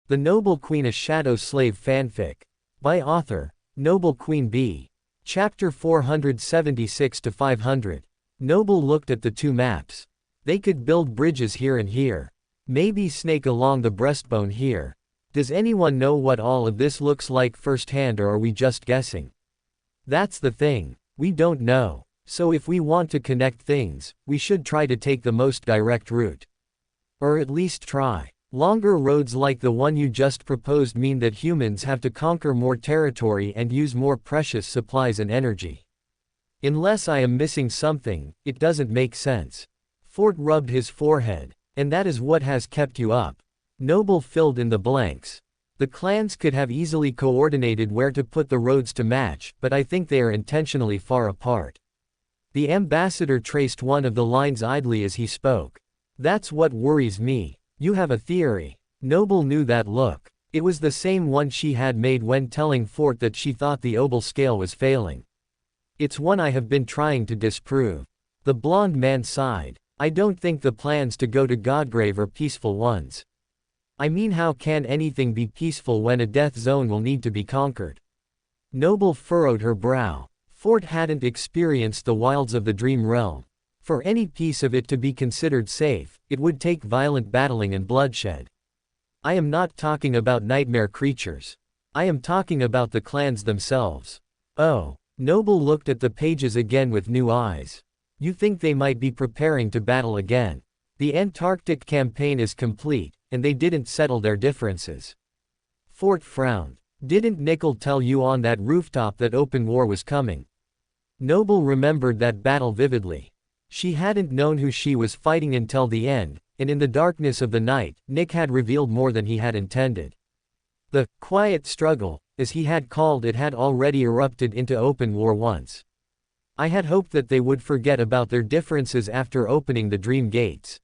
The Noble Queen, a Shadow Slave Fanfic. By Author NobleQueenBee. Chapter 476-500. Noble looked at the two maps. They could build bridges here and here. Maybe snake along the breastbone here. Does anyone know what all of this looks like firsthand, or are we just guessing? That's the thing. We don't know. So if we want to connect things, we should try to take the most direct route. Or at least try. Longer roads like the one you just proposed mean that humans have to conquer more territory and use more precious supplies and energy. Unless I am missing something, it doesn't make sense. Fort rubbed his forehead. And that is what has kept you up. Noble filled in the blanks. The clans could have easily coordinated where to put the roads to match, but I think they are intentionally far apart. The ambassador traced one of the lines idly as he spoke. That's what worries me. You have a theory. Noble knew that look. It was the same one she had made when telling Fort that she thought the obel scale was failing. It's one I have been trying to disprove. The blonde man sighed. I don't think the plans to go to Godgrave are peaceful ones. I mean, how can anything be peaceful when a death zone will need to be conquered? Noble furrowed her brow. Fort hadn't experienced the wilds of the dream realm. For any piece of it to be considered safe, it would take violent battling and bloodshed. I am not talking about nightmare creatures. I am talking about the clans themselves. Oh. Noble looked at the pages again with new eyes. You think they might be preparing to battle again? The Antarctic campaign is complete, and they didn't settle their differences. Fort frowned. Didn't Nickel tell you on that rooftop that open war was coming? Noble remembered that battle vividly. She hadn't known who she was fighting until the end, and in the darkness of the night, Nick had revealed more than he had intended. The quiet struggle, as he had called it, had already erupted into open war once. I had hoped that they would forget about their differences after opening the dream gates.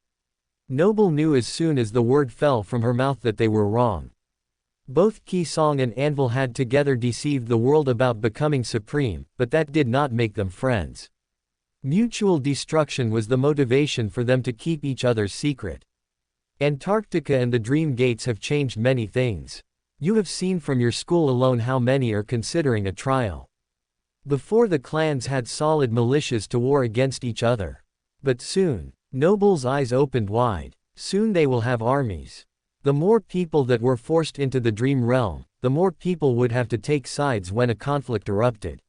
Noble knew as soon as the word fell from her mouth that they were wrong. Both Kisong and Anvil had together deceived the world about becoming supreme, but that did not make them friends. Mutual destruction was the motivation for them to keep each other's secret. Antarctica and the Dream Gates have changed many things. You have seen from your school alone how many are considering a trial. Before, the clans had solid militias to war against each other. But soon, Noble's eyes opened wide, soon they will have armies. The more people that were forced into the dream realm, the more people would have to take sides when a conflict erupted.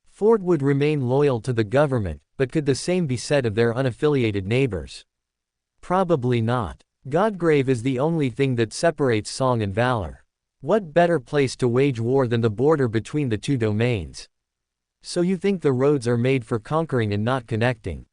Fort would remain loyal to the government, but could the same be said of their unaffiliated neighbors? Probably not. Godgrave is the only thing that separates song and valor. What better place to wage war than the border between the two domains? So you think the roads are made for conquering and not connecting?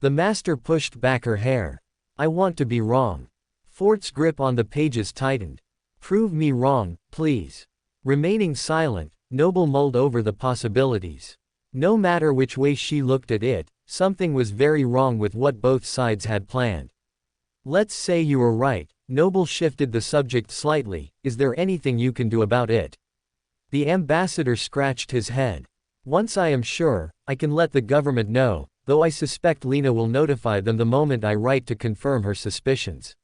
The master pushed back her hair. I want to be wrong. Fort's grip on the pages tightened. Prove me wrong, please. Remaining silent, Noble mulled over the possibilities. No matter which way she looked at it, something was very wrong with what both sides had planned. Let's say you were right. Noble shifted the subject slightly. Is there anything you can do about it? The ambassador scratched his head. Once I am sure, I can let the government know, though I suspect Lena will notify them the moment I write to confirm her suspicions.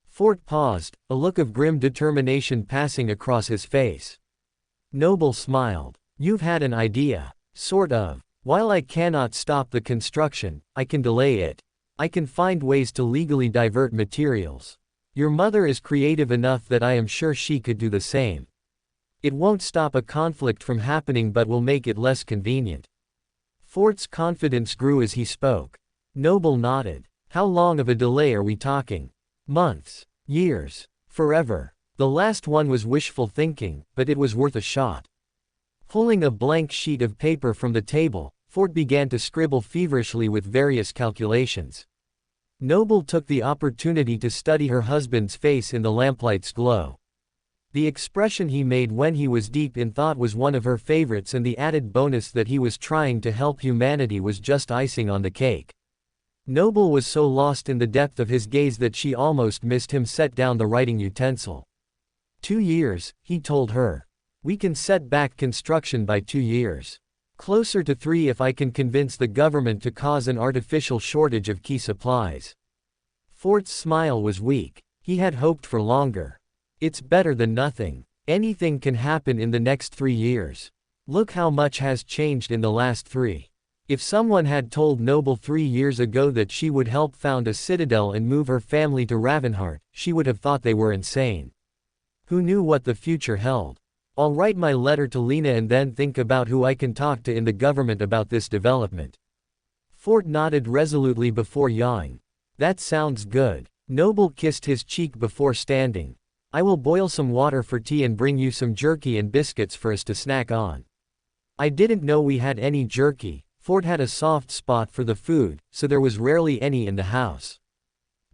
Fort paused, a look of grim determination passing across his face. Noble smiled. You've had an idea. Sort of. While I cannot stop the construction, I can delay it. I can find ways to legally divert materials. Your mother is creative enough that I am sure she could do the same. It won't stop a conflict from happening, but will make it less convenient. Fort's confidence grew as he spoke. Noble nodded. How long of a delay are we talking? Months? Years? Forever? The last one was wishful thinking, but it was worth a shot. Pulling a blank sheet of paper from the table, Fort began to scribble feverishly with various calculations. Noble took the opportunity to study her husband's face in the lamplight's glow. The expression he made when he was deep in thought was one of her favorites, and the added bonus that he was trying to help humanity was just icing on the cake. Noble was so lost in the depth of his gaze that she almost missed him set down the writing utensil. 2 years, he told her. We can set back construction by 2 years. Closer to 3 if I can convince the government to cause an artificial shortage of key supplies. Fort's smile was weak. He had hoped for longer. It's better than nothing. Anything can happen in the next 3 years. Look how much has changed in the last 3. If someone had told Noble 3 years ago that she would help found a citadel and move her family to Ravenheart, she would have thought they were insane. Who knew what the future held? I'll write my letter to Lena and then think about who I can talk to in the government about this development. Fort nodded resolutely before yawing. That sounds good. Noble kissed his cheek before standing. I will boil some water for tea and bring you some jerky and biscuits for us to snack on. I didn't know we had any jerky. Fort had a soft spot for the food, so there was rarely any in the house.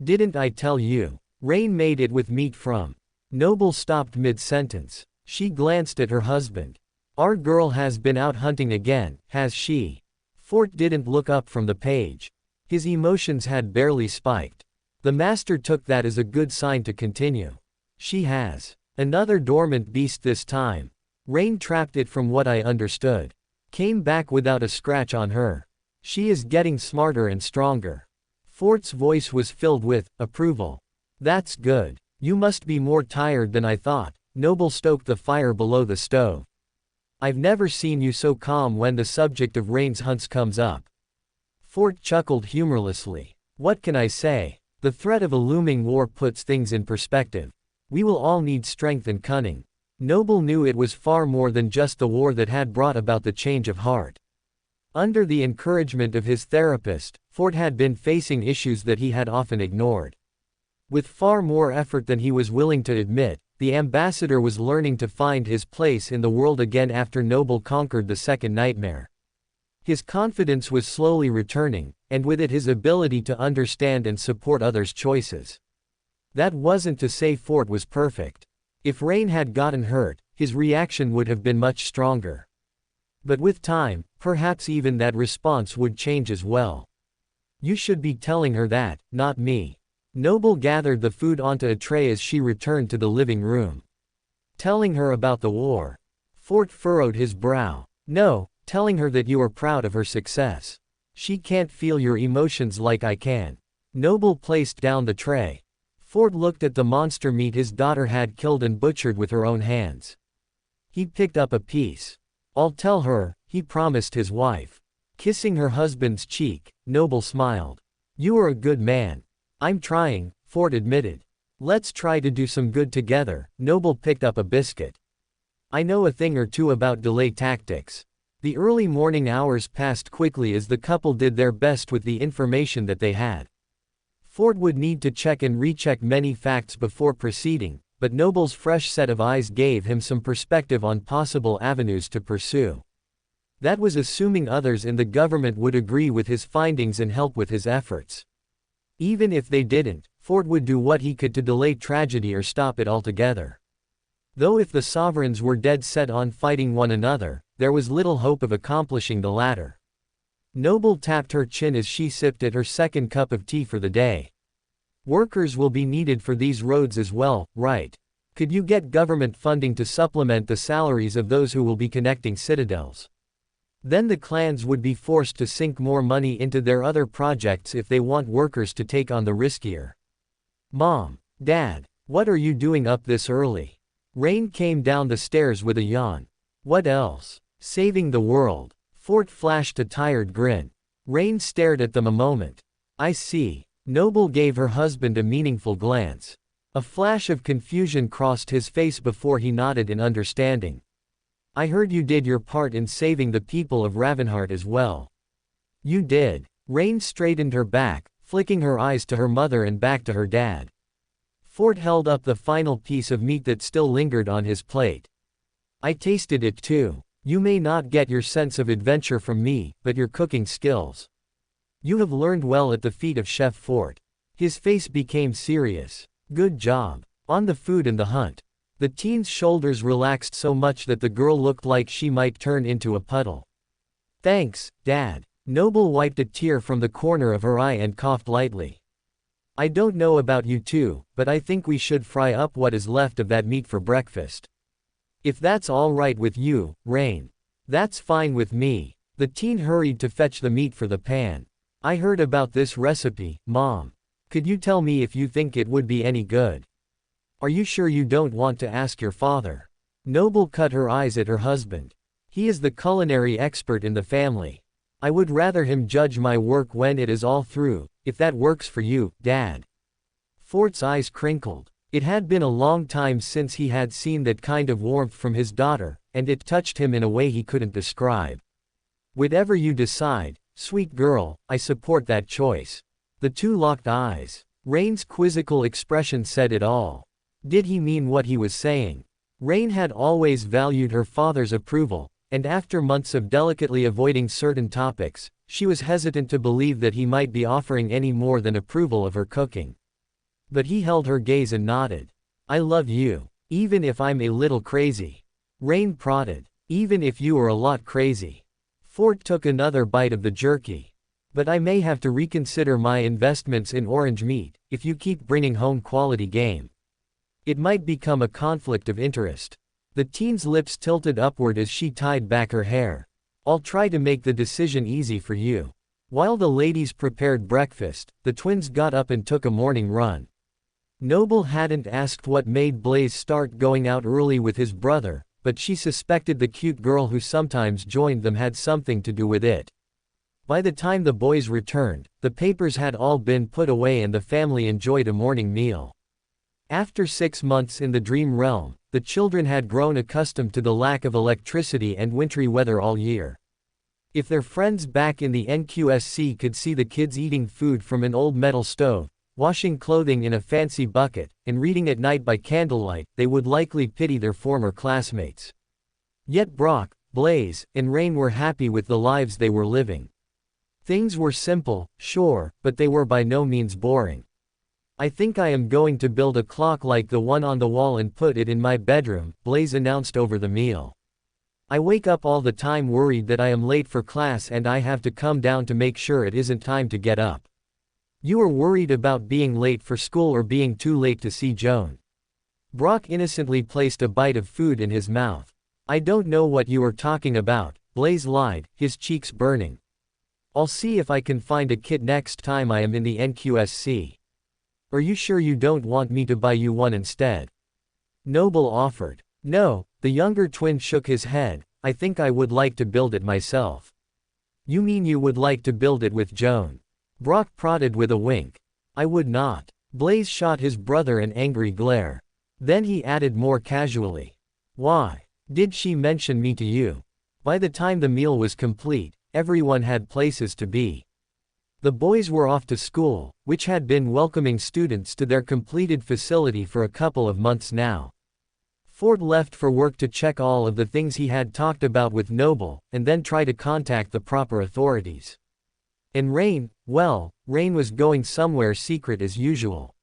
Didn't I tell you? Rain made it with meat from. Noble stopped mid-sentence. She glanced at her husband. Our girl has been out hunting again, has she? Fort didn't look up from the page. His emotions had barely spiked. The master took that as a good sign to continue. She has. Another dormant beast this time. Rain trapped it from what I understood. Came back without a scratch on her. She is getting smarter and stronger. Fort's voice was filled with approval. That's good. You must be more tired than I thought. Noble stoked the fire below the stove. I've never seen you so calm when the subject of Rain's hunts comes up. Fort chuckled humorlessly. What can I say? The threat of a looming war puts things in perspective. We will all need strength and cunning. Noble knew it was far more than just the war that had brought about the change of heart. Under the encouragement of his therapist, Fort had been facing issues that he had often ignored. With far more effort than he was willing to admit, the ambassador was learning to find his place in the world again after Noble conquered the second nightmare. His confidence was slowly returning, and with it his ability to understand and support others' choices. That wasn't to say Fort was perfect. If Rain had gotten hurt, his reaction would have been much stronger. But with time, perhaps even that response would change as well. You should be telling her that, not me. Noble gathered the food onto a tray as she returned to the living room. Telling her about the war. Fort furrowed his brow. No, telling her that you are proud of her success. She can't feel your emotions like I can. Noble placed down the tray. Fort looked at the monster meat his daughter had killed and butchered with her own hands. He picked up a piece. I'll tell her, he promised his wife. Kissing her husband's cheek, Noble smiled. You are a good man. I'm trying, Fort admitted. Let's try to do some good together. Noble picked up a biscuit. I know a thing or two about delay tactics. The early morning hours passed quickly as the couple did their best with the information that they had. Fort would need to check and recheck many facts before proceeding, but Noble's fresh set of eyes gave him some perspective on possible avenues to pursue. That was assuming others in the government would agree with his findings and help with his efforts. Even if they didn't, Fort would do what he could to delay tragedy or stop it altogether. Though if the sovereigns were dead set on fighting one another, there was little hope of accomplishing the latter. Noble tapped her chin as she sipped at her second cup of tea for the day. Workers will be needed for these roads as well, right? Could you get government funding to supplement the salaries of those who will be connecting citadels? Then the clans would be forced to sink more money into their other projects if they want workers to take on the riskier. Mom, Dad, what are you doing up this early? Rain came down the stairs with a yawn. What else? Saving the world. Fort flashed a tired grin. Rain stared at them a moment. I see. Noble gave her husband a meaningful glance. A flash of confusion crossed his face before he nodded in understanding. I heard you did your part in saving the people of Ravenheart as well. You did. Rain straightened her back, flicking her eyes to her mother and back to her dad. Fort held up the final piece of meat that still lingered on his plate. I tasted it too. You may not get your sense of adventure from me, but your cooking skills. You have learned well at the feet of Chef Fort. His face became serious. Good job. On the food and the hunt. The teen's shoulders relaxed so much that the girl looked like she might turn into a puddle. Thanks, Dad. Noble wiped a tear from the corner of her eye and coughed lightly. I don't know about you two, but I think we should fry up what is left of that meat for breakfast. If that's all right with you, Rain. That's fine with me. The teen hurried to fetch the meat for the pan. I heard about this recipe, Mom. Could you tell me if you think it would be any good? Are you sure you don't want to ask your father? Noble cut her eyes at her husband. He is the culinary expert in the family. I would rather him judge my work when it is all through, if that works for you, Dad. Fort's eyes crinkled. It had been a long time since he had seen that kind of warmth from his daughter, and it touched him in a way he couldn't describe. Whatever you decide, sweet girl, I support that choice. The two locked eyes. Rain's quizzical expression said it all. Did he mean what he was saying? Rain had always valued her father's approval, and after months of delicately avoiding certain topics, she was hesitant to believe that he might be offering any more than approval of her cooking. But he held her gaze and nodded. I love you. Even if I'm a little crazy. Rain prodded. Even if you are a lot crazy. Fort took another bite of the jerky. But I may have to reconsider my investments in orange meat, if you keep bringing home quality game. It might become a conflict of interest. The teen's lips tilted upward as she tied back her hair. I'll try to make the decision easy for you. While the ladies prepared breakfast, the twins got up and took a morning run. Noble hadn't asked what made Blaze start going out early with his brother, but she suspected the cute girl who sometimes joined them had something to do with it. By the time the boys returned, the papers had all been put away and the family enjoyed a morning meal. After 6 months in the dream realm, the children had grown accustomed to the lack of electricity and wintry weather all year. If their friends back in the NQSC could see the kids eating food from an old metal stove, washing clothing in a fancy bucket, and reading at night by candlelight, they would likely pity their former classmates. Yet Brock, Blaze, and Rain were happy with the lives they were living. Things were simple, sure, but they were by no means boring. I think I am going to build a clock like the one on the wall and put it in my bedroom, Blaze announced over the meal. I wake up all the time worried that I am late for class and I have to come down to make sure it isn't time to get up. You are worried about being late for school or being too late to see Joan. Brock innocently placed a bite of food in his mouth. I don't know what you are talking about, Blaze lied, his cheeks burning. I'll see if I can find a kit next time I am in the NQSC. Are you sure you don't want me to buy you one instead? Noble offered. No, the younger twin shook his head, I think I would like to build it myself. You mean you would like to build it with Joan? Brock prodded with a wink. I would not. Blaze shot his brother an angry glare. Then he added more casually. Why? Did she mention me to you? By the time the meal was complete, everyone had places to be. The boys were off to school, which had been welcoming students to their completed facility for a couple of months now. Fort left for work to check all of the things he had talked about with Noble, and then try to contact the proper authorities. And Rain, well, Rain was going somewhere secret as usual.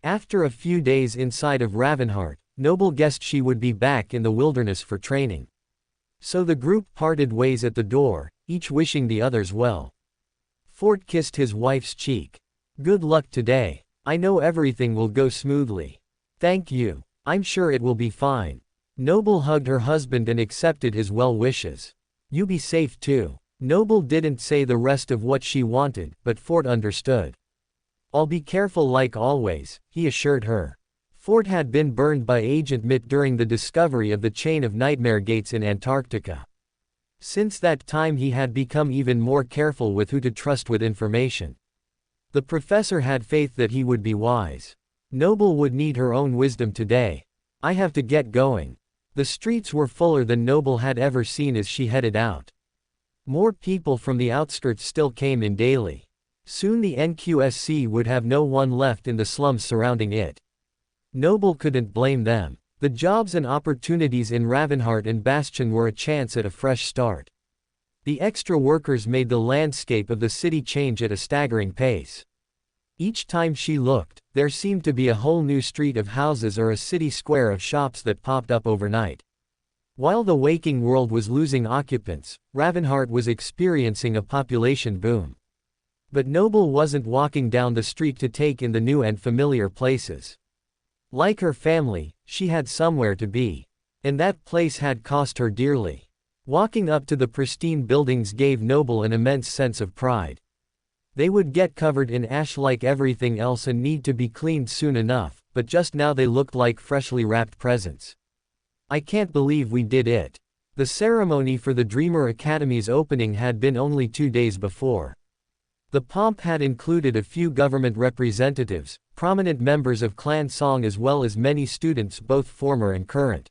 After a few days inside of Ravenheart, Noble guessed she would be back in the wilderness for training. So the group parted ways at the door, each wishing the others well. Fort kissed his wife's cheek. Good luck today. I know everything will go smoothly. Thank you. I'm sure it will be fine. Noble hugged her husband and accepted his well wishes. You be safe too. Noble didn't say the rest of what she wanted, but Fort understood. I'll be careful like always, he assured her. Fort had been burned by Agent Mitt during the discovery of the chain of nightmare gates in Antarctica. Since that time he had become even more careful with who to trust with information. The professor had faith that he would be wise. Noble would need her own wisdom today. I have to get going. The streets were fuller than Noble had ever seen as she headed out. More people from the outskirts still came in daily. Soon the NQSC would have no one left in the slums surrounding it. Noble couldn't blame them. The jobs and opportunities in Ravenheart and Bastion were a chance at a fresh start. The extra workers made the landscape of the city change at a staggering pace. Each time she looked, there seemed to be a whole new street of houses or a city square of shops that popped up overnight. While the waking world was losing occupants, Ravenheart was experiencing a population boom. But Noble wasn't walking down the street to take in the new and familiar places. Like her family, she had somewhere to be. And that place had cost her dearly. Walking up to the pristine buildings gave Noble an immense sense of pride. They would get covered in ash like everything else and need to be cleaned soon enough, but just now they looked like freshly wrapped presents. I can't believe we did it. The ceremony for the Dreamer Academy's opening had been only 2 days before. The pomp had included a few government representatives, prominent members of Clan Song as well as many students both former and current.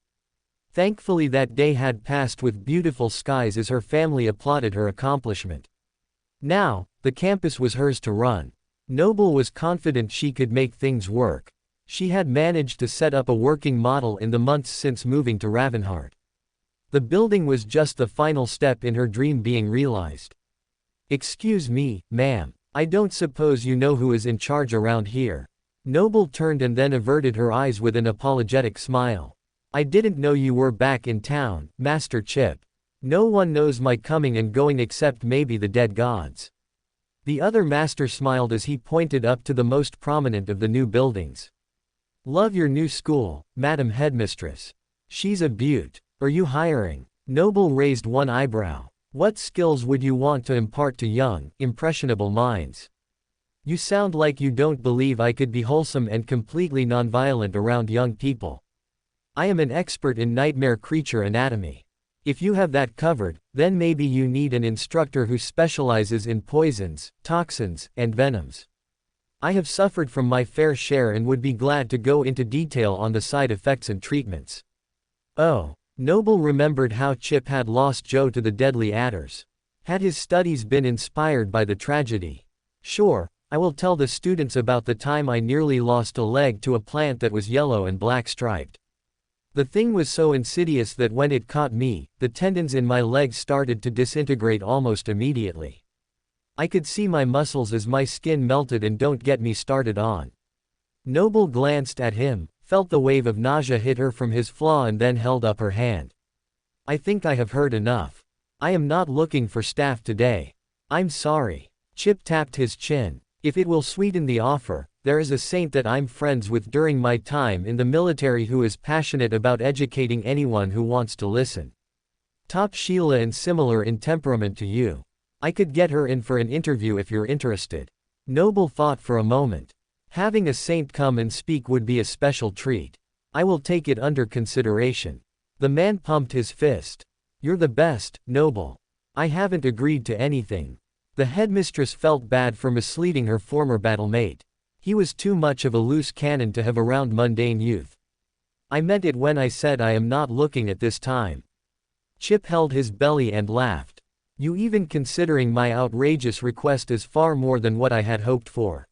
Thankfully that day had passed with beautiful skies as her family applauded her accomplishment. Now, the campus was hers to run. Noble was confident she could make things work. She had managed to set up a working model in the months since moving to Ravenheart. The building was just the final step in her dream being realized. Excuse me, ma'am. I don't suppose you know who is in charge around here. Noble turned and then averted her eyes with an apologetic smile. I didn't know you were back in town, Master Chip. No one knows my coming and going except maybe the dead gods. The other master smiled as he pointed up to the most prominent of the new buildings. Love your new school, Madam Headmistress. She's a beaut. Are you hiring? Noble raised one eyebrow. What skills would you want to impart to young, impressionable minds? You sound like you don't believe I could be wholesome and completely nonviolent around young people. I am an expert in nightmare creature anatomy. If you have that covered, then maybe you need an instructor who specializes in poisons, toxins, and venoms. I have suffered from my fair share and would be glad to go into detail on the side effects and treatments. Oh. Noble remembered how Chip had lost Joe to the deadly adders. Had his studies been inspired by the tragedy? Sure, I will tell the students about the time I nearly lost a leg to a plant that was yellow and black striped. The thing was so insidious that when it caught me, the tendons in my legs started to disintegrate almost immediately. I could see my muscles as my skin melted, and don't get me started on. Noble glanced at him, felt the wave of nausea hit her from his flaw and then held up her hand. I think I have heard enough. I am not looking for staff today. I'm sorry. Chip tapped his chin. If it will sweeten the offer, there is a saint that I'm friends with during my time in the military who is passionate about educating anyone who wants to listen. Top Sheila and similar in temperament to you. I could get her in for an interview if you're interested. Noble thought for a moment. Having a saint come and speak would be a special treat. I will take it under consideration. The man pumped his fist. You're the best, Noble. I haven't agreed to anything. The headmistress felt bad for misleading her former battlemate. He was too much of a loose cannon to have around mundane youth. I meant it when I said I am not looking at this time. Chip held his belly and laughed. You even considering my outrageous request is far more than what I had hoped for.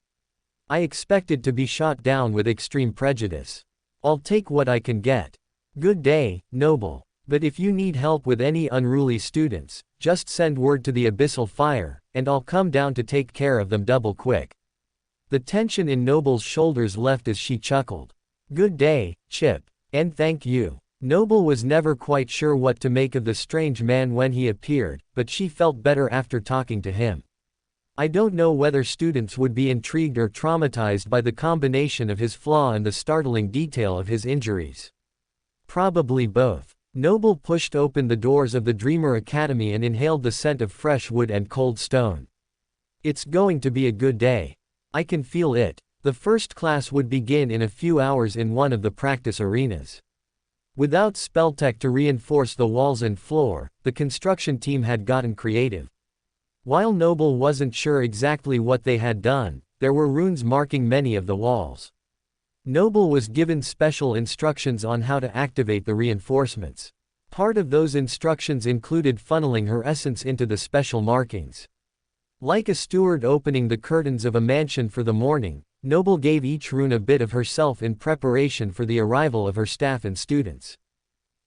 I expected to be shot down with extreme prejudice. I'll take what I can get. Good day, Noble. But if you need help with any unruly students, just send word to the Abyssal Fire, and I'll come down to take care of them double quick. The tension in Noble's shoulders left as she chuckled. Good day, Chip. And thank you. Noble was never quite sure what to make of the strange man when he appeared, but she felt better after talking to him. I don't know whether students would be intrigued or traumatized by the combination of his flaw and the startling detail of his injuries. Probably both. Noble pushed open the doors of the Dreamer Academy and inhaled the scent of fresh wood and cold stone. It's going to be a good day. I can feel it. The first class would begin in a few hours in one of the practice arenas. Without spelltech to reinforce the walls and floor, the construction team had gotten creative. While Noble wasn't sure exactly what they had done, there were runes marking many of the walls. Noble was given special instructions on how to activate the reinforcements. Part of those instructions included funneling her essence into the special markings. Like a steward opening the curtains of a mansion for the morning, Noble gave each rune a bit of herself in preparation for the arrival of her staff and students.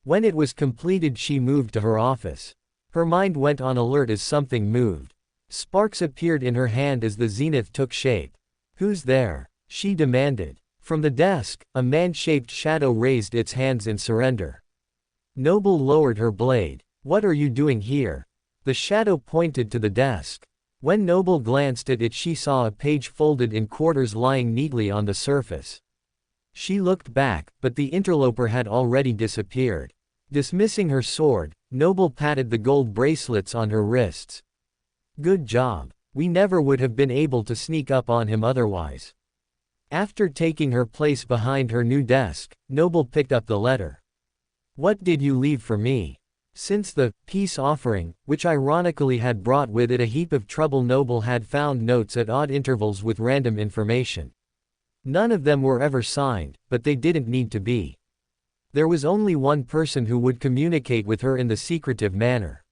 When it was completed, she moved to her office. Her mind went on alert as something moved. Sparks appeared in her hand as the zenith took shape. Who's there? She demanded. From the desk, a man-shaped shadow raised its hands in surrender. Noble lowered her blade. What are you doing here? The shadow pointed to the desk. When Noble glanced at it, she saw a page folded in quarters lying neatly on the surface. She looked back, but the interloper had already disappeared. Dismissing her sword, Noble patted the gold bracelets on her wrists. Good job. We never would have been able to sneak up on him otherwise. After taking her place behind her new desk, Noble picked up the letter. What did you leave for me? Since the peace offering, which ironically had brought with it a heap of trouble, Noble had found notes at odd intervals with random information. None of them were ever signed, but they didn't need to be. There was only one person who would communicate with her in the secretive manner.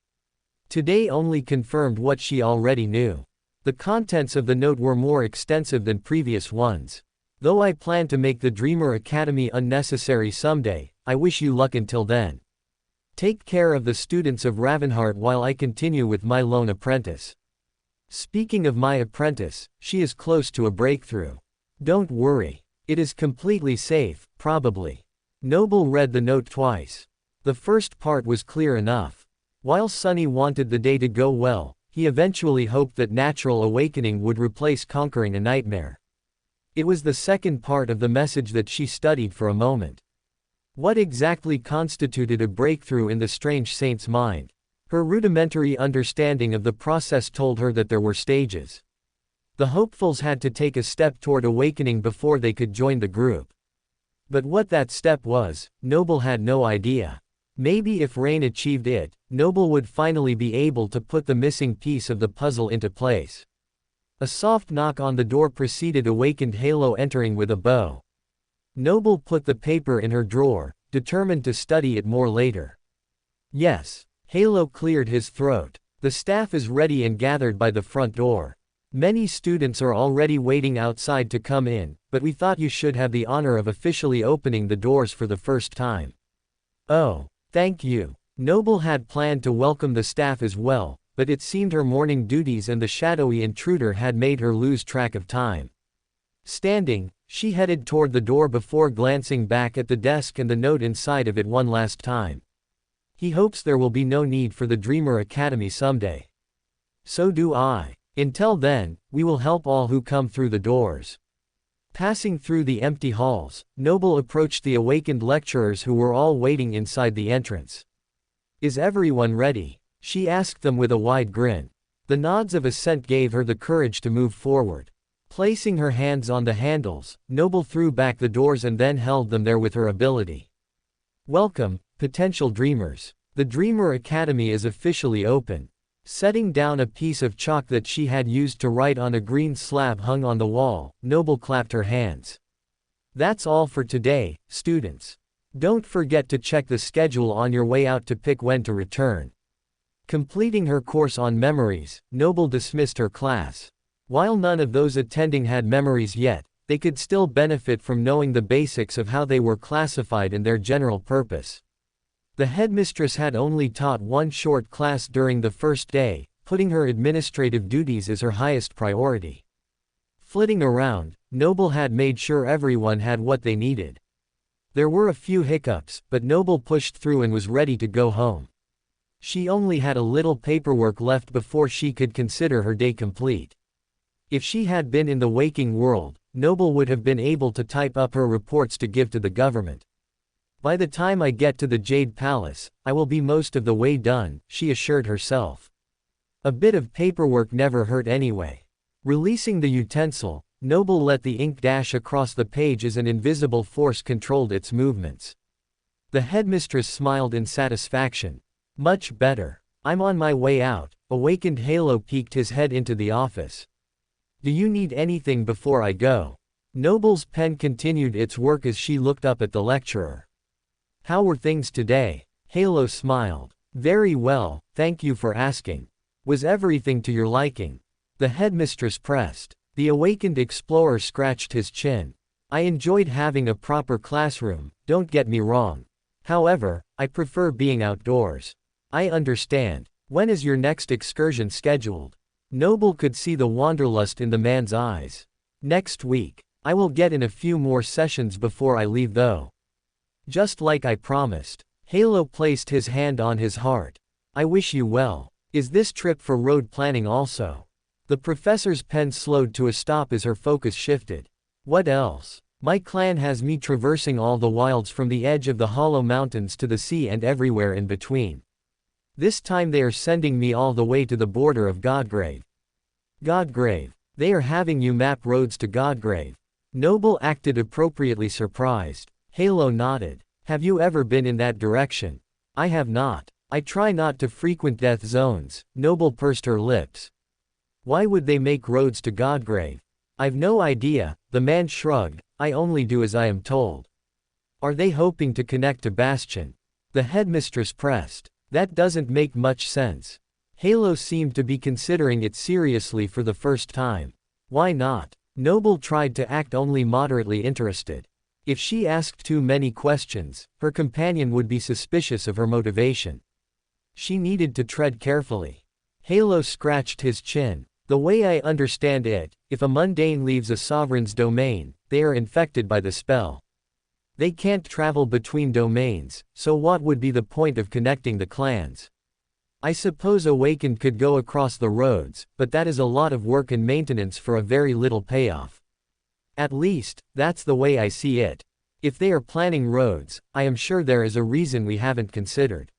Today only confirmed what she already knew. The contents of the note were more extensive than previous ones. Though I plan to make the Dreamer Academy unnecessary someday, I wish you luck until then. Take care of the students of Ravenheart while I continue with my lone apprentice. Speaking of my apprentice, she is close to a breakthrough. Don't worry. It is completely safe, probably. Noble read the note twice. The first part was clear enough. While Sunny wanted the day to go well, he eventually hoped that natural awakening would replace conquering a nightmare. It was the second part of the message that she studied for a moment. What exactly constituted a breakthrough in the strange saint's mind? Her rudimentary understanding of the process told her that there were stages. The hopefuls had to take a step toward awakening before they could join the group. But what that step was, Noble had no idea. Maybe if Rain achieved it, Noble would finally be able to put the missing piece of the puzzle into place. A soft knock on the door preceded awakened Halo entering with a bow. Noble put the paper in her drawer, determined to study it more later. Yes. Halo cleared his throat. The staff is ready and gathered by the front door. Many students are already waiting outside to come in, but we thought you should have the honor of officially opening the doors for the first time. Oh, thank you. Noble had planned to welcome the staff as well, but it seemed her morning duties and the shadowy intruder had made her lose track of time. Standing, she headed toward the door before glancing back at the desk and the note inside of it one last time. He hopes there will be no need for the Dreamer Academy someday. So do I. Until then, we will help all who come through the doors. Passing through the empty halls, Noble approached the awakened lecturers who were all waiting inside the entrance. Is everyone ready? She asked them with a wide grin. The nods of assent gave her the courage to move forward. Placing her hands on the handles, Noble threw back the doors and then held them there with her ability. Welcome, potential dreamers. The Dreamer Academy is officially open. Setting down a piece of chalk that she had used to write on a green slab hung on the wall, Noble clapped her hands. That's all for today, students. Don't forget to check the schedule on your way out to pick when to return. Completing her course on memories, Noble dismissed her class. While none of those attending had memories yet, they could still benefit from knowing the basics of how they were classified and their general purpose. The headmistress had only taught one short class during the first day, putting her administrative duties as her highest priority. Flitting around, Noble had made sure everyone had what they needed. There were a few hiccups, but Noble pushed through and was ready to go home. She only had a little paperwork left before she could consider her day complete. If she had been in the waking world, Noble would have been able to type up her reports to give to the government. By the time I get to the Jade Palace, I will be most of the way done, she assured herself. A bit of paperwork never hurt anyway. Releasing the utensil, Noble let the ink dash across the page as an invisible force controlled its movements. The headmistress smiled in satisfaction. Much better. I'm on my way out. Awakened Halo peeked his head into the office. Do you need anything before I go? Noble's pen continued its work as she looked up at the lecturer. How were things today? Halo smiled. Very well, thank you for asking. Was everything to your liking? The headmistress pressed. The awakened explorer scratched his chin. I enjoyed having a proper classroom, don't get me wrong. However, I prefer being outdoors. I understand. When is your next excursion scheduled? Noble could see the wanderlust in the man's eyes. Next week. I will get in a few more sessions before I leave though. Just like I promised. Halo placed his hand on his heart. I wish you well. Is this trip for road planning also? The professor's pen slowed to a stop as her focus shifted. What else? My clan has me traversing all the wilds from the edge of the Hollow Mountains to the sea and everywhere in between. This time they are sending me all the way to the border of Godgrave. Godgrave. They are having you map roads to Godgrave. Noble acted appropriately surprised. Halo nodded. Have you ever been in that direction? I have not. I try not to frequent death zones. Noble pursed her lips. Why would they make roads to Godgrave? I've no idea, the man shrugged. I only do as I am told. Are they hoping to connect to Bastion? The headmistress pressed. That doesn't make much sense. Halo seemed to be considering it seriously for the first time. Why not? Noble tried to act only moderately interested. If she asked too many questions, her companion would be suspicious of her motivation. She needed to tread carefully. Halo scratched his chin. The way I understand it, if a mundane leaves a sovereign's domain, they are infected by the spell. They can't travel between domains, so what would be the point of connecting the clans? I suppose Awakened could go across the roads, but that is a lot of work and maintenance for a very little payoff. At least, that's the way I see it. If they are planning roads, I am sure there is a reason we haven't considered.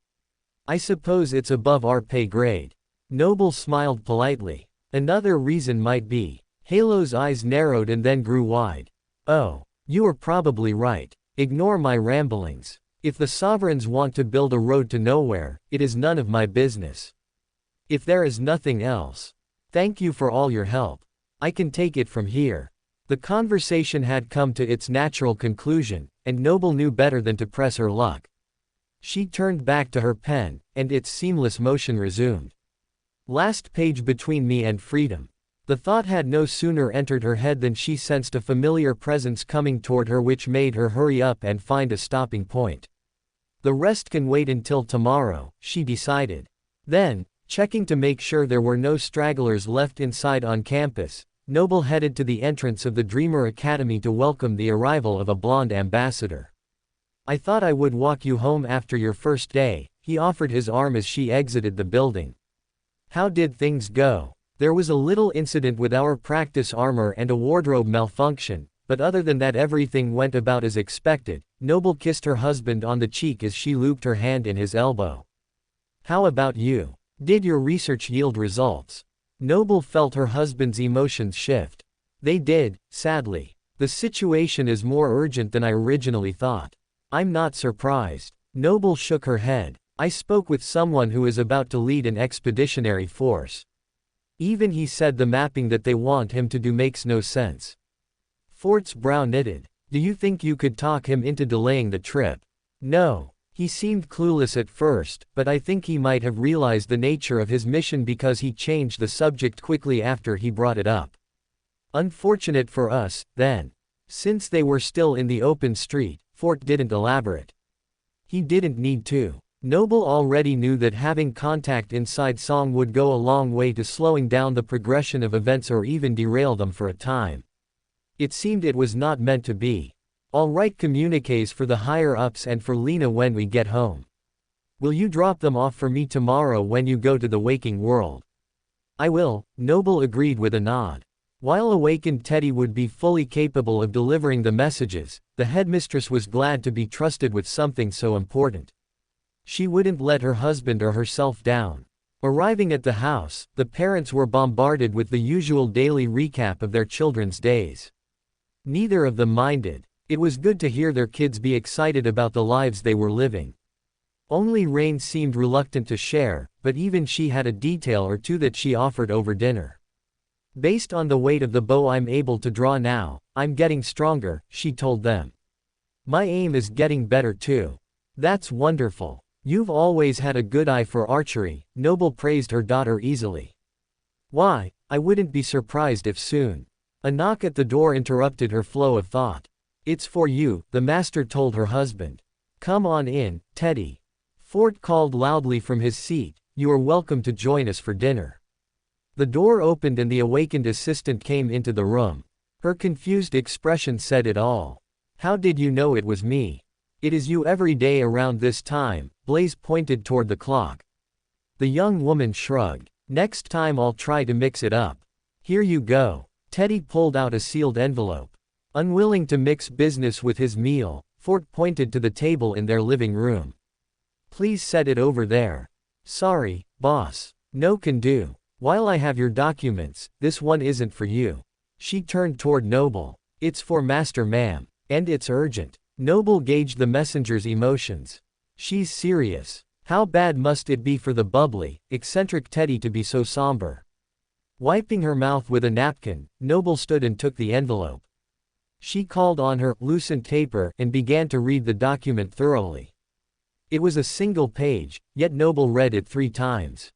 I suppose it's above our pay grade. Noble smiled politely. Another reason might be. Halo's eyes narrowed and then grew wide. Oh, you are probably right. Ignore my ramblings. If the sovereigns want to build a road to nowhere, it is none of my business. If there is nothing else. Thank you for all your help. I can take it from here. The conversation had come to its natural conclusion, and Noble knew better than to press her luck. She turned back to her pen, and its seamless motion resumed. Last page between me and freedom. The thought had no sooner entered her head than she sensed a familiar presence coming toward her which made her hurry up and find a stopping point. The rest can wait until tomorrow, she decided. Then, checking to make sure there were no stragglers left inside on campus, Noble headed to the entrance of the Dreamer Academy to welcome the arrival of a blonde ambassador. I thought I would walk you home after your first day, he offered his arm as she exited the building. How did things go? There was a little incident with our practice armor and a wardrobe malfunction, but other than that everything went about as expected. Noble kissed her husband on the cheek as she looped her hand in his elbow. How about you? Did your research yield results? Noble felt her husband's emotions shift. They did, sadly. The situation is more urgent than I originally thought. I'm not surprised. Noble shook her head. I spoke with someone who is about to lead an expeditionary force. Even he said the mapping that they want him to do makes no sense. Fort's brow knitted. Do you think you could talk him into delaying the trip? No. He seemed clueless at first, but I think he might have realized the nature of his mission because he changed the subject quickly after he brought it up. Unfortunate for us, then. Since they were still in the open street, Fort didn't elaborate. He didn't need to. Noble already knew that having contact inside Song would go a long way to slowing down the progression of events or even derail them for a time. It seemed it was not meant to be. I'll write communiques for the higher-ups and for Lena when we get home. Will you drop them off for me tomorrow when you go to the waking world? I will, Noble agreed with a nod. While awakened Teddy would be fully capable of delivering the messages, the headmistress was glad to be trusted with something so important. She wouldn't let her husband or herself down. Arriving at the house, the parents were bombarded with the usual daily recap of their children's days. Neither of them minded. It was good to hear their kids be excited about the lives they were living. Only Rain seemed reluctant to share, but even she had a detail or two that she offered over dinner. Based on the weight of the bow I'm able to draw now, I'm getting stronger, she told them. My aim is getting better too. That's wonderful. You've always had a good eye for archery, Noble praised her daughter easily. Why, I wouldn't be surprised if soon. A knock at the door interrupted her flow of thought. It's for you, the master told her husband. Come on in, Teddy. Fort called loudly from his seat, you are welcome to join us for dinner. The door opened and the awakened assistant came into the room. Her confused expression said it all. How did you know it was me? It is you every day around this time, Blaze pointed toward the clock. The young woman shrugged. Next time I'll try to mix it up. Here you go. Teddy pulled out a sealed envelope. Unwilling to mix business with his meal, Fort pointed to the table in their living room. Please set it over there. Sorry, boss. No can do. While I have your documents, this one isn't for you. She turned toward Noble. It's for Master Ma'am. And it's urgent. Noble gauged the messenger's emotions. She's serious. How bad must it be for the bubbly, eccentric Teddy to be so somber? Wiping her mouth with a napkin, Noble stood and took the envelope. She called on her loosened taper and began to read the document thoroughly. It was a single page, yet Noble read it 3 times.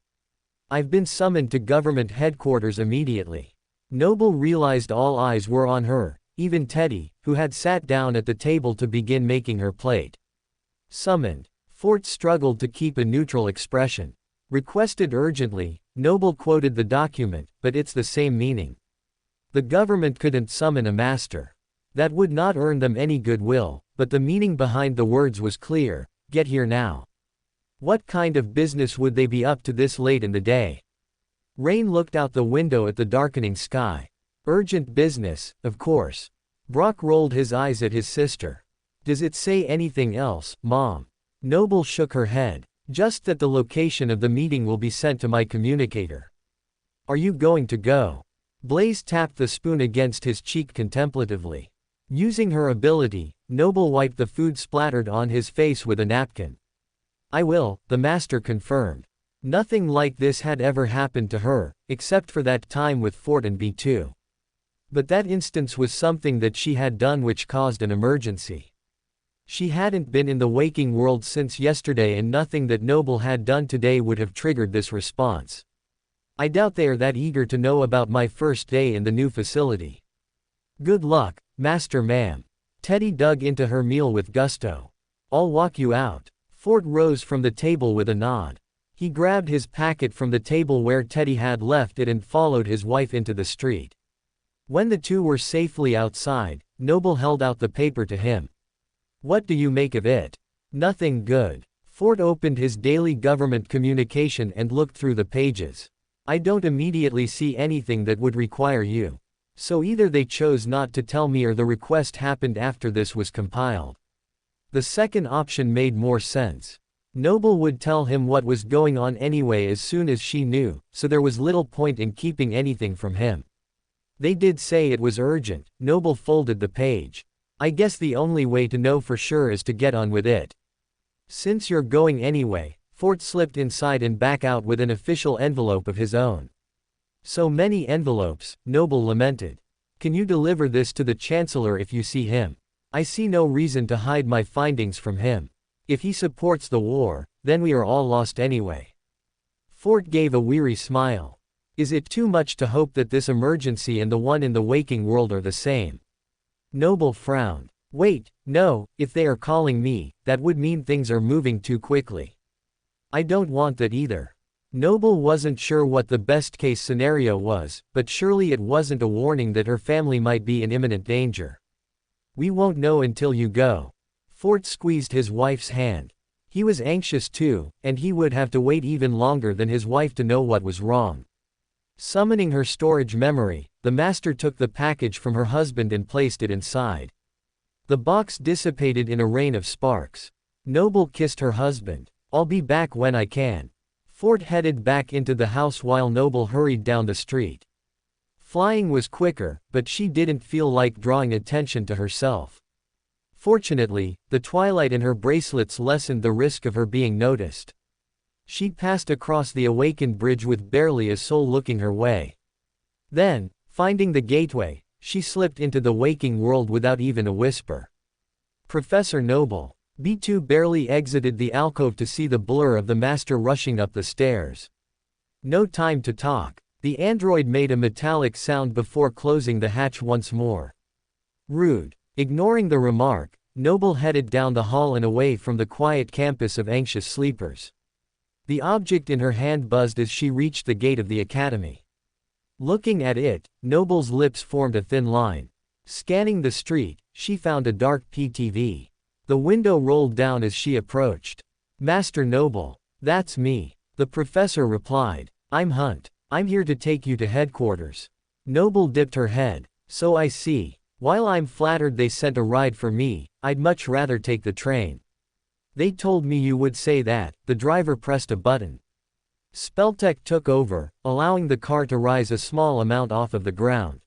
I've been summoned to government headquarters immediately. Noble realized all eyes were on her, even Teddy, who had sat down at the table to begin making her plate. Summoned. Fort struggled to keep a neutral expression. Requested urgently, Noble quoted the document, but it's the same meaning. The government couldn't summon a master. That would not earn them any goodwill, but the meaning behind the words was clear: get here now. What kind of business would they be up to this late in the day? Rain looked out the window at the darkening sky. Urgent business, of course. Brock rolled his eyes at his sister. Does it say anything else, Mom? Noble shook her head. Just that the location of the meeting will be sent to my communicator. Are you going to go? Blaze tapped the spoon against his cheek contemplatively. Using her ability, Noble wiped the food splattered on his face with a napkin. I will, the master confirmed. Nothing like this had ever happened to her, except for that time with Fort and B2. But that instance was something that she had done which caused an emergency. She hadn't been in the waking world since yesterday, and nothing that Noble had done today would have triggered this response. I doubt they are that eager to know about my first day in the new facility. Good luck, Master Ma'am. Teddy dug into her meal with gusto. I'll walk you out. Fort rose from the table with a nod. He grabbed his packet from the table where Teddy had left it and followed his wife into the street. When the two were safely outside, Noble held out the paper to him. What do you make of it? Nothing good. Fort opened his daily government communication and looked through the pages. I don't immediately see anything that would require you. So either they chose not to tell me or the request happened after this was compiled. The second option made more sense. Noble would tell him what was going on anyway as soon as she knew, so there was little point in keeping anything from him. They did say it was urgent. Noble folded the page. I guess the only way to know for sure is to get on with it. Since you're going anyway, Fort slipped inside and back out with an official envelope of his own. So many envelopes, Noble lamented. Can you deliver this to the Chancellor if you see him? I see no reason to hide my findings from him. If he supports the war, then we are all lost anyway. Fort gave a weary smile. Is it too much to hope that this emergency and the one in the waking world are the same? Noble frowned. Wait, no, if they are calling me, that would mean things are moving too quickly. I don't want that either. Noble wasn't sure what the best-case scenario was, but surely it wasn't a warning that her family might be in imminent danger. We won't know until you go. Fort squeezed his wife's hand. He was anxious too, and he would have to wait even longer than his wife to know what was wrong. Summoning her storage memory, the master took the package from her husband and placed it inside. The box dissipated in a rain of sparks. Noble kissed her husband. I'll be back when I can. Fort headed back into the house while Noble hurried down the street. Flying was quicker, but she didn't feel like drawing attention to herself. Fortunately, the twilight in her bracelets lessened the risk of her being noticed. She passed across the awakened bridge with barely a soul looking her way. Then, finding the gateway, she slipped into the waking world without even a whisper. Professor Noble. B2 barely exited the alcove to see the blur of the master rushing up the stairs. No time to talk. The android made a metallic sound before closing the hatch once more. Rude. Ignoring the remark, Noble headed down the hall and away from the quiet campus of anxious sleepers. The object in her hand buzzed as she reached the gate of the academy. Looking at it, Noble's lips formed a thin line. Scanning the street, she found a dark PTV. The window rolled down as she approached. Master Noble. That's me. The professor replied. I'm Hunt. I'm here to take you to headquarters. Noble dipped her head. So I see. While I'm flattered they sent a ride for me, I'd much rather take the train. They told me you would say that. The driver pressed a button. Spelltech took over, allowing the car to rise a small amount off of the ground.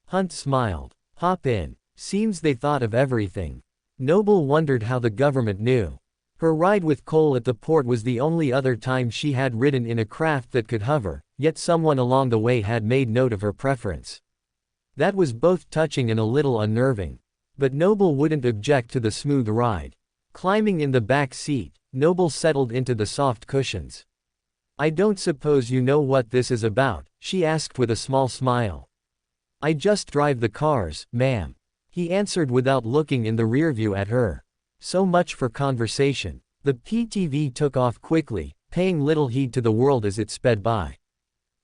Hunt smiled. Hop in. Seems they thought of everything. Noble wondered how the government knew. Her ride with Cole at the port was the only other time she had ridden in a craft that could hover, yet someone along the way had made note of her preference. That was both touching and a little unnerving. But Noble wouldn't object to the smooth ride. Climbing in the back seat, Noble settled into the soft cushions. "I don't suppose you know what this is about?" she asked with a small smile. "I just drive the cars, ma'am," he answered without looking in the rearview at her. So much for conversation. The PTV took off quickly, paying little heed to the world as it sped by.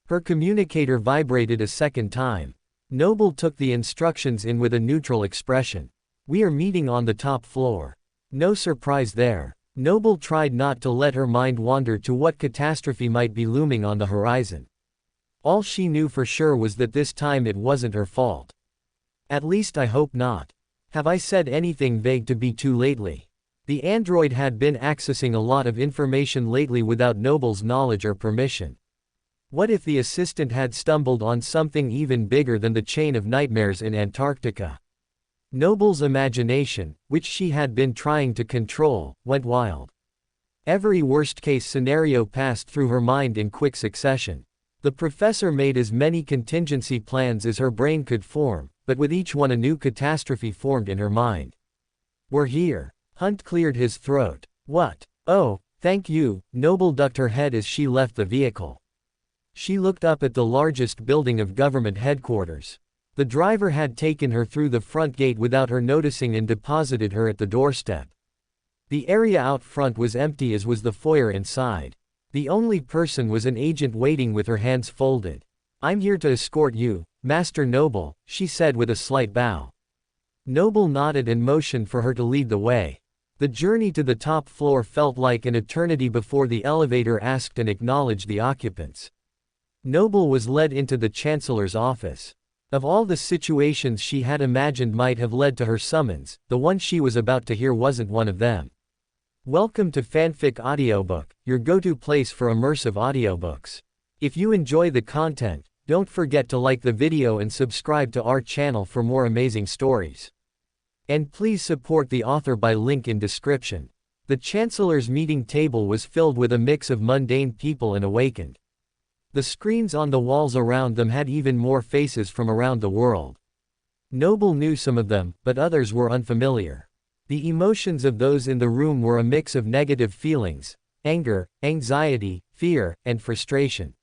Her communicator vibrated a second time. Noble took the instructions in with a neutral expression. "We are meeting on the top floor." No surprise there. Noble tried not to let her mind wander to what catastrophe might be looming on the horizon. All she knew for sure was that this time it wasn't her fault. "At least I hope not. Have I said anything vague to be too lately?" The android had been accessing a lot of information lately without Noble's knowledge or permission. What if the assistant had stumbled on something even bigger than the chain of nightmares in Antarctica? Noble's imagination, which she had been trying to control, went wild. Every worst-case scenario passed through her mind in quick succession. The professor made as many contingency plans as her brain could form, but with each one a new catastrophe formed in her mind. "We're here." Hunt cleared his throat. "What?" "Oh, thank you." Noble ducked her head as she left the vehicle. She looked up at the largest building of government headquarters. The driver had taken her through the front gate without her noticing and deposited her at the doorstep. The area out front was empty as was the foyer inside. The only person was an agent waiting with her hands folded. "I'm here to escort you, Master Noble," she said with a slight bow. Noble nodded and motioned for her to lead the way. The journey to the top floor felt like an eternity before the elevator asked and acknowledged the occupants. Noble was led into the Chancellor's office. Of all the situations she had imagined might have led to her summons, the one she was about to hear wasn't one of them. Welcome to Fanfic Audiobook, your go-to place for immersive audiobooks. If you enjoy the content, don't forget to like the video and subscribe to our channel for more amazing stories. And please support the author by link in description. The Chancellor's meeting table was filled with a mix of mundane people and awakened. The screens on the walls around them had even more faces from around the world. Noble knew some of them, but others were unfamiliar. The emotions of those in the room were a mix of negative feelings: anger, anxiety, fear, and frustration.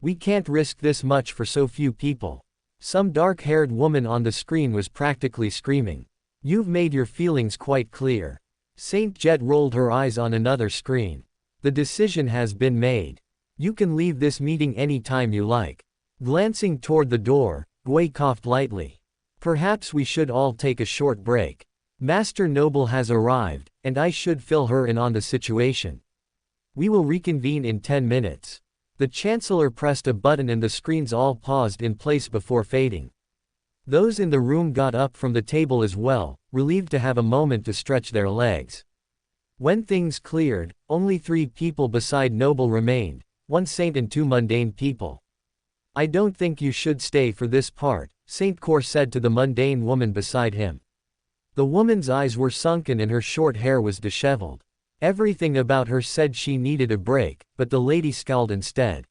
"We can't risk this much for so few people." Some dark-haired woman on the screen was practically screaming. "You've made your feelings quite clear." Saint Jet rolled her eyes on another screen. "The decision has been made. You can leave this meeting any time you like." Glancing toward the door, Gui coughed lightly. "Perhaps we should all take a short break. Master Noble has arrived, and I should fill her in on the situation. We will reconvene in 10 minutes. The Chancellor pressed a button and the screens all paused in place before fading. Those in the room got up from the table as well, relieved to have a moment to stretch their legs. When things cleared, only 3 people beside Noble remained, 1 saint and 2 mundane people. "I don't think you should stay for this part," Saint Cor said to the mundane woman beside him. The woman's eyes were sunken and her short hair was disheveled. Everything about her said she needed a break, but the lady scowled instead.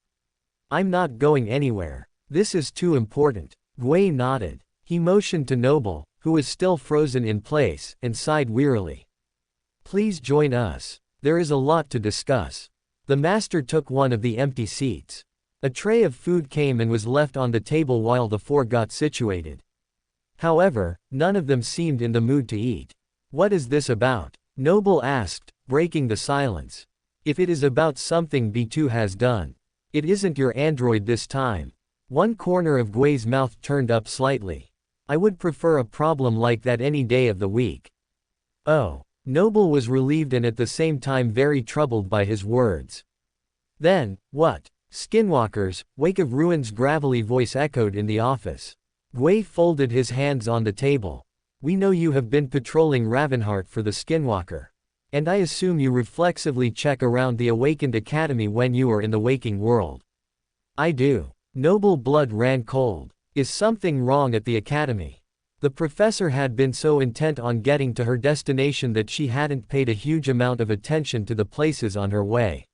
"I'm not going anywhere. This is too important." Gui nodded. He motioned to Noble, who was still frozen in place, and sighed wearily. "Please join us. There is a lot to discuss." The master took one of the empty seats. A tray of food came and was left on the table while the 4 got situated. However, none of them seemed in the mood to eat. "What is this about?" Noble asked, breaking the silence. "If it is about something B2 has done. It isn't your android this time." One corner of Gui's mouth turned up slightly. "I would prefer a problem like that any day of the week." "Oh." Noble was relieved and at the same time very troubled by his words. "Then, what?" "Skinwalkers, Wake of Ruins." Gravelly voice echoed in the office. Gui folded his hands on the table. "We know you have been patrolling Ravenheart for the Skinwalker. And I assume you reflexively check around the Awakened Academy when you are in the waking world." "I do." Noble blood ran cold. "Is something wrong at the Academy?" The professor had been so intent on getting to her destination that she hadn't paid a huge amount of attention to the places on her way.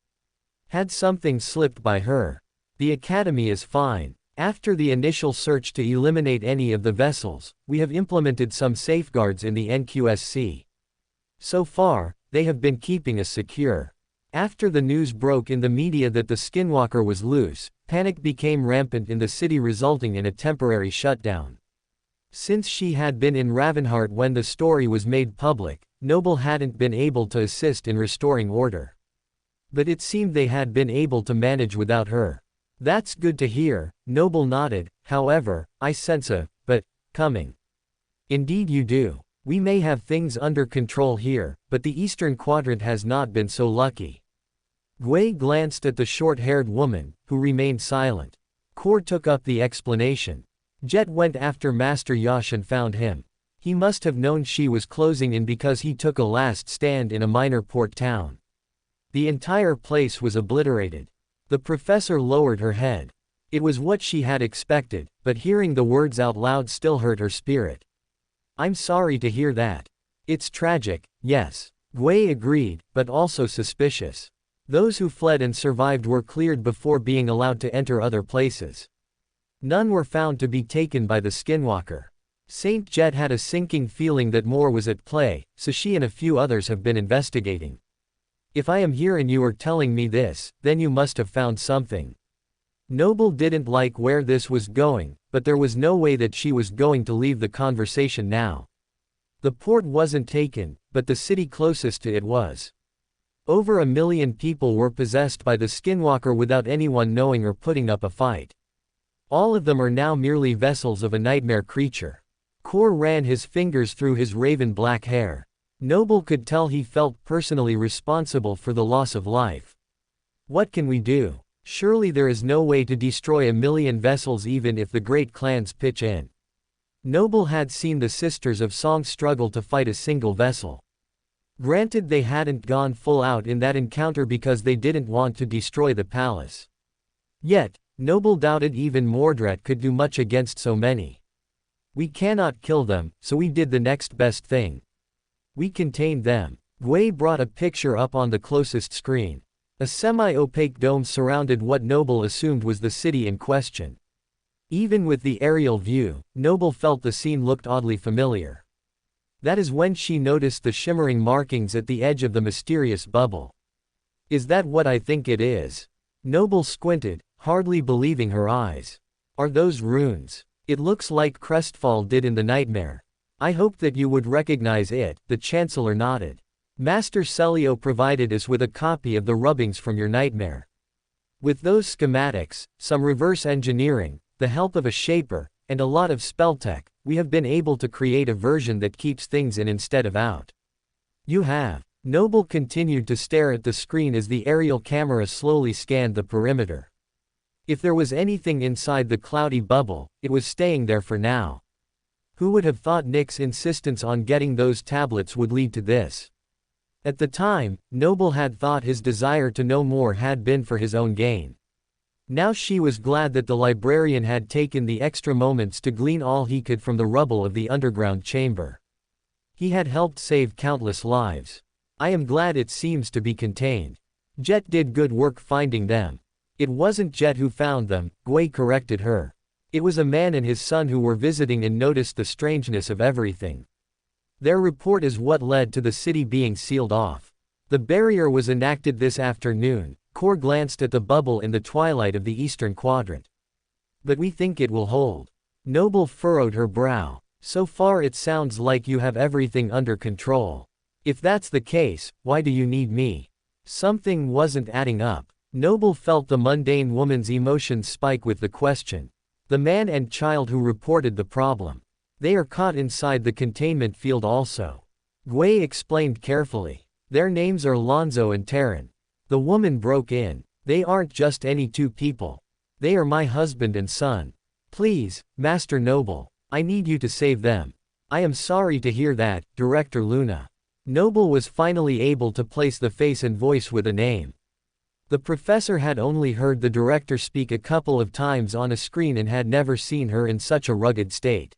Had something slipped by her? The academy is fine. After the initial search to eliminate any of the vessels, we have implemented some safeguards in the NQSC. So far, they have been keeping us secure. After the news broke in the media that the Skinwalker was loose, panic became rampant in the city, resulting in a temporary shutdown. Since she had been in Ravenheart when the story was made public, Noble hadn't been able to assist in restoring order. But it seemed they had been able to manage without her. That's good to hear, Noble nodded. However, I sense a but coming. Indeed you do. We may have things under control here, but the Eastern Quadrant has not been so lucky. Gui glanced at the short-haired woman, who remained silent. Kor took up the explanation. Jet went after Master Yash and found him. He must have known she was closing in because he took a last stand in a minor port town. The entire place was obliterated. The professor lowered her head. It was what she had expected, but hearing the words out loud still hurt her spirit. I'm sorry to hear that. It's tragic, yes. Gui agreed, but also suspicious. Those who fled and survived were cleared before being allowed to enter other places. None were found to be taken by the Skinwalker. Saint Jet had a sinking feeling that more was at play, so she and a few others have been investigating. If I am here and you are telling me this, then you must have found something. Noble didn't like where this was going, but there was no way that she was going to leave the conversation now. The port wasn't taken, but the city closest to it was. Over 1 million people were possessed by the Skinwalker without anyone knowing or putting up a fight. All of them are now merely vessels of a nightmare creature. Kor ran his fingers through his raven black hair. Noble could tell he felt personally responsible for the loss of life. What can we do? Surely there is no way to destroy 1 million vessels even if the great clans pitch in. Noble had seen the Sisters of Song struggle to fight a single vessel. Granted, they hadn't gone full out in that encounter because they didn't want to destroy the palace. Yet, Noble doubted even Mordred could do much against so many. We cannot kill them, so we did the next best thing. We contained them. Gui brought a picture up on the closest screen. A semi-opaque dome surrounded what Noble assumed was the city in question. Even with the aerial view, Noble felt the scene looked oddly familiar. That is when she noticed the shimmering markings at the edge of the mysterious bubble. Is that what I think it is? Noble squinted, hardly believing her eyes. Are those runes? It looks like Crestfall did in the nightmare. I hoped that you would recognize it, the Chancellor nodded. Master Celio provided us with a copy of the rubbings from your nightmare. With those schematics, some reverse engineering, the help of a shaper, and a lot of spell tech, we have been able to create a version that keeps things in instead of out. You have. Noble continued to stare at the screen as the aerial camera slowly scanned the perimeter. If there was anything inside the cloudy bubble, it was staying there for now. Who would have thought Nick's insistence on getting those tablets would lead to this? At the time, Noble had thought his desire to know more had been for his own gain. Now she was glad that the librarian had taken the extra moments to glean all he could from the rubble of the underground chamber. He had helped save countless lives. I am glad it seems to be contained. Jet did good work finding them. It wasn't Jet who found them, Gui corrected her. It was a man and his son who were visiting and noticed the strangeness of everything. Their report is what led to the city being sealed off. The barrier was enacted this afternoon. Kor glanced at the bubble in the twilight of the Eastern Quadrant. But we think it will hold. Noble furrowed her brow. So far it sounds like you have everything under control. If that's the case, why do you need me? Something wasn't adding up. Noble felt the mundane woman's emotions spike with the question. The man and child who reported the problem. They are caught inside the containment field also. Gui explained carefully. Their names are Lonzo and Terran. The woman broke in. They aren't just any two people. They are my husband and son. Please, Master Noble, I need you to save them. I am sorry to hear that, Director Luna. Noble was finally able to place the face and voice with a name. The professor had only heard the director speak a couple of times on a screen and had never seen her in such a rugged state.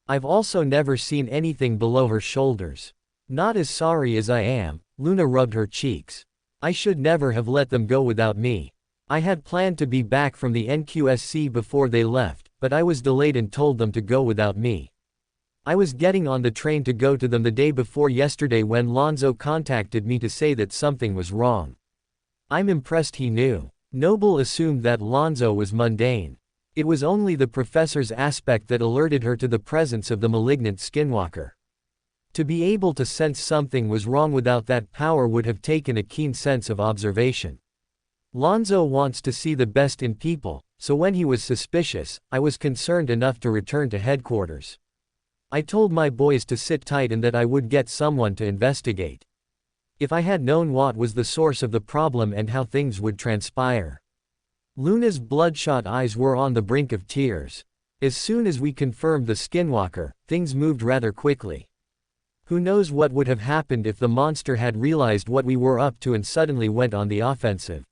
I've also never seen anything below her shoulders. Not as sorry as I am, Luna rubbed her cheeks. I should never have let them go without me. I had planned to be back from the NQSC before they left, but I was delayed and told them to go without me. I was getting on the train to go to them the day before yesterday when Lonzo contacted me to say that something was wrong. I'm impressed he knew. Noble assumed that Lonzo was mundane. It was only the professor's aspect that alerted her to the presence of the malignant skinwalker. To be able to sense something was wrong without that power would have taken a keen sense of observation. Lonzo wants to see the best in people, so when he was suspicious, I was concerned enough to return to headquarters. I told my boys to sit tight and that I would get someone to investigate. If I had known what was the source of the problem and how things would transpire. Luna's bloodshot eyes were on the brink of tears. As soon as we confirmed the skinwalker, things moved rather quickly. Who knows what would have happened if the monster had realized what we were up to and suddenly went on the offensive.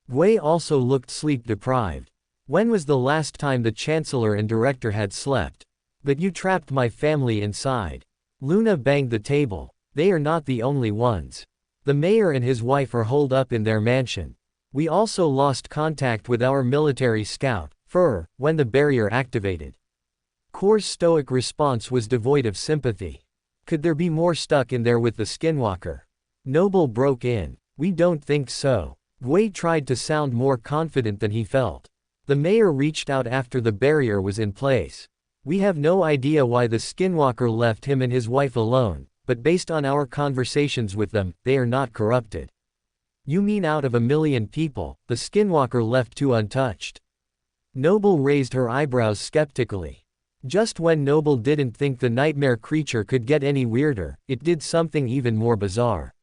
Gui also looked sleep-deprived. When was the last time the Chancellor and Director had slept? But you trapped my family inside. Luna banged the table. They are not the only ones. The mayor and his wife are holed up in their mansion. We also lost contact with our military scout, Fur, when the barrier activated. Core's stoic response was devoid of sympathy. Could there be more stuck in there with the skinwalker? Noble broke in. We don't think so. Gui tried to sound more confident than he felt. The mayor reached out after the barrier was in place. We have no idea why the skinwalker left him and his wife alone, but based on our conversations with them, they are not corrupted. You mean out of 1 million people, the skinwalker left 2 untouched? Noble raised her eyebrows skeptically. Just when Noble didn't think the nightmare creature could get any weirder, it did something even more bizarre.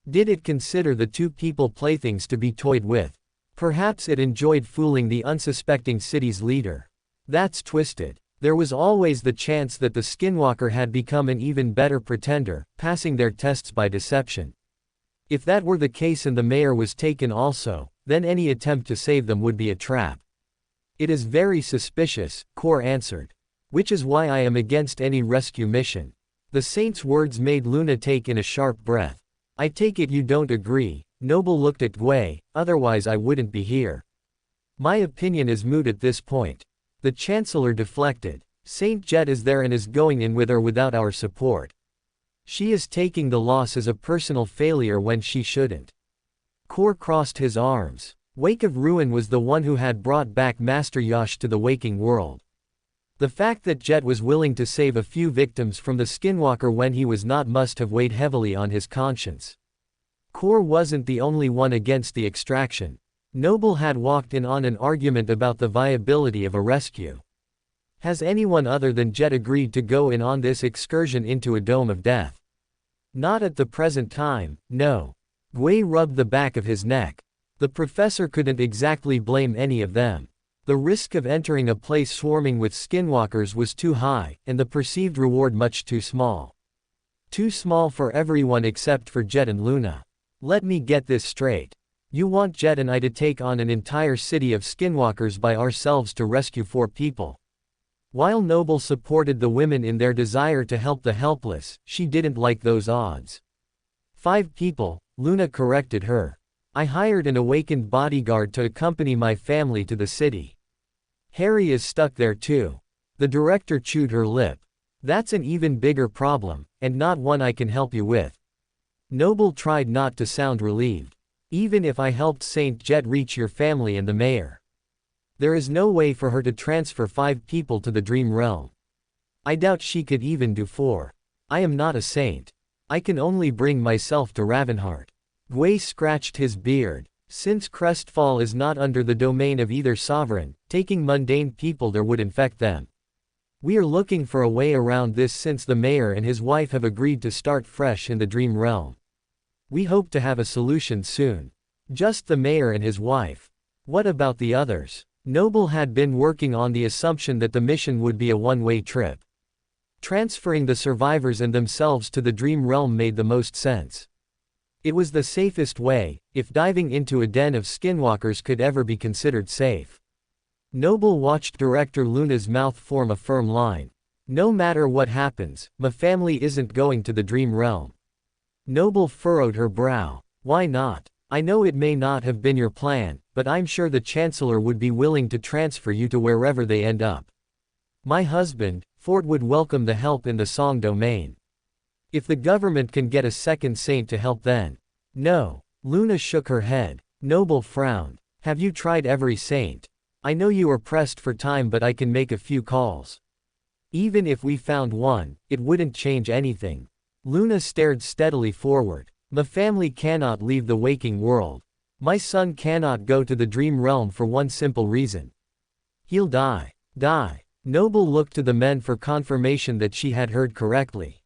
Did it consider the 2 people playthings to be toyed with? Perhaps it enjoyed fooling the unsuspecting city's leader. That's twisted. There was always the chance that the skinwalker had become an even better pretender, passing their tests by deception. If that were the case and the mayor was taken also, then any attempt to save them would be a trap. It is very suspicious, Core answered. Which is why I am against any rescue mission. The saint's words made Luna take in a sharp breath. I take it you don't agree. Noble looked at Gui, otherwise I wouldn't be here. My opinion is moot at this point. The Chancellor deflected. Saint Jet is there and is going in with or without our support. She is taking the loss as a personal failure when she shouldn't. Core crossed his arms. Wake of Ruin was the one who had brought back Master Yash to the waking world. The fact that Jet was willing to save a few victims from the skinwalker when he was not must have weighed heavily on his conscience. Core wasn't the only one against the extraction. Noble had walked in on an argument about the viability of a rescue. Has anyone other than Jet agreed to go in on this excursion into a dome of death? Not at the present time, no. Gui rubbed the back of his neck. The professor couldn't exactly blame any of them. The risk of entering a place swarming with skinwalkers was too high, and the perceived reward much too small. Too small for everyone except for Jet and Luna. Let me get this straight. You want Jet and I to take on an entire city of skinwalkers by ourselves to rescue 4 people. While Noble supported the women in their desire to help the helpless, she didn't like those odds. 5 people, Luna corrected her. I hired an awakened bodyguard to accompany my family to the city. Harry is stuck there too. The director chewed her lip. That's an even bigger problem, and not one I can help you with. Noble tried not to sound relieved. Even if I helped Saint Jet reach your family and the mayor. There is no way for her to transfer 5 people to the dream realm. I doubt she could even do 4. I am not a saint. I can only bring myself to Ravenheart. Gui scratched his beard. Since Crestfall is not under the domain of either sovereign, taking mundane people there would infect them. We are looking for a way around this since the mayor and his wife have agreed to start fresh in the dream realm. We hope to have a solution soon. Just the mayor and his wife. What about the others? Noble had been working on the assumption that the mission would be a one-way trip. Transferring the survivors and themselves to the dream realm made the most sense. It was the safest way, if diving into a den of skinwalkers could ever be considered safe. Noble watched Director Luna's mouth form a firm line. No matter what happens, my family isn't going to the dream realm. Noble furrowed her brow. Why not? I know it may not have been your plan, but I'm sure the Chancellor would be willing to transfer you to wherever they end up. My husband, Fort, would welcome the help in the Song domain. If the government can get a second saint to help, then. No. Luna shook her head. Noble frowned. Have you tried every saint? I know you are pressed for time, but I can make a few calls. Even if we found one, it wouldn't change anything. Luna stared steadily forward. My family cannot leave the waking world. My son cannot go to the dream realm for one simple reason. He'll die. Die. Noble looked to the men for confirmation that she had heard correctly.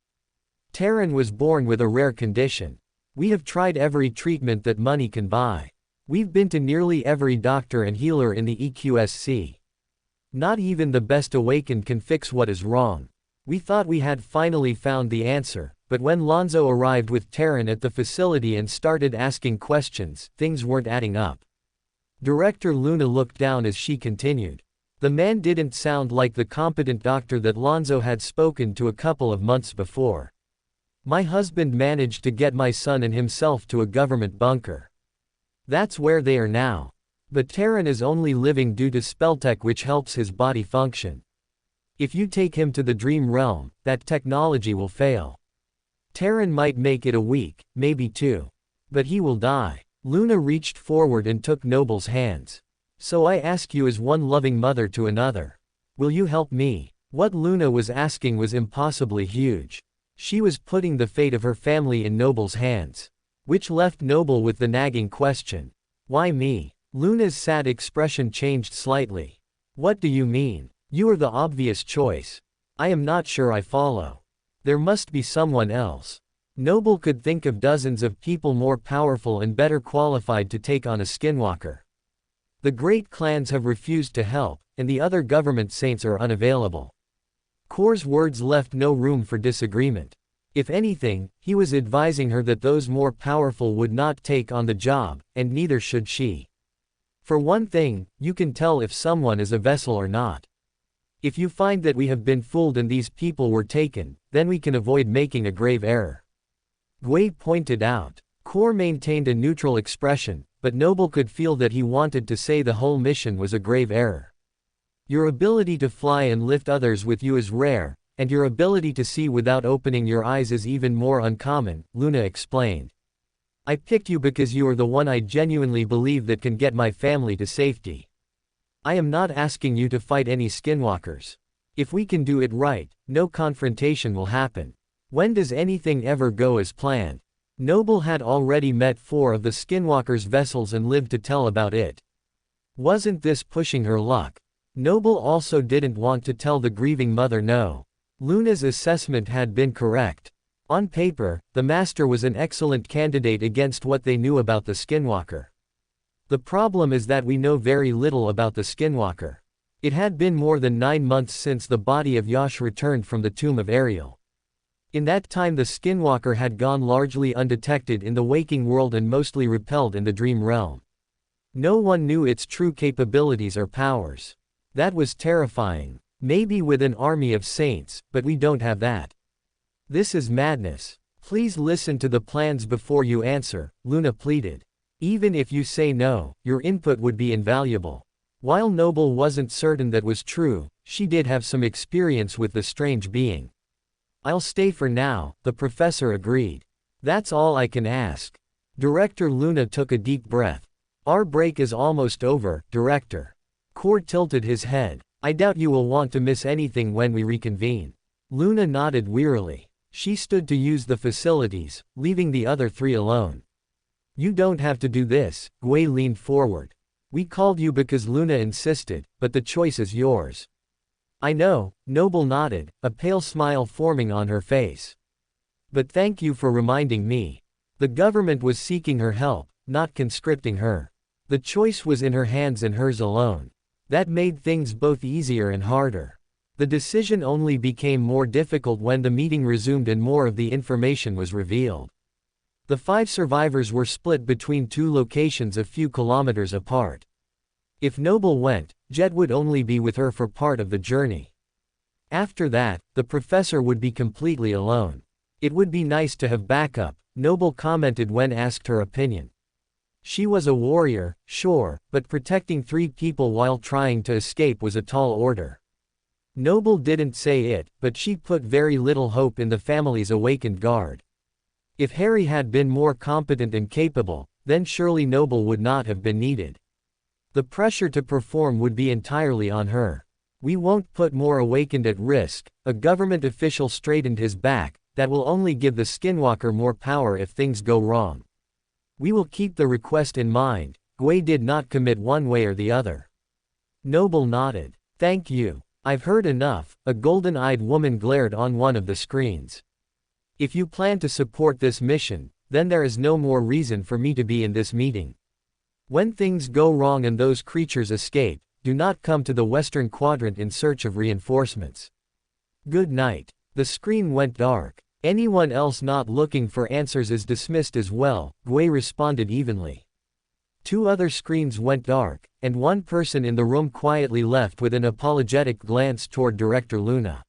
Terran was born with a rare condition. We have tried every treatment that money can buy. We've been to nearly every doctor and healer in the EQSC. Not even the best awakened can fix what is wrong. We thought we had finally found the answer, but when Lonzo arrived with Terran at the facility and started asking questions, things weren't adding up. Director Luna looked down as she continued. The man didn't sound like the competent doctor that Lonzo had spoken to a couple of months before. My husband managed to get my son and himself to a government bunker. That's where they are now. But Terran is only living due to spelltech, which helps his body function. If you take him to the dream realm, that technology will fail. Terran might make it a week, maybe 2. But he will die. Luna reached forward and took Noble's hands. So I ask you as one loving mother to another. Will you help me? What Luna was asking was impossibly huge. She was putting the fate of her family in Noble's hands. Which left Noble with the nagging question. Why me? Luna's sad expression changed slightly. What do you mean? You are the obvious choice. I am not sure I follow. There must be someone else. Noble could think of dozens of people more powerful and better qualified to take on a skinwalker. The great clans have refused to help, and the other government saints are unavailable. Kor's words left no room for disagreement. If anything, he was advising her that those more powerful would not take on the job, and neither should she. For one thing, you can tell if someone is a vessel or not. If you find that we have been fooled and these people were taken, then we can avoid making a grave error. Gui pointed out. Kor maintained a neutral expression, but Noble could feel that he wanted to say the whole mission was a grave error. Your ability to fly and lift others with you is rare, and your ability to see without opening your eyes is even more uncommon, Luna explained. I picked you because you are the one I genuinely believe that can get my family to safety. I am not asking you to fight any skinwalkers. If we can do it right, no confrontation will happen. When does anything ever go as planned? Noble had already met 4 of the skinwalkers' vessels and lived to tell about it. Wasn't this pushing her luck? Noble also didn't want to tell the grieving mother no. Luna's assessment had been correct. On paper, the master was an excellent candidate against what they knew about the skinwalker. The problem is that we know very little about the skinwalker. It had been more than 9 months since the body of Yash returned from the tomb of Ariel. In that time the skinwalker had gone largely undetected in the waking world and mostly repelled in the dream realm. No one knew its true capabilities or powers. That was terrifying. Maybe with an army of saints, but we don't have that. This is madness. Please listen to the plans before you answer, Luna pleaded. Even if you say no, your input would be invaluable. While Noble wasn't certain that was true, she did have some experience with the strange being. I'll stay for now, the professor agreed. That's all I can ask. Director Luna took a deep breath. Our break is almost over, Director. Kor tilted his head. I doubt you will want to miss anything when we reconvene. Luna nodded wearily. She stood to use the facilities, leaving the other 3 alone. You don't have to do this, Gui leaned forward. We called you because Luna insisted, but the choice is yours. I know, Noble nodded, a pale smile forming on her face. But thank you for reminding me. The government was seeking her help, not conscripting her. The choice was in her hands and hers alone. That made things both easier and harder. The decision only became more difficult when the meeting resumed and more of the information was revealed. The 5 survivors were split between 2 locations a few kilometers apart. If Noble went, Jet would only be with her for part of the journey. After that, the professor would be completely alone. It would be nice to have backup, Noble commented when asked her opinion. She was a warrior, sure, but protecting 3 people while trying to escape was a tall order. Noble didn't say it, but she put very little hope in the family's awakened guard. If Harry had been more competent and capable, then surely Noble would not have been needed. The pressure to perform would be entirely on her. We won't put more awakened at risk, a government official straightened his back, that will only give the Skinwalker more power if things go wrong. We will keep the request in mind. Gui did not commit one way or the other. Noble nodded. Thank you. I've heard enough, a golden-eyed woman glared on one of the screens. If you plan to support this mission, then there is no more reason for me to be in this meeting. When things go wrong and those creatures escape, do not come to the Western Quadrant in search of reinforcements. Good night. The screen went dark. Anyone else not looking for answers is dismissed as well, Gui responded evenly. 2 other screens went dark, and one person in the room quietly left with an apologetic glance toward Director Luna.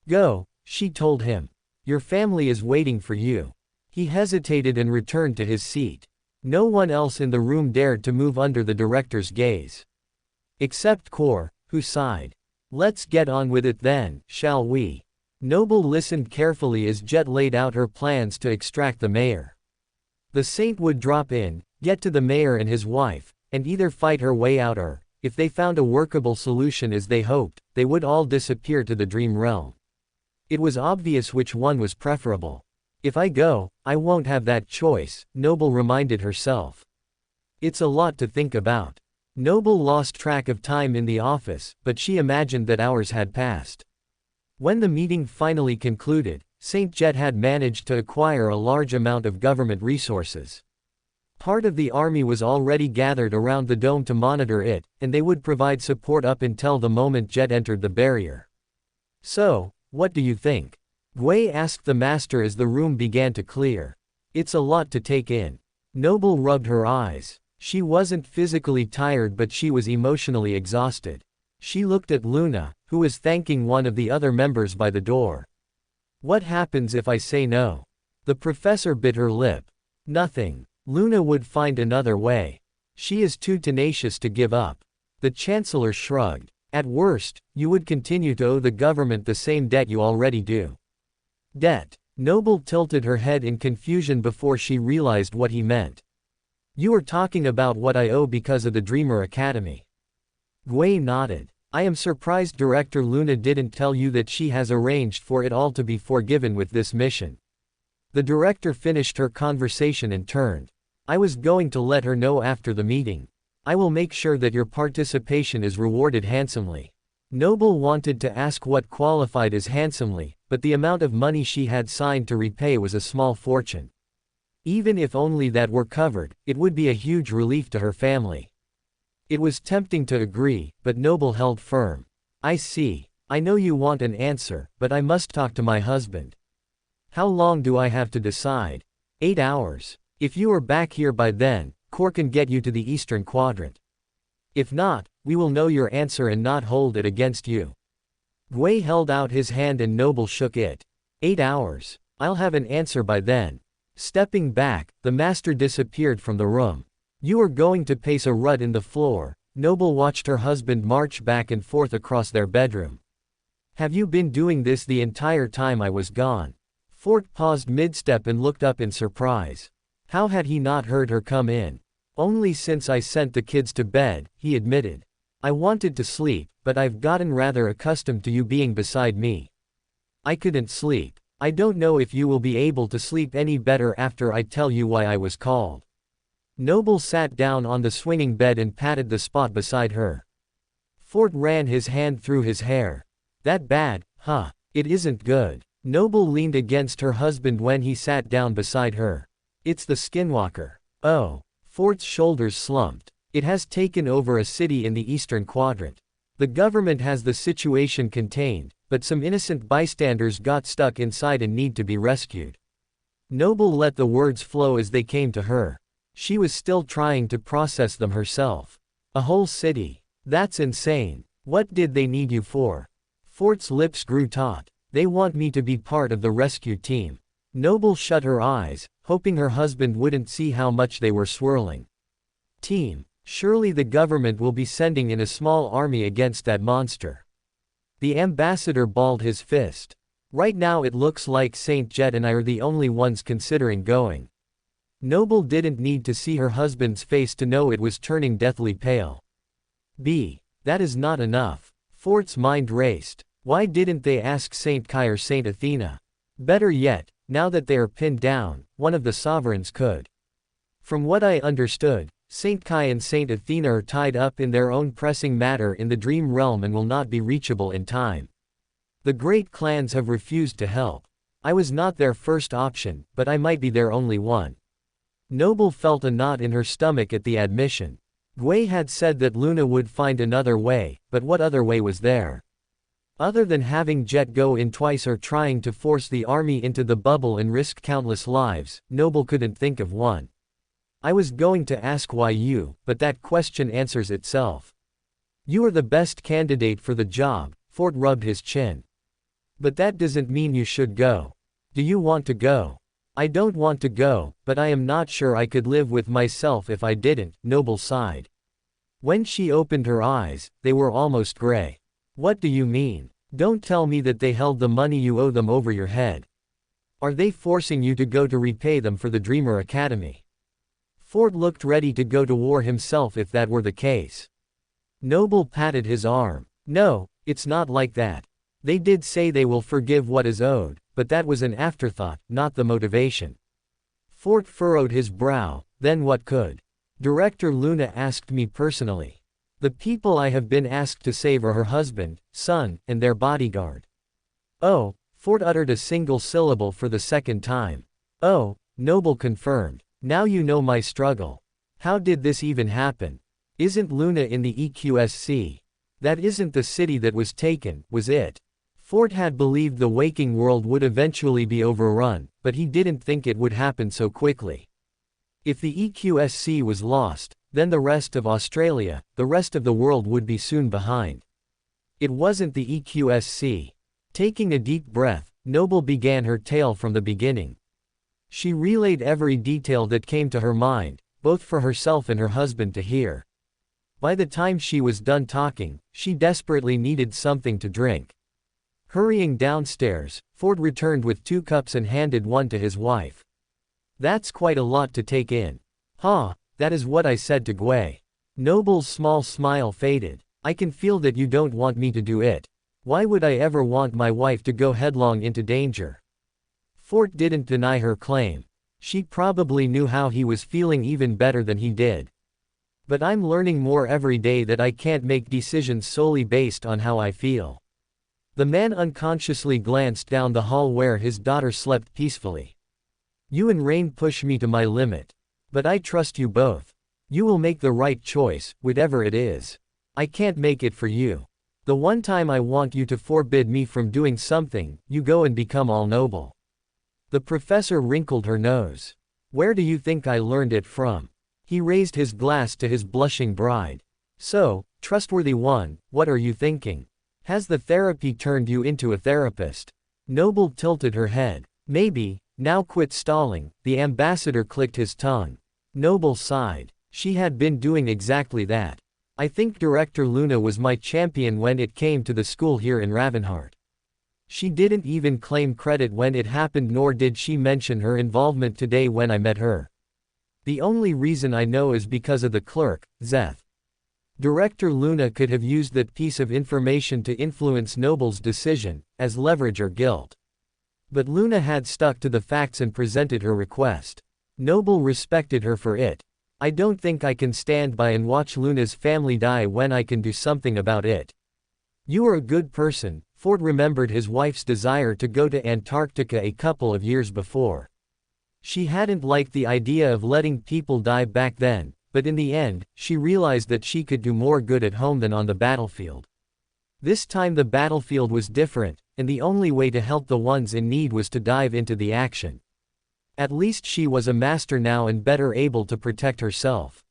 Go, she told him. Your family is waiting for you. He hesitated and returned to his seat. No one else in the room dared to move under the director's gaze. Except Kor, who sighed. Let's get on with it then, shall we? Noble listened carefully as Jet laid out her plans to extract the mayor. The saint would drop in, get to the mayor and his wife, and either fight her way out or, if they found a workable solution as they hoped, they would all disappear to the dream realm. It was obvious which one was preferable. If I go, I won't have that choice, Noble reminded herself. It's a lot to think about. Noble lost track of time in the office, but she imagined that hours had passed. When the meeting finally concluded, St. Jet had managed to acquire a large amount of government resources. Part of the army was already gathered around the dome to monitor it, and they would provide support up until the moment Jet entered the barrier. So, what do you think? Gui asked the master as the room began to clear. It's a lot to take in. Noble rubbed her eyes. She wasn't physically tired but she was emotionally exhausted. She looked at Luna, who was thanking one of the other members by the door. What happens if I say no? The professor bit her lip. Nothing. Luna would find another way. She is too tenacious to give up. The chancellor shrugged. At worst, you would continue to owe the government the same debt you already do. Debt. Noble tilted her head in confusion before she realized what he meant. You are talking about what I owe because of the Dreamer Academy. Gui nodded. I am surprised Director Luna didn't tell you that she has arranged for it all to be forgiven with this mission. The director finished her conversation and turned. I was going to let her know after the meeting. I will make sure that your participation is rewarded handsomely. Noble wanted to ask what qualified as handsomely, but the amount of money she had signed to repay was a small fortune. Even if only that were covered, it would be a huge relief to her family. It was tempting to agree, but Noble held firm. I see. I know you want an answer, but I must talk to my husband. How long do I have to decide? 8 hours. If you are back here by then, Kor can get you to the Eastern Quadrant. If not, we will know your answer and not hold it against you. Gui held out his hand and Noble shook it. 8 hours. I'll have an answer by then. Stepping back, the master disappeared from the room. You are going to pace a rut in the floor. Noble watched her husband march back and forth across their bedroom. Have you been doing this the entire time I was gone? Fort paused mid-step and looked up in surprise. How had he not heard her come in? Only since I sent the kids to bed, he admitted. I wanted to sleep, but I've gotten rather accustomed to you being beside me. I couldn't sleep. I don't know if you will be able to sleep any better after I tell you why I was called. Noble sat down on the swinging bed and patted the spot beside her. Fort ran his hand through his hair. That bad, huh? It isn't good. Noble leaned against her husband when he sat down beside her. It's the Skinwalker. Oh. Fort's shoulders slumped. It has taken over a city in the Eastern Quadrant. The government has the situation contained, but some innocent bystanders got stuck inside and need to be rescued. Noble let the words flow as they came to her. She was still trying to process them herself. A whole city. That's insane. What did they need you for? Fort's lips grew taut. They want me to be part of the rescue team. Noble shut her eyes, hoping her husband wouldn't see how much they were swirling. Team. Surely the government will be sending in a small army against that monster. The ambassador balled his fist. Right now it looks like Saint Jet and I are the only ones considering going. Noble didn't need to see her husband's face to know it was turning deathly pale. B. That is not enough. Fort's mind raced. Why didn't they ask Saint Kai or Saint Athena? Better yet, now that they are pinned down, one of the sovereigns could. From what I understood, Saint Kai and Saint Athena are tied up in their own pressing matter in the dream realm and will not be reachable in time. The great clans have refused to help. I was not their first option, but I might be their only one. Noble felt a knot in her stomach at the admission. Gui had said that Luna would find another way, but what other way was there? Other than having Jet go in twice or trying to force the army into the bubble and risk countless lives, Noble couldn't think of one. I was going to ask why you, but that question answers itself. You are the best candidate for the job, Fort rubbed his chin. But that doesn't mean you should go. Do you want to go? I don't want to go, but I am not sure I could live with myself if I didn't, Noble sighed. When she opened her eyes, they were almost gray. What do you mean? Don't tell me that they held the money you owe them over your head. Are they forcing you to go to repay them for the Dreamer Academy? Fort looked ready to go to war himself if that were the case. Noble patted his arm. No, it's not like that. They did say they will forgive what is owed, but that was an afterthought, not the motivation. Fort furrowed his brow. Then what could? Director Luna asked me personally. The people I have been asked to save are her husband, son, and their bodyguard. Oh, Fort uttered a single syllable for the second time. Oh, Noble confirmed. Now you know my struggle. How did this even happen? Isn't Luna in the EQSC? That isn't the city that was taken, was it? Fort had believed the waking world would eventually be overrun, but he didn't think it would happen so quickly. If the EQSC was lost, then the rest of Australia, the rest of the world would be soon behind. It wasn't the EQSC. Taking a deep breath, Noble began her tale from the beginning. She relayed every detail that came to her mind, both for herself and her husband to hear. By the time she was done talking, she desperately needed something to drink. Hurrying downstairs, Ford returned with 2 cups and handed one to his wife. That's quite a lot to take in. Huh, that is what I said to Gui. Noble's small smile faded. I can feel that you don't want me to do it. Why would I ever want my wife to go headlong into danger? Fort didn't deny her claim. She probably knew how he was feeling even better than he did. But I'm learning more every day that I can't make decisions solely based on how I feel. The man unconsciously glanced down the hall where his daughter slept peacefully. You and Rain push me to my limit. But I trust you both. You will make the right choice, whatever it is. I can't make it for you. The one time I want you to forbid me from doing something, you go and become all noble. The professor wrinkled her nose. Where do you think I learned it from? He raised his glass to his blushing bride. So, trustworthy one, what are you thinking? Has the therapy turned you into a therapist? Noble tilted her head. Maybe. Now quit stalling. The ambassador clicked his tongue. Noble sighed. She had been doing exactly that. I think Director Luna was my champion when it came to the school here in Ravenheart. She didn't even claim credit when it happened, nor did she mention her involvement today when I met her. The only reason I know is because of the clerk, Zeth. Director Luna could have used that piece of information to influence Noble's decision, as leverage or guilt. But Luna had stuck to the facts and presented her request. Noble respected her for it. I don't think I can stand by and watch Luna's family die when I can do something about it. You are a good person. Ford remembered his wife's desire to go to Antarctica a couple of years before. She hadn't liked the idea of letting people die back then, but in the end, she realized that she could do more good at home than on the battlefield. This time the battlefield was different, and the only way to help the ones in need was to dive into the action. At least she was a master now and better able to protect herself.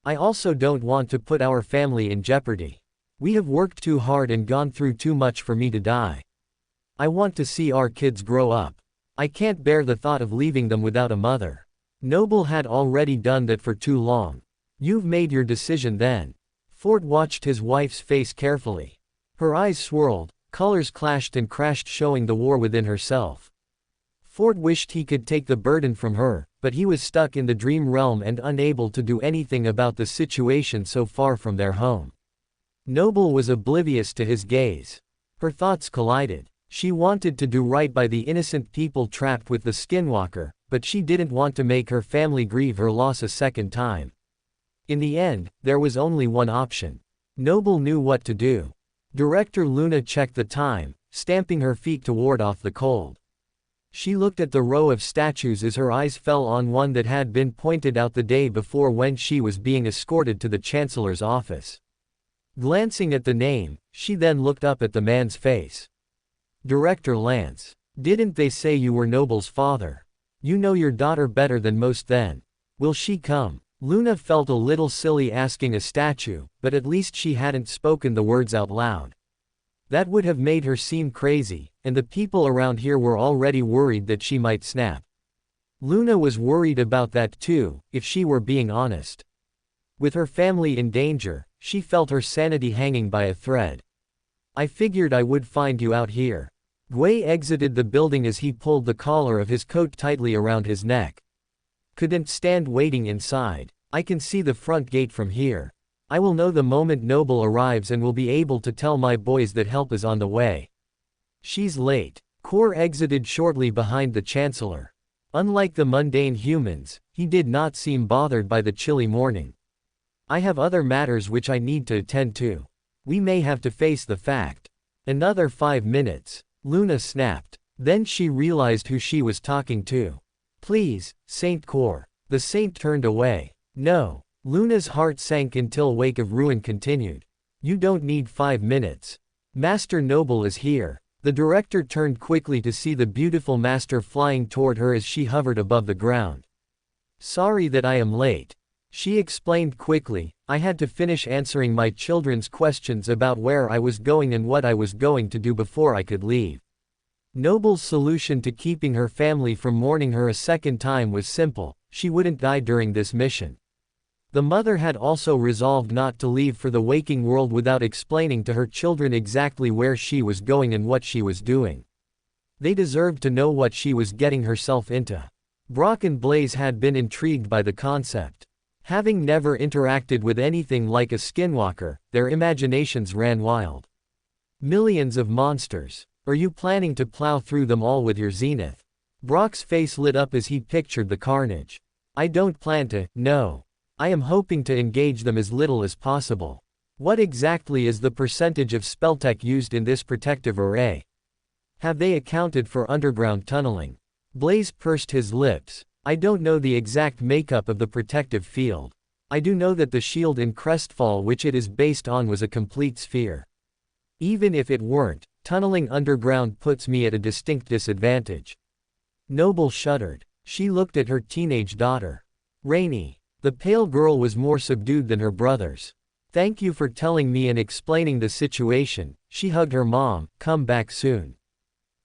I also don't want to put our family in jeopardy. We have worked too hard and gone through too much for me to die. I want to see our kids grow up. I can't bear the thought of leaving them without a mother. Noble had already done that for too long. You've made your decision then. Ford watched his wife's face carefully. Her eyes swirled, colors clashed and crashed, showing the war within herself. Ford wished he could take the burden from her, but he was stuck in the dream realm and unable to do anything about the situation so far from their home. Noble was oblivious to his gaze. Her thoughts collided. She wanted to do right by the innocent people trapped with the Skinwalker, but she didn't want to make her family grieve her loss a second time. In the end, there was only one option. Noble knew what to do. Director Luna checked the time, stamping her feet to ward off the cold. She looked at the row of statues as her eyes fell on one that had been pointed out the day before when she was being escorted to the Chancellor's office. Glancing at the name, she then looked up at the man's face. Director Lance. Didn't they say you were Noble's father? You know your daughter better than most then. Will she come? Luna felt a little silly asking a statue, but at least she hadn't spoken the words out loud. That would have made her seem crazy, and the people around here were already worried that she might snap. Luna was worried about that too, if she were being honest. With her family in danger, she felt her sanity hanging by a thread. I figured I would find you out here. Gui exited the building as he pulled the collar of his coat tightly around his neck. Couldn't stand waiting inside. I can see the front gate from here. I will know the moment Noble arrives and will be able to tell my boys that help is on the way. She's late. Core exited shortly behind the Chancellor. Unlike the mundane humans, he did not seem bothered by the chilly morning. I have other matters which I need to attend to. We may have to face the fact. Another 5 minutes. Luna snapped. Then she realized who she was talking to. Please, Saint Core. The saint turned away. No. Luna's heart sank until Wake of Ruin continued. You don't need 5 minutes. Master Noble is here. The director turned quickly to see the beautiful master flying toward her as she hovered above the ground. Sorry that I am late. She explained quickly. I had to finish answering my children's questions about where I was going and what I was going to do before I could leave. Noble's solution to keeping her family from mourning her a second time was simple. She wouldn't die during this mission. The mother had also resolved not to leave for the waking world without explaining to her children exactly where she was going and what she was doing. They deserved to know what she was getting herself into. Brock and Blaze had been intrigued by the concept. Having never interacted with anything like a skinwalker, their imaginations ran wild. Millions of monsters. Are you planning to plow through them all with your zenith? Brock's face lit up as he pictured the carnage. I don't plan to, no. I am hoping to engage them as little as possible. What exactly is the percentage of spelltech used in this protective array? Have they accounted for underground tunneling? Blaze pursed his lips. I don't know the exact makeup of the protective field. I do know that the shield in Crestfall which it is based on was a complete sphere. Even if it weren't, tunneling underground puts me at a distinct disadvantage. Noble shuddered. She looked at her teenage daughter. Rainy. The pale girl was more subdued than her brothers. Thank you for telling me and explaining the situation. She hugged her mom. Come back soon.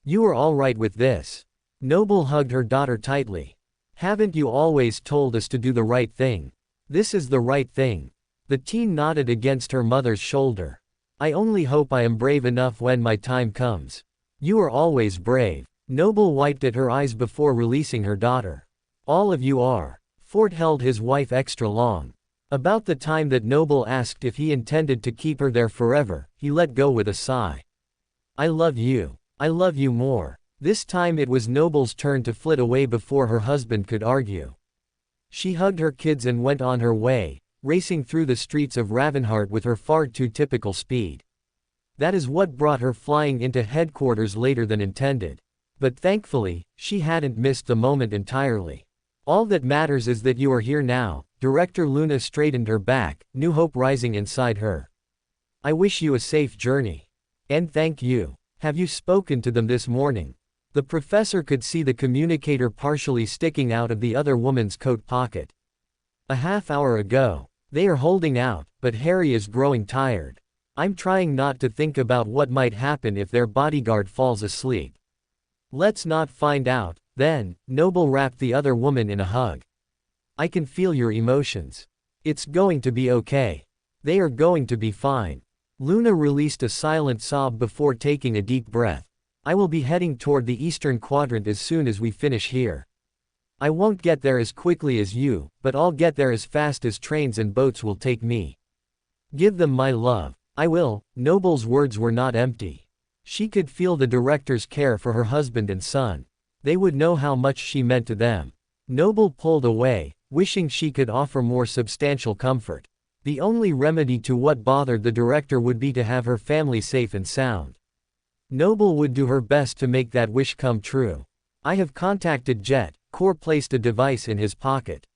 You are all right with this. Noble hugged her daughter tightly. Haven't you always told us to do the right thing? This is the right thing. The teen nodded against her mother's shoulder. I only hope I am brave enough when my time comes. You are always brave. Noble wiped at her eyes before releasing her daughter. All of you are. Ford held his wife extra long. About the time that Noble asked if he intended to keep her there forever, he let go with a sigh. I love you. I love you more. This time it was Noble's turn to flit away before her husband could argue. She hugged her kids and went on her way, racing through the streets of Ravenheart with her far too typical speed. That is what brought her flying into headquarters later than intended. But thankfully, she hadn't missed the moment entirely. All that matters is that you are here now. Director Luna straightened her back, new hope rising inside her. I wish you a safe journey. And thank you. Have you spoken to them this morning? The professor could see the communicator partially sticking out of the other woman's coat pocket. A half hour ago. They are holding out, but Harry is growing tired. I'm trying not to think about what might happen if their bodyguard falls asleep. Let's not find out, then. Noble wrapped the other woman in a hug. I can feel your emotions. It's going to be okay. They are going to be fine. Luna released a silent sob before taking a deep breath. I will be heading toward the eastern quadrant as soon as we finish here. I won't get there as quickly as you, but I'll get there as fast as trains and boats will take me. Give them my love. I will. Noble's words were not empty. She could feel the director's care for her husband and son. They would know how much she meant to them. Noble pulled away, wishing she could offer more substantial comfort. The only remedy to what bothered the director would be to have her family safe and sound. Noble would do her best to make that wish come true. I have contacted Jet. Core placed a device in his pocket.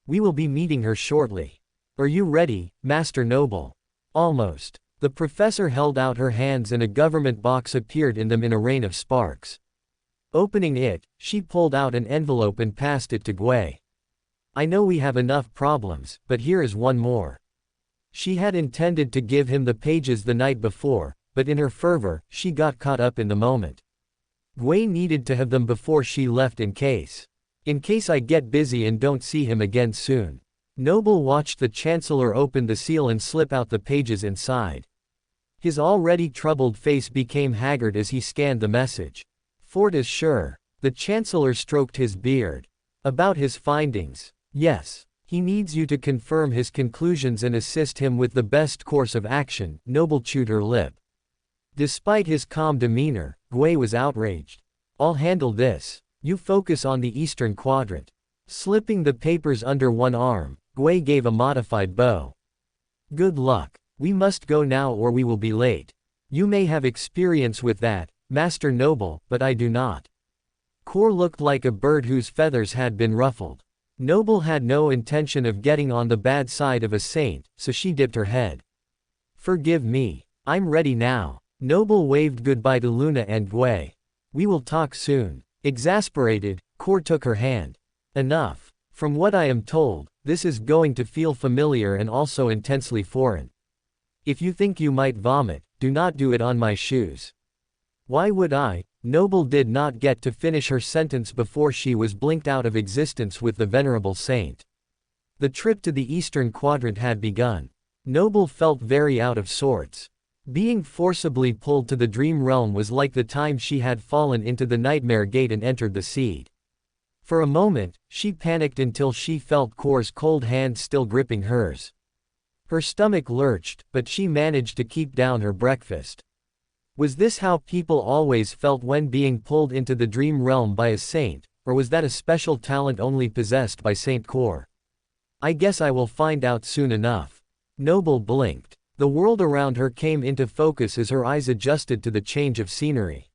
We will be meeting her shortly. Are you ready, Master Noble? Almost. The professor held out her hands and a government box appeared in them in a rain of sparks. Opening it, she pulled out an envelope and passed it to Gui. I know we have enough problems, but here is one more. She had intended to give him the pages the night before, but in her fervor, she got caught up in the moment. Gui needed to have them before she left in case I get busy and don't see him again soon. Noble watched the Chancellor open the seal and slip out the pages inside. His already troubled face became haggard as he scanned the message. Fort is sure. The Chancellor stroked his beard. About his findings. Yes. He needs you to confirm his conclusions and assist him with the best course of action. Noble chewed her lip. Despite his calm demeanor, Gui was outraged. I'll handle this. You focus on the eastern quadrant. Slipping the papers under one arm, Gui gave a modified bow. Good luck. We must go now or we will be late. You may have experience with that, Master Noble, but I do not. Core looked like a bird whose feathers had been ruffled. Noble had no intention of getting on the bad side of a saint, so she dipped her head. Forgive me. I'm ready now. Noble waved goodbye to Luna and Gui. We will talk soon. Exasperated, Core took her hand. Enough. From what I am told, this is going to feel familiar and also intensely foreign. If you think you might vomit, do not do it on my shoes. Why would I? Noble did not get to finish her sentence before she was blinked out of existence with the venerable saint. The trip to the eastern quadrant had begun. Noble felt very out of sorts. Being forcibly pulled to the dream realm was like the time she had fallen into the nightmare gate and entered the seed. For a moment, she panicked until she felt Core's cold hand still gripping hers. Her stomach lurched, but she managed to keep down her breakfast. Was this how people always felt when being pulled into the dream realm by a saint, or was that a special talent only possessed by Saint Core? I guess I will find out soon enough. Noble blinked. The world around her came into focus as her eyes adjusted to the change of scenery.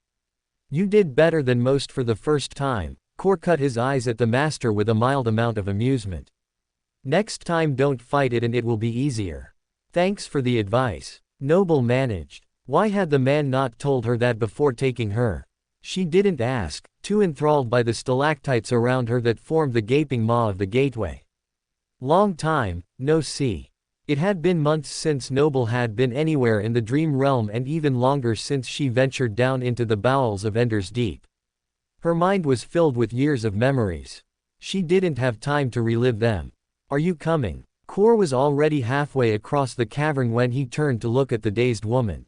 You did better than most for the first time. Core cut his eyes at the master with a mild amount of amusement. Next time don't fight it and it will be easier. Thanks for the advice. Noble managed. Why had the man not told her that before taking her? She didn't ask, too enthralled by the stalactites around her that formed the gaping maw of the gateway. Long time, no see. It had been months since Noble had been anywhere in the dream realm and even longer since she ventured down into the bowels of Ender's Deep. Her mind was filled with years of memories. She didn't have time to relive them. Are you coming? Core was already halfway across the cavern when he turned to look at the dazed woman.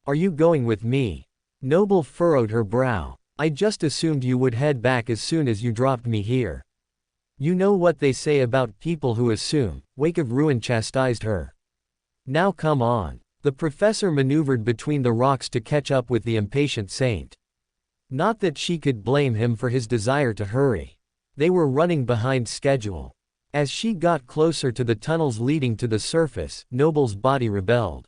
Are you going with me? Noble furrowed her brow. I just assumed you would head back as soon as you dropped me here. You know what they say about people who assume. Wake of Ruin chastised her. Now come on. The professor maneuvered between the rocks to catch up with the impatient saint. Not that she could blame him for his desire to hurry. They were running behind schedule. As she got closer to the tunnels leading to the surface, Noble's body rebelled.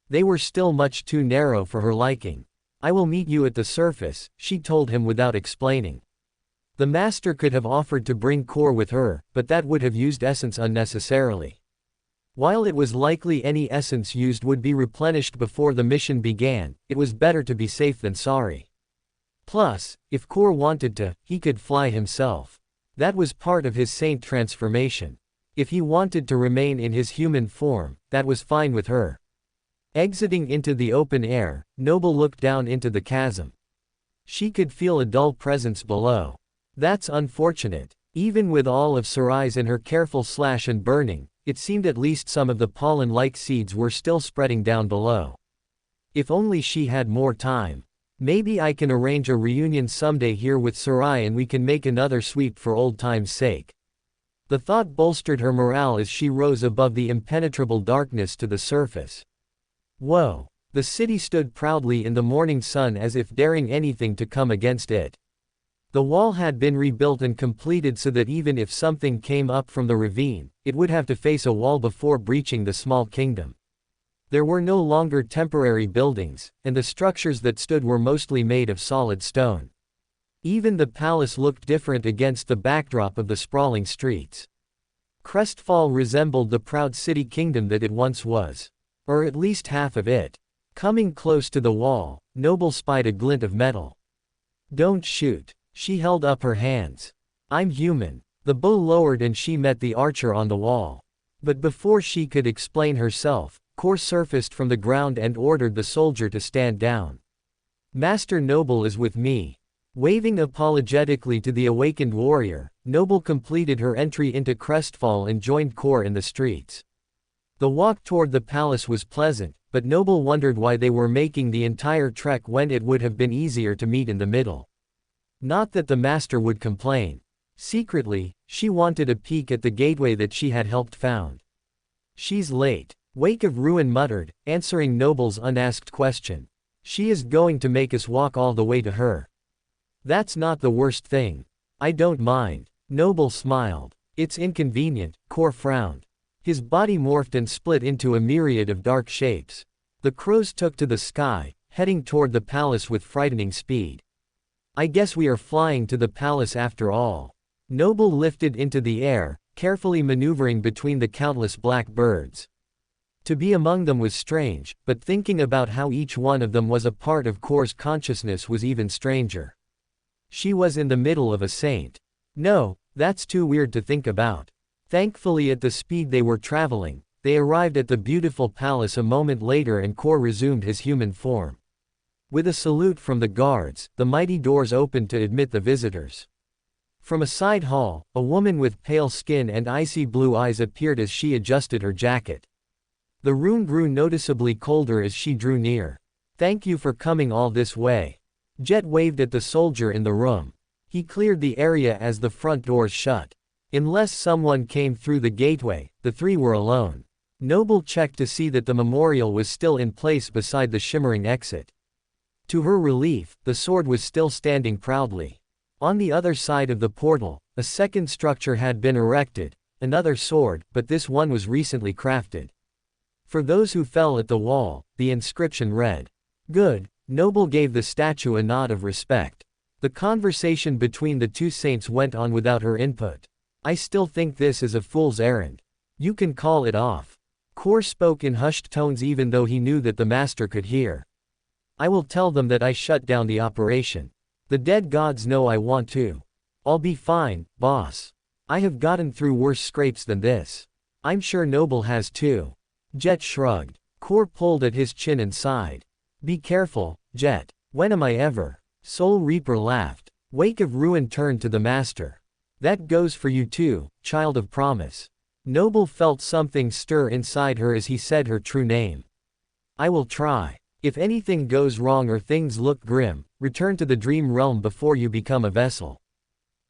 They were still much too narrow for her liking. I will meet you at the surface, she told him without explaining. The master could have offered to bring Core with her, but that would have used essence unnecessarily. While it was likely any essence used would be replenished before the mission began, it was better to be safe than sorry. Plus, if Core wanted to, he could fly himself. That was part of his saint transformation. If he wanted to remain in his human form, that was fine with her. Exiting into the open air, Noble looked down into the chasm. She could feel a dull presence below. That's unfortunate. Even with all of Sarai's and her careful slash and burning, it seemed at least some of the pollen-like seeds were still spreading down below. If only she had more time. Maybe I can arrange a reunion someday here with Sarai and we can make another sweep for old time's sake. The thought bolstered her morale as she rose above the impenetrable darkness to the surface. Whoa! The city stood proudly in the morning sun as if daring anything to come against it. The wall had been rebuilt and completed so that even if something came up from the ravine, it would have to face a wall before breaching the small kingdom. There were no longer temporary buildings, and the structures that stood were mostly made of solid stone. Even the palace looked different against the backdrop of the sprawling streets. Crestfall resembled the proud city kingdom that it once was. Or at least half of it. Coming close to the wall, Noble spied a glint of metal. Don't shoot. She held up her hands. I'm human. The bow lowered and she met the archer on the wall. But before she could explain herself, Kor surfaced from the ground and ordered the soldier to stand down. Master Noble is with me. Waving apologetically to the awakened warrior, Noble completed her entry into Crestfall and joined Kor in the streets. The walk toward the palace was pleasant, but Noble wondered why they were making the entire trek when it would have been easier to meet in the middle. Not that the master would complain. Secretly, she wanted a peek at the gateway that she had helped found. She's late, Wake of Ruin muttered, answering Noble's unasked question. She is going to make us walk all the way to her. That's not the worst thing. I don't mind. Noble smiled. It's inconvenient, Kor frowned. His body morphed and split into a myriad of dark shapes. The crows took to the sky, heading toward the palace with frightening speed. I guess we are flying to the palace after all. Noble lifted into the air, carefully maneuvering between the countless black birds. To be among them was strange, but thinking about how each one of them was a part of Kor's consciousness was even stranger. She was in the middle of a saint. No, that's too weird to think about. Thankfully at the speed they were traveling, they arrived at the beautiful palace a moment later and Kor resumed his human form. With a salute from the guards, the mighty doors opened to admit the visitors. From a side hall, a woman with pale skin and icy blue eyes appeared as she adjusted her jacket. The room grew noticeably colder as she drew near. Thank you for coming all this way. Jet waved at the soldier in the room. He cleared the area as the front doors shut. Unless someone came through the gateway, the three were alone. Noble checked to see that the memorial was still in place beside the shimmering exit. To her relief, the sword was still standing proudly. On the other side of the portal, a second structure had been erected, another sword, but this one was recently crafted. For those who fell at the wall, the inscription read, "Good." Noble gave the statue a nod of respect. The conversation between the two saints went on without her input. I still think this is a fool's errand. You can call it off. Kor spoke in hushed tones even though he knew that the master could hear. I will tell them that I shut down the operation. The dead gods know I want to. I'll be fine, boss. I have gotten through worse scrapes than this. I'm sure Noble has too. Jet shrugged. Kor pulled at his chin and sighed. Be careful, Jet. When am I ever? Soul Reaper laughed. Wake of Ruin turned to the master. That goes for you too, child of promise. Noble felt something stir inside her as he said her true name. I will try. If anything goes wrong or things look grim, return to the dream realm before you become a vessel.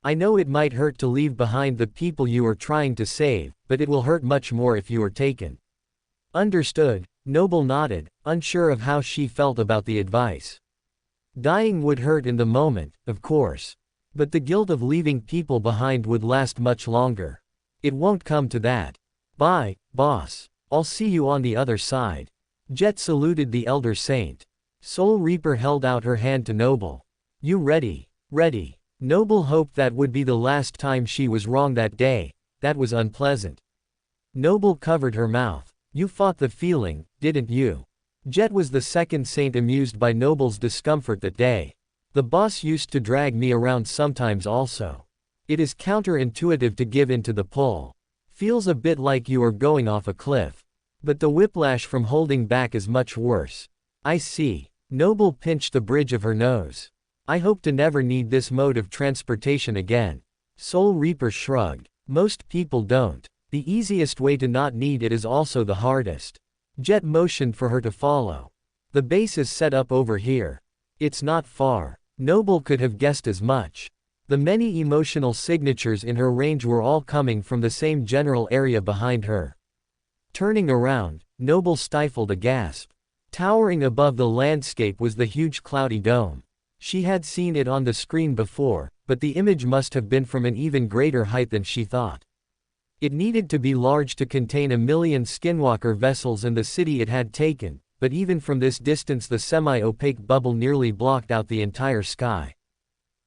I know it might hurt to leave behind the people you are trying to save, but it will hurt much more if you are taken. Understood, Noble nodded, unsure of how she felt about the advice. Dying would hurt in the moment, of course. But the guilt of leaving people behind would last much longer. It won't come to that. Bye, boss. I'll see you on the other side. Jet saluted the elder saint. Soul Reaper held out her hand to Noble. You ready? Ready. Noble hoped that would be the last time she was wrong that day. That was unpleasant. Noble covered her mouth. You fought the feeling, didn't you? Jet was the second saint amused by Noble's discomfort that day. The boss used to drag me around sometimes also. It is counterintuitive to give in to the pull. Feels a bit like you are going off a cliff. But the whiplash from holding back is much worse. I see. Noble pinched the bridge of her nose. I hope to never need this mode of transportation again. Soul Reaper shrugged. Most people don't. The easiest way to not need it is also the hardest. Jet motioned for her to follow. The base is set up over here. It's not far. Noble could have guessed as much. The many emotional signatures in her range were all coming from the same general area behind her. Turning around, Noble stifled a gasp. Towering above the landscape was the huge cloudy dome. She had seen it on the screen before, but the image must have been from an even greater height than she thought. It needed to be large to contain 1,000,000 skinwalker vessels and the city it had taken, but even from this distance the semi-opaque bubble nearly blocked out the entire sky.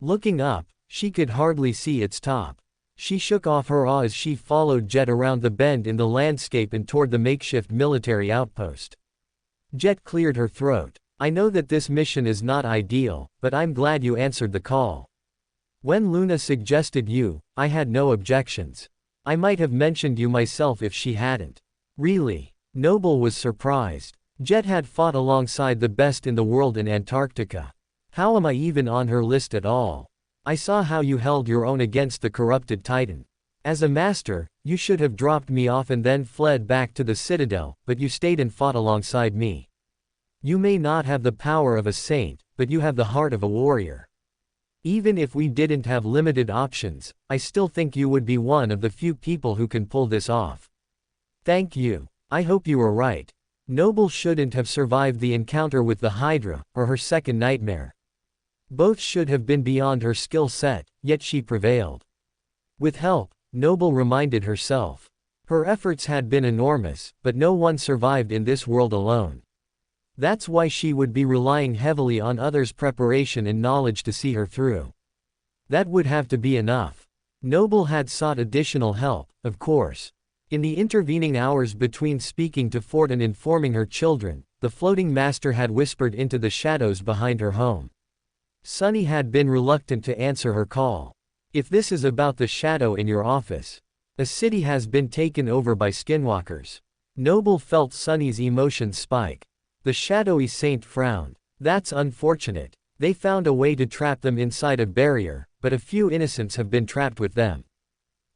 Looking up, she could hardly see its top. She shook off her awe as she followed Jet around the bend in the landscape and toward the makeshift military outpost. Jet cleared her throat. I know that this mission is not ideal, but I'm glad you answered the call. When Luna suggested you, I had no objections. I might have mentioned you myself if she hadn't. Really? Noble was surprised. Jet had fought alongside the best in the world in Antarctica. How am I even on her list at all? I saw how you held your own against the corrupted Titan. As a master, you should have dropped me off and then fled back to the Citadel, but you stayed and fought alongside me. You may not have the power of a saint, but you have the heart of a warrior. Even if we didn't have limited options, I still think you would be one of the few people who can pull this off. Thank you. I hope you were right. Noble shouldn't have survived the encounter with the Hydra, or her second nightmare. Both should have been beyond her skill set, yet she prevailed. With help, Noble reminded herself. Her efforts had been enormous, but no one survived in this world alone. That's why she would be relying heavily on others' preparation and knowledge to see her through. That would have to be enough. Noble had sought additional help, of course. In the intervening hours between speaking to Fort and informing her children, the floating master had whispered into the shadows behind her home. Sunny had been reluctant to answer her call. If this is about the shadow in your office, the city has been taken over by skinwalkers. Noble felt Sunny's emotions spike. The shadowy saint frowned. That's unfortunate. They found a way to trap them inside a barrier, but a few innocents have been trapped with them.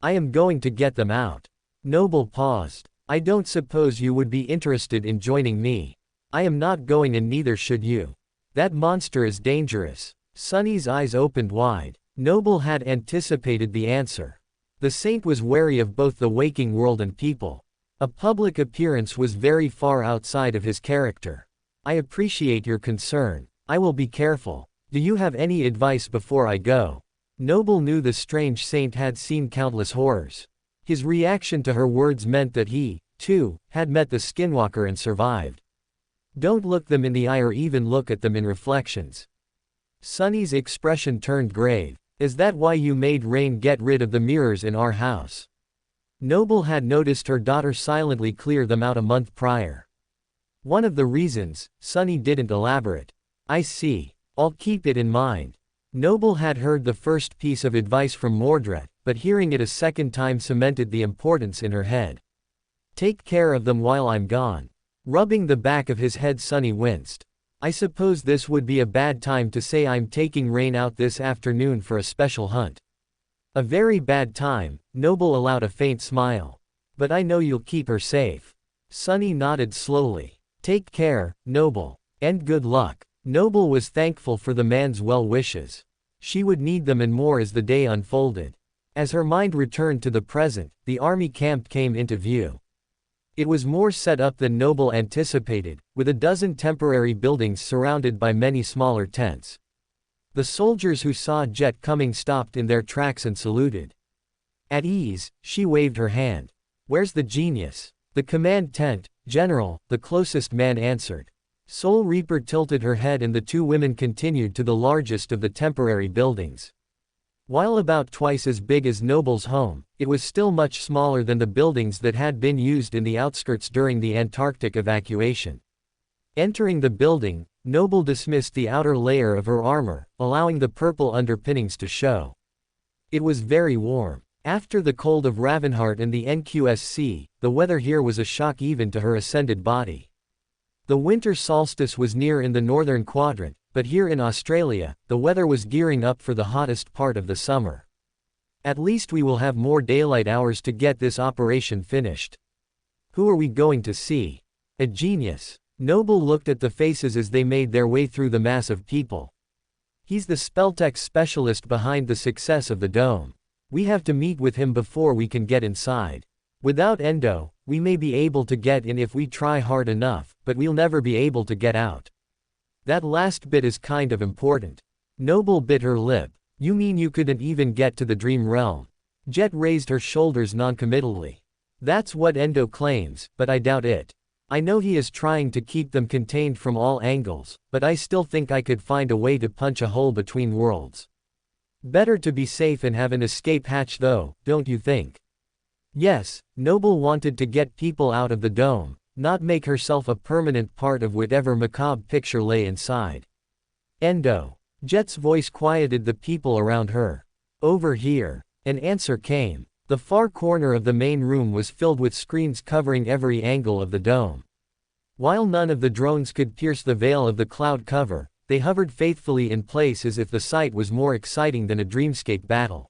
I am going to get them out. Noble paused. I don't suppose you would be interested in joining me. I am not going and neither should you. That monster is dangerous. Sunny's eyes opened wide. Noble had anticipated the answer. The saint was wary of both the waking world and people. A public appearance was very far outside of his character. I appreciate your concern. I will be careful. Do you have any advice before I go? Noble knew the strange saint had seen countless horrors. His reaction to her words meant that he, too, had met the skinwalker and survived. Don't look them in the eye or even look at them in reflections. Sunny's expression turned grave. Is that why you made Rain get rid of the mirrors in our house? Noble had noticed her daughter silently clear them out a month prior. One of the reasons, Sunny didn't elaborate. I see. I'll keep it in mind. Noble had heard the first piece of advice from Mordred, but hearing it a second time cemented the importance in her head. Take care of them while I'm gone. Rubbing the back of his head, Sunny winced. I suppose this would be a bad time to say I'm taking Rain out this afternoon for a special hunt. A very bad time, Noble allowed a faint smile. But I know you'll keep her safe. Sunny nodded slowly. Take care, Noble. And good luck. Noble was thankful for the man's well wishes. She would need them and more as the day unfolded. As her mind returned to the present, the army camp came into view. It was more set up than Noble anticipated, with a dozen temporary buildings surrounded by many smaller tents. The soldiers who saw Jet coming stopped in their tracks and saluted. At ease, she waved her hand. Where's the genius? The command tent, General, the closest man answered. Soul Reaper tilted her head and the two women continued to the largest of the temporary buildings. While about twice as big as Noble's home, it was still much smaller than the buildings that had been used in the outskirts during the Antarctic evacuation. Entering the building, Noble dismissed the outer layer of her armor, allowing the purple underpinnings to show. It was very warm. After the cold of Ravenheart and the NQSC, the weather here was a shock even to her ascended body. The winter solstice was near in the northern quadrant, but here in Australia, the weather was gearing up for the hottest part of the summer. At least we will have more daylight hours to get this operation finished. Who are we going to see? A genius. Noble looked at the faces as they made their way through the mass of people. He's the spelltech specialist behind the success of the dome. We have to meet with him before we can get inside. Without Endo, we may be able to get in if we try hard enough, but we'll never be able to get out. That last bit is kind of important. Noble bit her lip. You mean you couldn't even get to the dream realm? Jet raised her shoulders noncommittally. That's what Endo claims, but I doubt it. I know he is trying to keep them contained from all angles, but I still think I could find a way to punch a hole between worlds. Better to be safe and have an escape hatch though, don't you think? Yes, Noble wanted to get people out of the dome, not make herself a permanent part of whatever macabre picture lay inside. Endo. Jet's voice quieted the people around her. Over here. An answer came. The far corner of the main room was filled with screens covering every angle of the dome. While none of the drones could pierce the veil of the cloud cover, they hovered faithfully in place as if the sight was more exciting than a Dreamscape battle.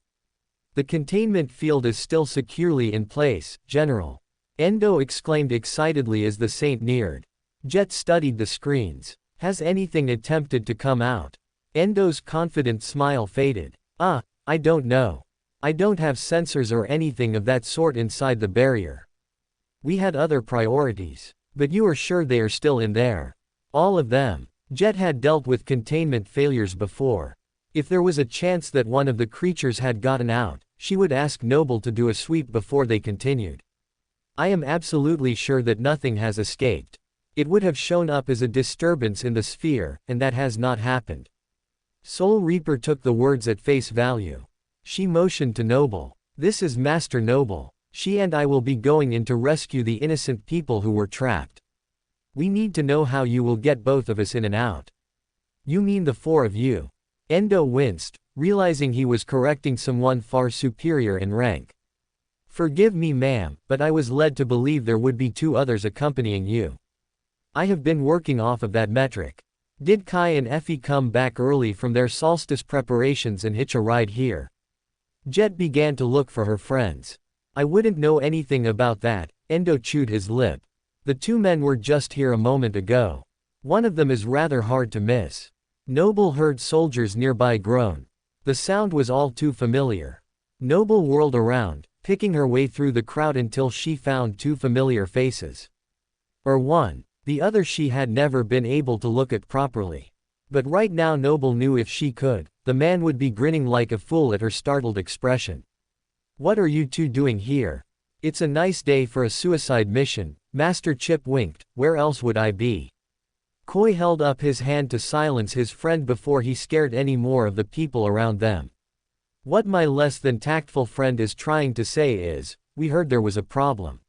The containment field is still securely in place, General. Endo exclaimed excitedly as the Saint neared. Jet studied the screens. Has anything attempted to come out? Endo's confident smile faded. I don't know. I don't have sensors or anything of that sort inside the barrier. We had other priorities. But you are sure they are still in there? All of them. Jet had dealt with containment failures before. If there was a chance that one of the creatures had gotten out, she would ask Noble to do a sweep before they continued. I am absolutely sure that nothing has escaped. It would have shown up as a disturbance in the sphere, and that has not happened. Soul Reaper took the words at face value. She motioned to Noble. This is Master Noble. She and I will be going in to rescue the innocent people who were trapped. We need to know how you will get both of us in and out. You mean the four of you? Endo winced, realizing he was correcting someone far superior in rank. Forgive me, ma'am, but I was led to believe there would be two others accompanying you. I have been working off of that metric. Did Kai and Effie come back early from their solstice preparations and hitch a ride here? Jet began to look for her friends. I wouldn't know anything about that. Endo chewed his lip. The two men were just here a moment ago. One of them is rather hard to miss. Noble heard soldiers nearby groan. The sound was all too familiar. Noble whirled around, picking her way through the crowd until she found two familiar faces. Or one. The other she had never been able to look at properly. But right now Noble knew if she could, the man would be grinning like a fool at her startled expression. What are you two doing here? It's a nice day for a suicide mission, Master Chip winked. Where else would I be? Koi held up his hand to silence his friend before he scared any more of the people around them. What my less than tactful friend is trying to say is, we heard there was a problem.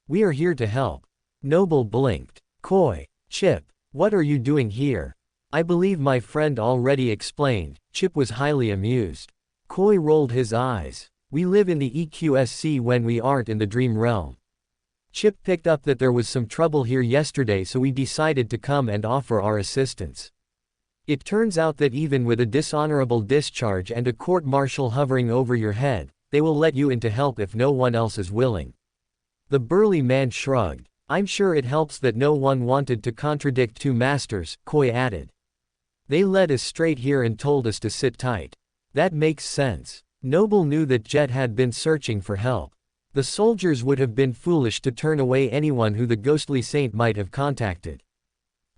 We are here to help. Noble blinked. Koi, Chip, what are you doing here? I believe my friend already explained. Chip was highly amused. Koi rolled his eyes. We live in the EQSC when we aren't in the dream realm. Chip picked up that there was some trouble here yesterday, so we decided to come and offer our assistance. It turns out that even with a dishonorable discharge and a court-martial hovering over your head, they will let you in to help if no one else is willing. The burly man shrugged. I'm sure it helps that no one wanted to contradict two masters, Koi added. They led us straight here and told us to sit tight. That makes sense. Noble knew that Jet had been searching for help. The soldiers would have been foolish to turn away anyone who the ghostly saint might have contacted.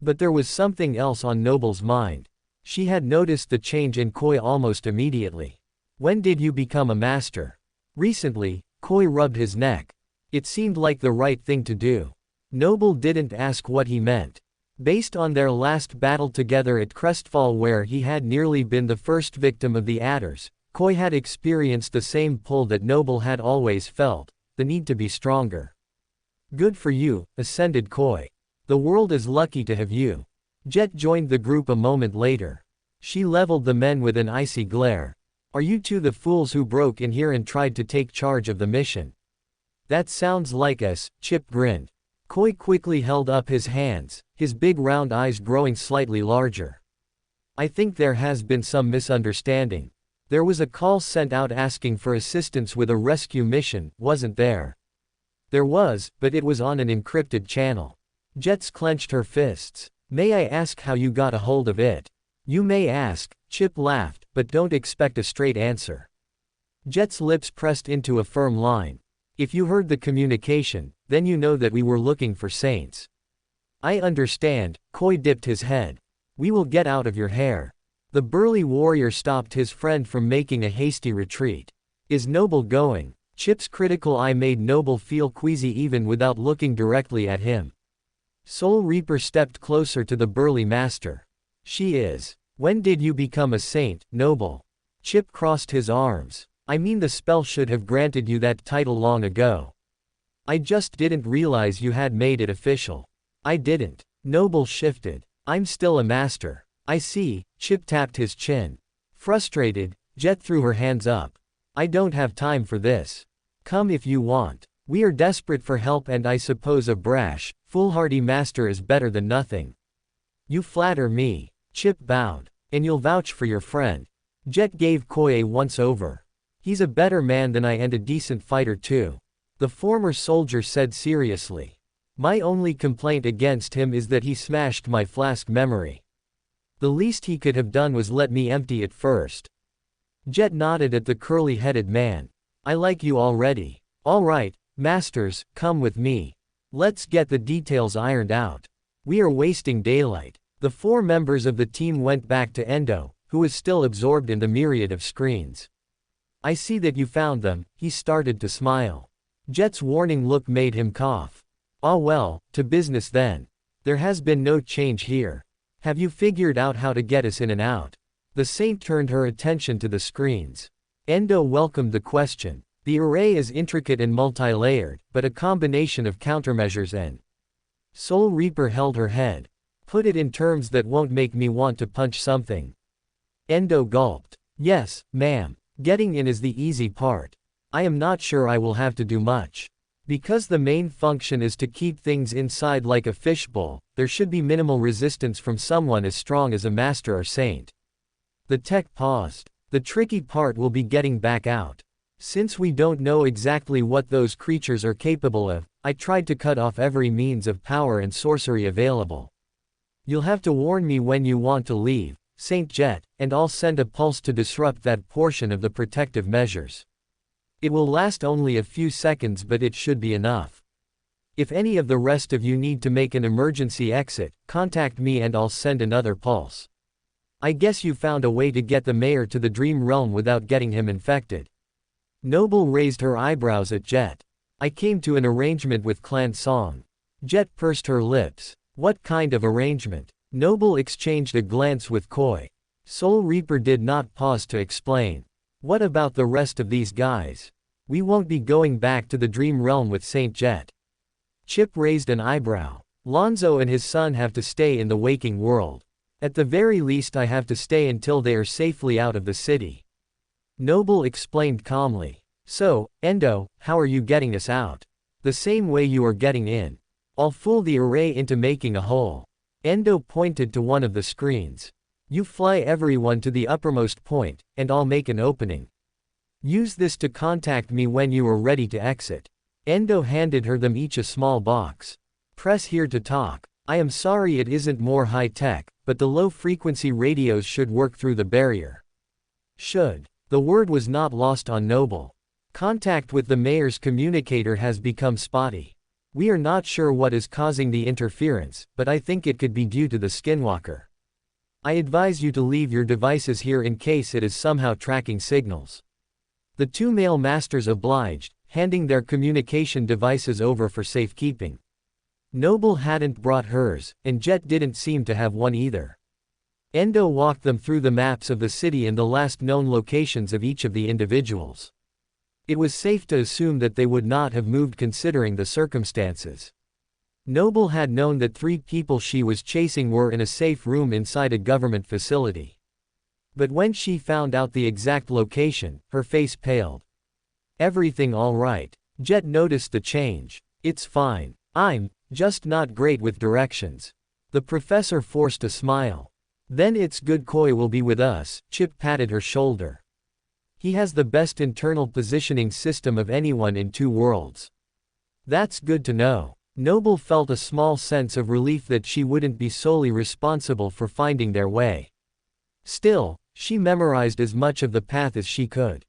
But there was something else on Noble's mind. She had noticed the change in Koi almost immediately. When did you become a master? Recently, Koi rubbed his neck. It seemed like the right thing to do. Noble didn't ask what he meant. Based on their last battle together at Crestfall, where he had nearly been the first victim of the adders, Koi had experienced the same pull that Noble had always felt, the need to be stronger. Good for you, ascended Koi. The world is lucky to have you. Jet joined the group a moment later. She leveled the men with an icy glare. Are you two the fools who broke in here and tried to take charge of the mission? That sounds like us, Chip grinned. Koi quickly held up his hands, his big round eyes growing slightly larger. I think there has been some misunderstanding. There was a call sent out asking for assistance with a rescue mission, wasn't there? There was, but it was on an encrypted channel. Jets clenched her fists. May I ask how you got a hold of it? You may ask, Chip laughed, but don't expect a straight answer. Jet's lips pressed into a firm line. If you heard the communication, then you know that we were looking for saints. I understand, Koi dipped his head. We will get out of your hair. The burly warrior stopped his friend from making a hasty retreat. Is Noble going? Chip's critical eye made Noble feel queasy even without looking directly at him. Soul Reaper stepped closer to the burly master. She is. When did you become a saint, Noble? Chip crossed his arms. I mean, the spell should have granted you that title long ago. I just didn't realize you had made it official. I didn't. Noble shifted. I'm still a master. I see. Chip tapped his chin. Frustrated, Jet threw her hands up. I don't have time for this. Come if you want. We are desperate for help, and I suppose a brash, foolhardy master is better than nothing. You flatter me. Chip bowed. And you'll vouch for your friend. Jet gave Koi a once-over. He's a better man than I and a decent fighter too. The former soldier said seriously. My only complaint against him is that he smashed my flask memory. The least he could have done was let me empty it first. Jet nodded at the curly-headed man. I like you already. All right, masters, come with me. Let's get the details ironed out. We are wasting daylight. The 4 members of the team went back to Endo, who was still absorbed in the myriad of screens. I see that you found them. He started to smile. Jet's warning look made him cough. Ah well, to business then. There has been no change here. Have you figured out how to get us in and out? The saint turned her attention to the screens. Endo welcomed the question. The array is intricate and multi-layered, but a combination of countermeasures and... Soul Reaper held her head. Put it in terms that won't make me want to punch something. Endo gulped. Yes, ma'am. Getting in is the easy part. I am not sure I will have to do much. Because the main function is to keep things inside like a fishbowl, there should be minimal resistance from someone as strong as a master or saint. The tech paused. The tricky part will be getting back out. Since we don't know exactly what those creatures are capable of, I tried to cut off every means of power and sorcery available. You'll have to warn me when you want to leave, Saint Jet, and I'll send a pulse to disrupt that portion of the protective measures. It will last only a few seconds, but it should be enough. If any of the rest of you need to make an emergency exit, contact me and I'll send another pulse. I guess you found a way to get the mayor to the dream realm without getting him infected. Noble raised her eyebrows at Jet. I came to an arrangement with Clan Song. Jet pursed her lips. What kind of arrangement? Noble exchanged a glance with Koi. Soul Reaper did not pause to explain. What about the rest of these guys? We won't be going back to the dream realm with Saint Jet. Chip raised an eyebrow. Lonzo and his son have to stay in the waking world. At the very least I have to stay until they are safely out of the city. Noble explained calmly. So, Endo, how are you getting us out? The same way you are getting in. I'll fool the array into making a hole. Endo pointed to one of the screens. You fly everyone to the uppermost point, and I'll make an opening. Use this to contact me when you are ready to exit. Endo handed her them each a small box. Press here to talk. I am sorry it isn't more high-tech, but the low-frequency radios should work through the barrier. Should. The word was not lost on Noble. Contact with the mayor's communicator has become spotty. We are not sure what is causing the interference, but I think it could be due to the skinwalker. I advise you to leave your devices here in case it is somehow tracking signals. The 2 male masters obliged, handing their communication devices over for safekeeping. Noble hadn't brought hers, and Jet didn't seem to have one either. Endo walked them through the maps of the city and the last known locations of each of the individuals. It was safe to assume that they would not have moved considering the circumstances. Noble had known that 3 people she was chasing were in a safe room inside a government facility. But when she found out the exact location, her face paled. Everything all right? Jet noticed the change. It's fine. I'm just not great with directions. The professor forced a smile. Then it's good Koi will be with us, Chip patted her shoulder. He has the best internal positioning system of anyone in Two Worlds. That's good to know. Noble felt a small sense of relief that she wouldn't be solely responsible for finding their way. Still, she memorized as much of the path as she could.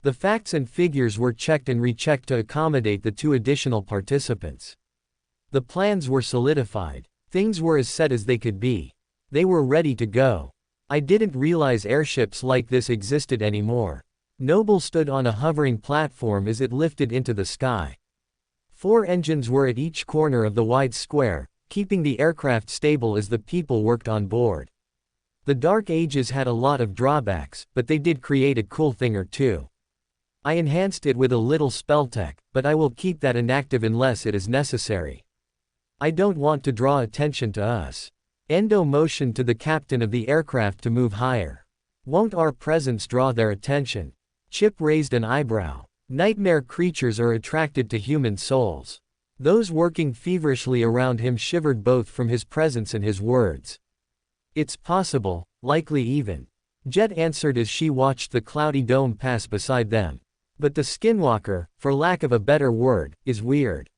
The facts and figures were checked and rechecked to accommodate the two additional participants. The plans were solidified. Things were as set as they could be. They were ready to go. I didn't realize airships like this existed anymore. Noble stood on a hovering platform as it lifted into the sky. 4 engines were at each corner of the wide square, keeping the aircraft stable as the people worked on board. The Dark Ages had a lot of drawbacks, but they did create a cool thing or two. I enhanced it with a little spell tech, but I will keep that inactive unless it is necessary. I don't want to draw attention to us. Endo motioned to the captain of the aircraft to move higher. Won't our presence draw their attention? Chip raised an eyebrow. Nightmare creatures are attracted to human souls. Those working feverishly around him shivered both from his presence and his words. It's possible, likely even. Jet answered as she watched the cloudy dome pass beside them. But the skinwalker, for lack of a better word, is weird.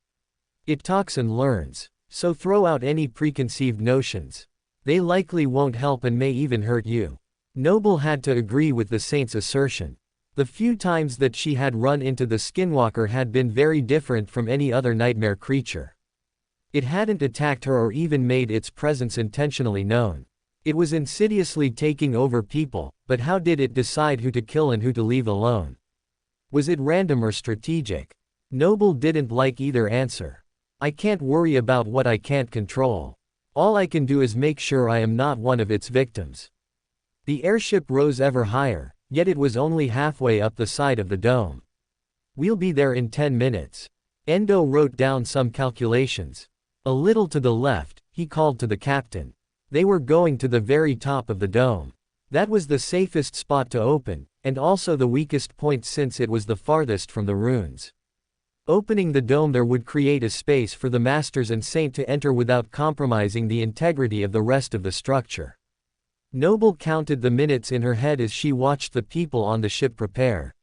It talks and learns. So throw out any preconceived notions. They likely won't help and may even hurt you. Noble had to agree with the saint's assertion. The few times that she had run into the skinwalker had been very different from any other nightmare creature. It hadn't attacked her or even made its presence intentionally known. It was insidiously taking over people, but how did it decide who to kill and who to leave alone? Was it random or strategic? Noble didn't like either answer. I can't worry about what I can't control. All I can do is make sure I am not one of its victims. The airship rose ever higher, yet it was only halfway up the side of the dome. We'll be there in 10 minutes. Endo wrote down some calculations. A little to the left, he called to the captain. They were going to the very top of the dome. That was the safest spot to open, and also the weakest point since it was the farthest from the ruins. Opening the dome there would create a space for the masters and saint to enter without compromising the integrity of the rest of the structure. Noble counted the minutes in her head as she watched the people on the ship prepare.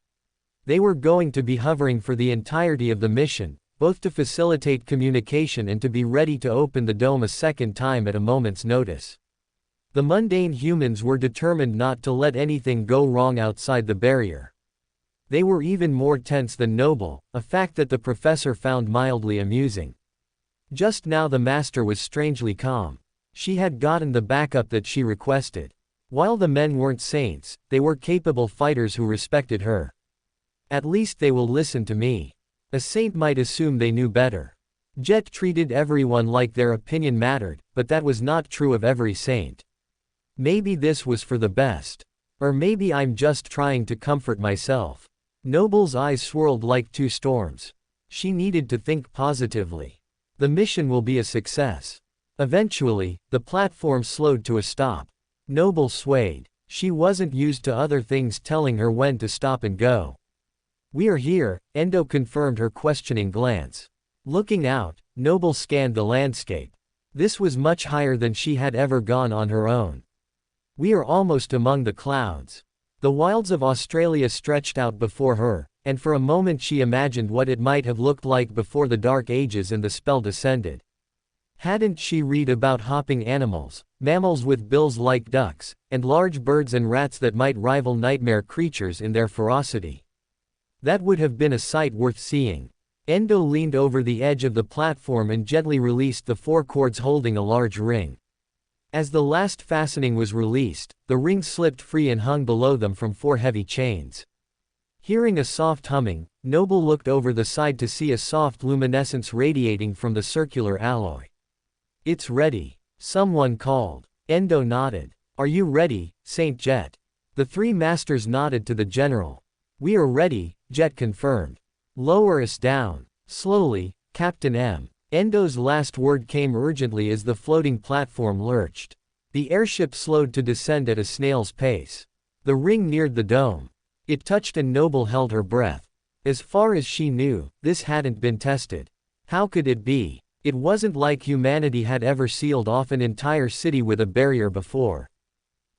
They were going to be hovering for the entirety of the mission, both to facilitate communication and to be ready to open the dome a second time at a moment's notice. The mundane humans were determined not to let anything go wrong outside the barrier. They were even more tense than Noble, a fact that the professor found mildly amusing. Just now the master was strangely calm. She had gotten the backup that she requested. While the men weren't saints, they were capable fighters who respected her. At least they will listen to me. A saint might assume they knew better. Jet treated everyone like their opinion mattered, but that was not true of every saint. Maybe this was for the best. Or maybe I'm just trying to comfort myself. Noble's eyes swirled like two storms. She needed to think positively. The mission will be a success. Eventually, the platform slowed to a stop. Noble swayed. She wasn't used to other things telling her when to stop and go. We are here, Endo confirmed her questioning glance. Looking out, Noble scanned the landscape. This was much higher than she had ever gone on her own. We are almost among the clouds. The wilds of Australia stretched out before her, and for a moment she imagined what it might have looked like before the Dark Ages and the spell descended. Hadn't she read about hopping animals, mammals with bills like ducks, and large birds and rats that might rival nightmare creatures in their ferocity? That would have been a sight worth seeing. Endo leaned over the edge of the platform and gently released the 4 cords holding a large ring. As the last fastening was released, the ring slipped free and hung below them from 4 heavy chains. Hearing a soft humming, Noble looked over the side to see a soft luminescence radiating from the circular alloy. It's ready. Someone called. Endo nodded. Are you ready, Saint Jet? The 3 masters nodded to the general. We are ready, Jet confirmed. Lower us down. Slowly, Captain M. Endo's last word came urgently as the floating platform lurched. The airship slowed to descend at a snail's pace. The ring neared the dome. It touched and Noble held her breath. As far as she knew, this hadn't been tested. How could it be? It wasn't like humanity had ever sealed off an entire city with a barrier before.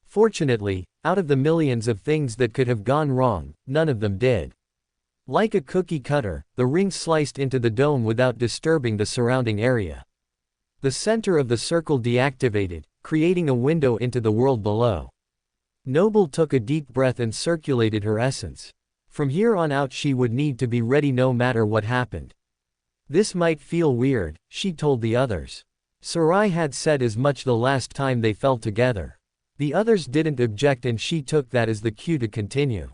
Fortunately, out of the millions of things that could have gone wrong, none of them did. Like a cookie cutter, the ring sliced into the dome without disturbing the surrounding area. The center of the circle deactivated, creating a window into the world below. Noble took a deep breath and circulated her essence. From here on out she would need to be ready no matter what happened. This might feel weird, she told the others. Sarai had said as much the last time they fell together. The others didn't object and she took that as the cue to continue.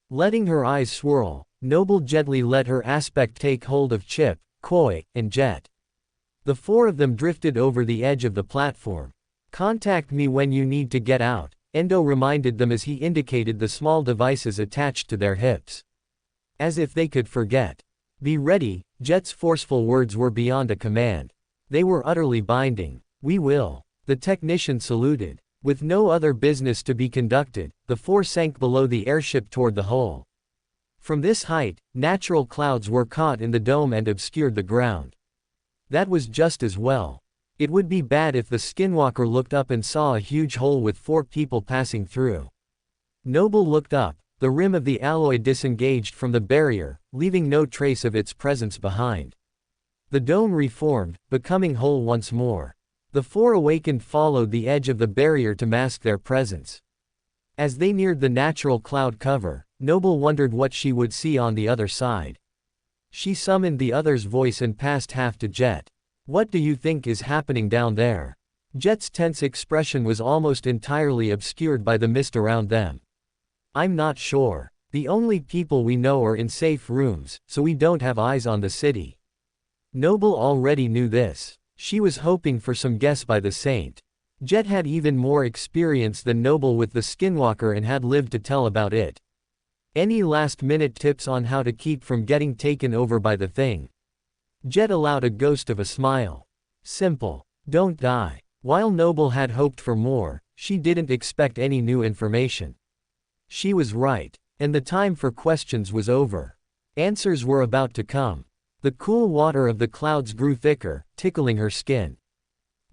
Letting her eyes swirl, Noble gently let her aspect take hold of Chip, Koi, and Jet. The four of them drifted over the edge of the platform. Contact me when you need to get out, Endo reminded them as he indicated the small devices attached to their hips. As if they could forget. Be ready, Jet's forceful words were beyond a command. They were utterly binding. We will. The technician saluted. With no other business to be conducted, the four sank below the airship toward the hole. From this height, natural clouds were caught in the dome and obscured the ground. That was just as well. It would be bad if the skinwalker looked up and saw a huge hole with four people passing through. Noble looked up, the rim of the alloy disengaged from the barrier, leaving no trace of its presence behind. The dome reformed, becoming whole once more. The four awakened followed the edge of the barrier to mask their presence. As they neared the natural cloud cover, Noble wondered what she would see on the other side. She summoned the other's voice and passed half to Jet. What do you think is happening down there? Jet's tense expression was almost entirely obscured by the mist around them. I'm not sure. The only people we know are in safe rooms, so we don't have eyes on the city. Noble already knew this. She was hoping for some guess by the saint. Jet had even more experience than Noble with the skinwalker and had lived to tell about it. Any last-minute tips on how to keep from getting taken over by the thing? Jet allowed a ghost of a smile. Simple. Don't die. While Noble had hoped for more, she didn't expect any new information. She was right, and the time for questions was over. Answers were about to come. The cool water of the clouds grew thicker, tickling her skin.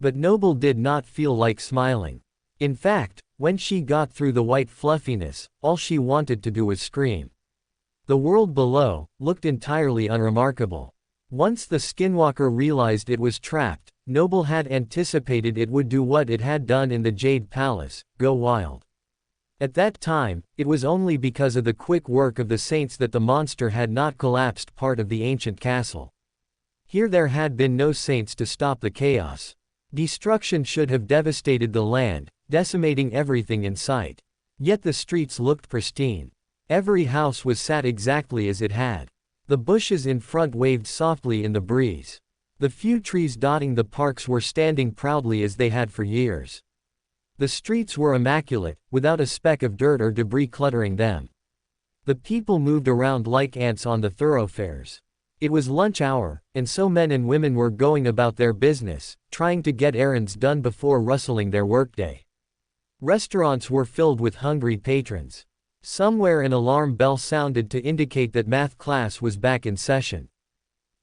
But Noble did not feel like smiling. In fact, when she got through the white fluffiness, all she wanted to do was scream. The world below looked entirely unremarkable. Once the skinwalker realized it was trapped, Noble had anticipated it would do what it had done in the Jade Palace, go wild. At that time, it was only because of the quick work of the saints that the monster had not collapsed part of the ancient castle. Here there had been no saints to stop the chaos. Destruction should have devastated the land, decimating everything in sight. Yet the streets looked pristine. Every house was sat exactly as it had. The bushes in front waved softly in the breeze. The few trees dotting the parks were standing proudly as they had for years. The streets were immaculate, without a speck of dirt or debris cluttering them. The people moved around like ants on the thoroughfares. It was lunch hour, and so men and women were going about their business, trying to get errands done before rustling their workday. Restaurants were filled with hungry patrons. Somewhere an alarm bell sounded to indicate that math class was back in session.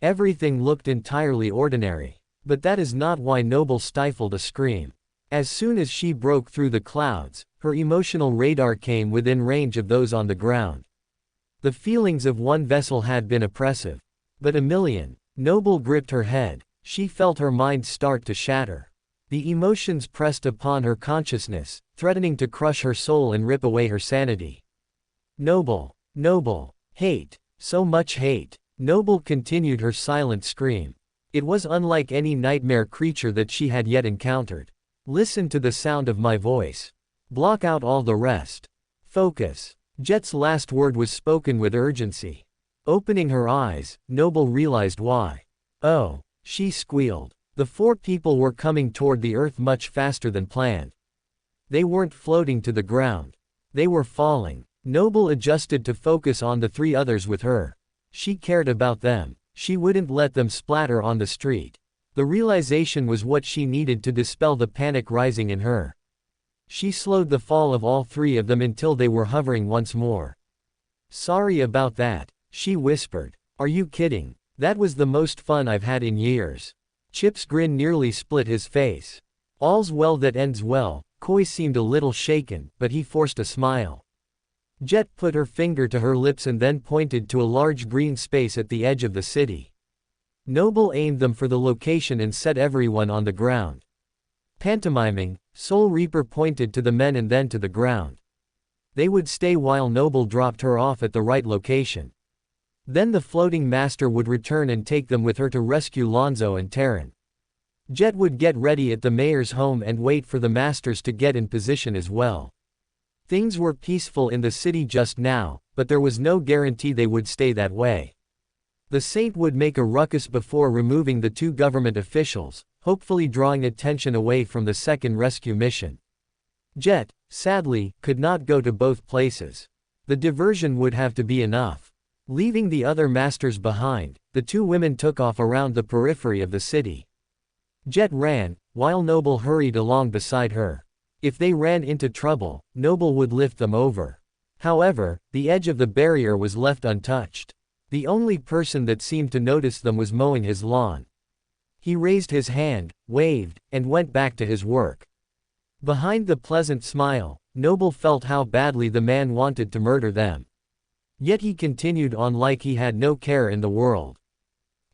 Everything looked entirely ordinary. But that is not why Noble stifled a scream. As soon as she broke through the clouds, her emotional radar came within range of those on the ground. The feelings of one vessel had been oppressive. But a million. Noble gripped her head. She felt her mind start to shatter. The emotions pressed upon her consciousness, threatening to crush her soul and rip away her sanity. Noble. Noble. Hate. So much hate. Noble continued her silent scream. It was unlike any nightmare creature that she had yet encountered. Listen to the sound of my voice. Block out all the rest. Focus. Jet's last word was spoken with urgency. Opening her eyes, Noble realized why. Oh, she squealed. The four people were coming toward the earth much faster than planned. They weren't floating to the ground. They were falling. Noble adjusted to focus on the three others with her. She cared about them. She wouldn't let them splatter on the street. The realization was what she needed to dispel the panic rising in her. She slowed the fall of all three of them until they were hovering once more. "Sorry about that," she whispered. "Are you kidding? That was the most fun I've had in years." Chip's grin nearly split his face. "All's well that ends well." Koi seemed a little shaken, but he forced a smile. Jet put her finger to her lips and then pointed to a large green space at the edge of the city. Noble aimed them for the location and set everyone on the ground. Pantomiming, Soul Reaper pointed to the men and then to the ground. They would stay while Noble dropped her off at the right location. Then the floating master would return and take them with her to rescue Lonzo and Terran. Jet would get ready at the mayor's home and wait for the masters to get in position as well. Things were peaceful in the city just now, but there was no guarantee they would stay that way. The Saint would make a ruckus before removing the two government officials, hopefully drawing attention away from the second rescue mission. Jet, sadly, could not go to both places. The diversion would have to be enough. Leaving the other masters behind, the two women took off around the periphery of the city. Jet ran, while Noble hurried along beside her. If they ran into trouble, Noble would lift them over. However, the edge of the barrier was left untouched. The only person that seemed to notice them was mowing his lawn. He raised his hand, waved, and went back to his work. Behind the pleasant smile, Noble felt how badly the man wanted to murder them. Yet he continued on like he had no care in the world.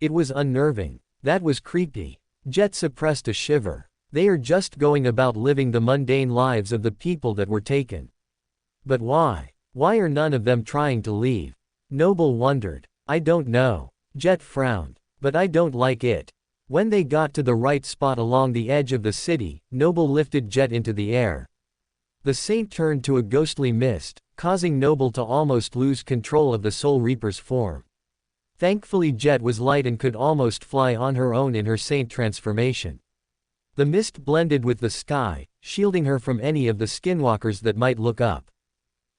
It was unnerving. That was creepy. Jet suppressed a shiver. They are just going about living the mundane lives of the people that were taken. But why? Why are none of them trying to leave? Noble wondered. I don't know. Jet frowned. But I don't like it. When they got to the right spot along the edge of the city, Noble lifted Jet into the air. The Saint turned to a ghostly mist, causing Noble to almost lose control of the Soul Reaper's form. Thankfully Jet was light and could almost fly on her own in her Saint transformation. The mist blended with the sky, shielding her from any of the skinwalkers that might look up.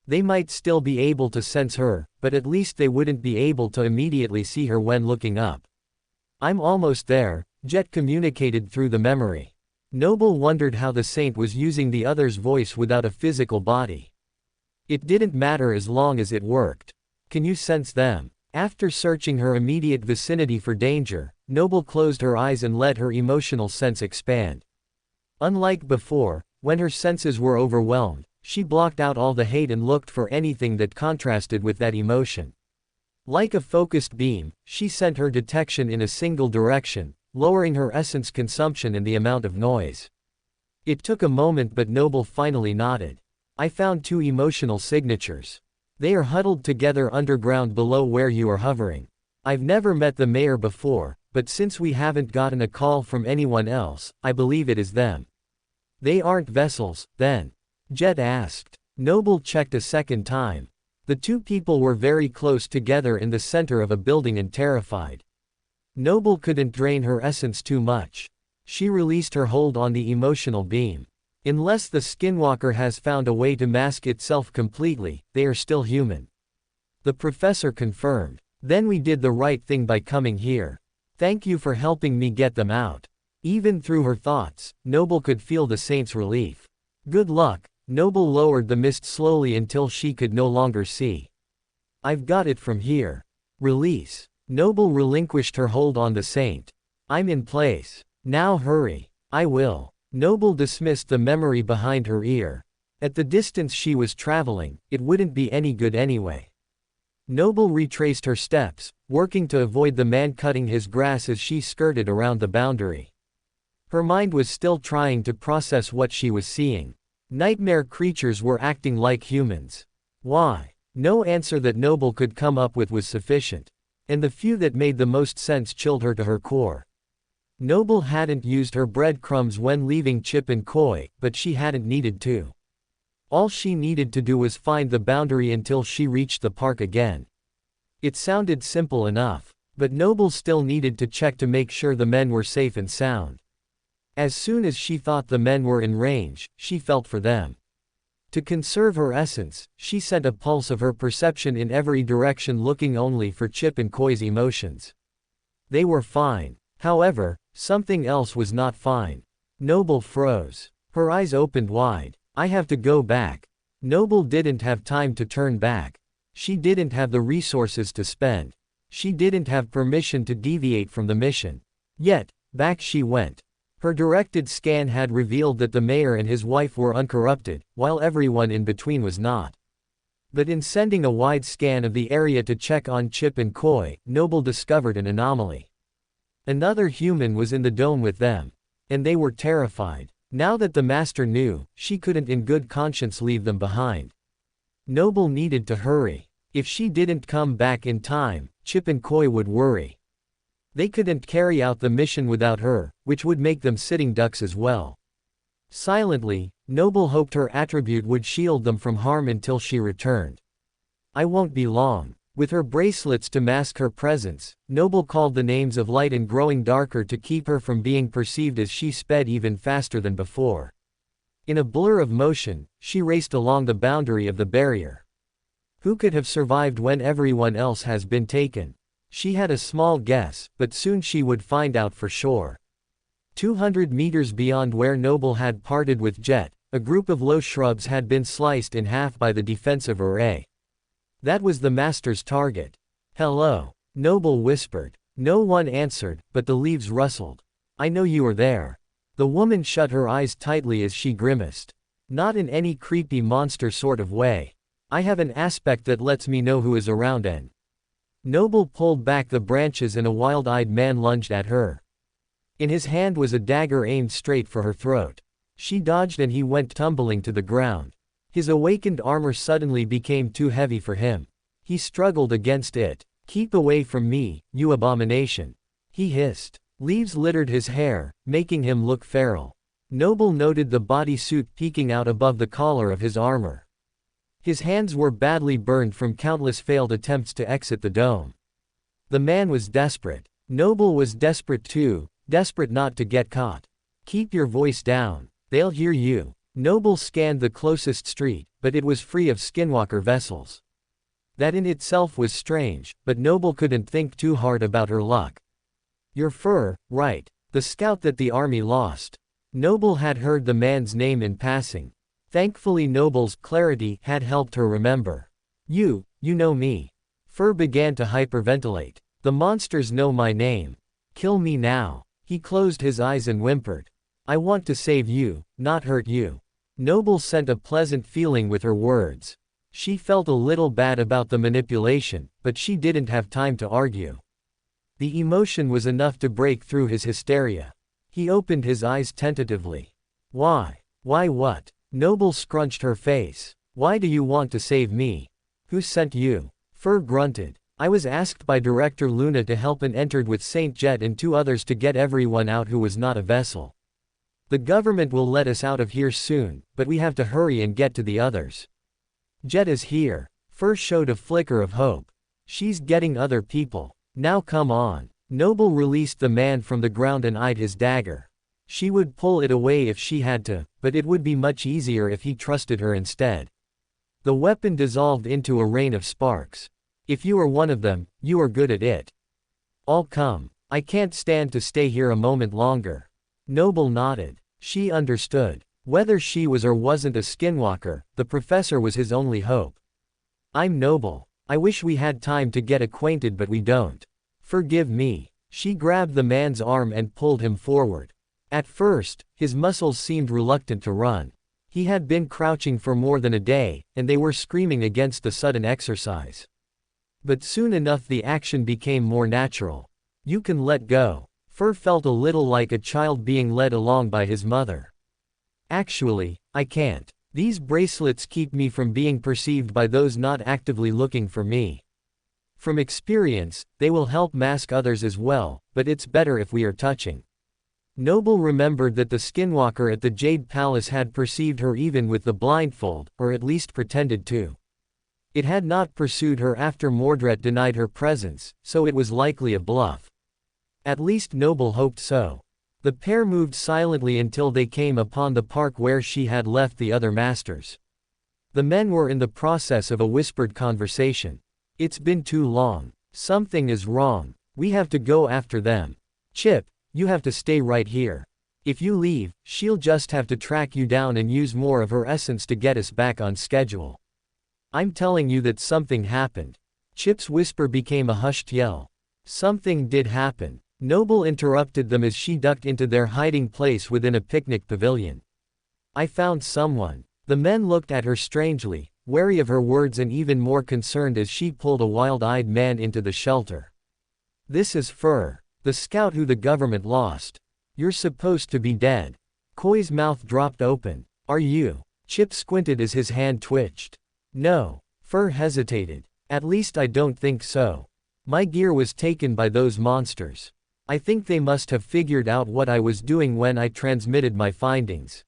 They might still be able to sense her, but at least they wouldn't be able to immediately see her when looking up. I'm almost there, Jet communicated through the memory. Noble wondered how the Saint was using the other's voice without a physical body. It didn't matter as long as it worked. Can you sense them? After searching her immediate vicinity for danger, Noble closed her eyes and let her emotional sense expand. Unlike before, when her senses were overwhelmed, she blocked out all the hate and looked for anything that contrasted with that emotion. Like a focused beam, she sent her detection in a single direction, lowering her essence consumption and the amount of noise. It took a moment but Noble finally nodded. I found 2 emotional signatures. They are huddled together underground below where you are hovering. I've never met the mayor before, but since we haven't gotten a call from anyone else, I believe it is them. They aren't vessels, then? Jet asked. Noble checked a second time. The 2 people were very close together in the center of a building and terrified. Noble couldn't drain her essence too much. She released her hold on the emotional beam. Unless the skinwalker has found a way to mask itself completely, they are still human. The professor confirmed. Then we did the right thing by coming here. Thank you for helping me get them out. Even through her thoughts, Noble could feel the Saint's relief. Good luck. Noble lowered the mist slowly until she could no longer see. I've got it from here. Release. Noble relinquished her hold on the Saint. I'm in place. Now hurry. I will. Noble dismissed the memory behind her ear. At the distance she was traveling, it wouldn't be any good anyway. Noble retraced her steps, working to avoid the man cutting his grass as she skirted around the boundary. Her mind was still trying to process what she was seeing. Nightmare creatures were acting like humans. Why? No answer that Noble could come up with was sufficient. And the few that made the most sense chilled her to her core. Noble hadn't used her breadcrumbs when leaving Chip and Koi, but she hadn't needed to. All she needed to do was find the boundary until she reached the park again. It sounded simple enough, but Noble still needed to check to make sure the men were safe and sound. As soon as she thought the men were in range, she felt for them. To conserve her essence, she sent a pulse of her perception in every direction looking only for Chip and Koi's emotions. They were fine. However, Something else was not fine. Noble froze. Her eyes opened wide. I have to go back. Noble didn't have time to turn back. She didn't have the resources to spend. She didn't have permission to deviate from the mission. Yet, back she went. Her directed scan had revealed that the mayor and his wife were uncorrupted, while everyone in between was not. But in sending a wide scan of the area to check on Chip and Koi, Noble discovered an anomaly. Another human was in the dome with them. And they were terrified. Now that the master knew, she couldn't in good conscience leave them behind. Noble needed to hurry. If she didn't come back in time, Chip and Koi would worry. They couldn't carry out the mission without her, which would make them sitting ducks as well. Silently, Noble hoped her attribute would shield them from harm until she returned. I won't be long. With her bracelets to mask her presence, Noble called the names of light and growing darker to keep her from being perceived as she sped even faster than before. In a blur of motion, she raced along the boundary of the barrier. Who could have survived when everyone else has been taken? She had a small guess, but soon she would find out for sure. 200 meters beyond where Noble had parted with Jet, a group of low shrubs had been sliced in half by the defensive array. That was the master's target. Hello, Noble whispered. No one answered, but the leaves rustled. I know you are there. The woman shut her eyes tightly as she grimaced. Not in any creepy monster sort of way. I have an aspect that lets me know who is around and. Noble pulled back the branches and a wild-eyed man lunged at her. In his hand was a dagger aimed straight for her throat. She dodged and he went tumbling to the ground. His awakened armor suddenly became too heavy for him. He struggled against it. Keep away from me, you abomination. He hissed. Leaves littered his hair, making him look feral. Noble noted the bodysuit peeking out above the collar of his armor. His hands were badly burned from countless failed attempts to exit the dome. The man was desperate. Noble was desperate too, desperate not to get caught. Keep your voice down. They'll hear you. Noble scanned the closest street, but it was free of skinwalker vessels. That in itself was strange, but Noble couldn't think too hard about her luck. Your fur, right. The scout that the army lost. Noble had heard the man's name in passing. Thankfully Noble's clarity had helped her remember. You know me. Fur began to hyperventilate. The monsters know my name. Kill me now. He closed his eyes and whimpered. I want to save you, not hurt you. Noble sent a pleasant feeling with her words. She felt a little bad about the manipulation, but she didn't have time to argue. The emotion was enough to break through his hysteria. He opened his eyes tentatively. Why? Why what? Noble scrunched her face. Why do you want to save me? Who sent you? Fur grunted. I was asked by Director Luna to help and entered with Saint Jet and 2 others to get everyone out who was not a vessel. The government will let us out of here soon, but we have to hurry and get to the others. Jet is here. Fur showed a flicker of hope. She's getting other people. Now come on. Noble released the man from the ground and eyed his dagger. She would pull it away if she had to, but it would be much easier if he trusted her instead. The weapon dissolved into a rain of sparks. If you are one of them, you are good at it. I'll come. I can't stand to stay here a moment longer. Noble nodded. She understood. Whether she was or wasn't a skinwalker, the professor was his only hope. I'm Noble. I wish we had time to get acquainted but we don't. Forgive me. She grabbed the man's arm and pulled him forward. At first, his muscles seemed reluctant to run. He had been crouching for more than a day, and they were screaming against the sudden exercise. But soon enough the action became more natural. You can let go. Fur felt a little like a child being led along by his mother. Actually, I can't. These bracelets keep me from being perceived by those not actively looking for me. From experience, they will help mask others as well, but it's better if we are touching. Noble remembered that the skinwalker at the Jade Palace had perceived her even with the blindfold, or at least pretended to. It had not pursued her after Mordred denied her presence, so it was likely a bluff. At least Noble hoped so. The pair moved silently until they came upon the park where she had left the other masters. The men were in the process of a whispered conversation. It's been too long. Something is wrong. We have to go after them. Chip, You have to stay right here. If you leave, she'll just have to track you down and use more of her essence to get us back on schedule. I'm telling you that something happened. Chip's whisper became a hushed yell. Something did happen. Noble interrupted them as she ducked into their hiding place within a picnic pavilion. I found someone. The men looked at her strangely, wary of her words and even more concerned as she pulled a wild-eyed man into the shelter. This is Fur, the scout who the government lost. You're supposed to be dead. Koi's mouth dropped open. Are you? Chip squinted as his hand twitched. No. Fur hesitated. At least I don't think so. My gear was taken by those monsters. I think they must have figured out what I was doing when I transmitted my findings.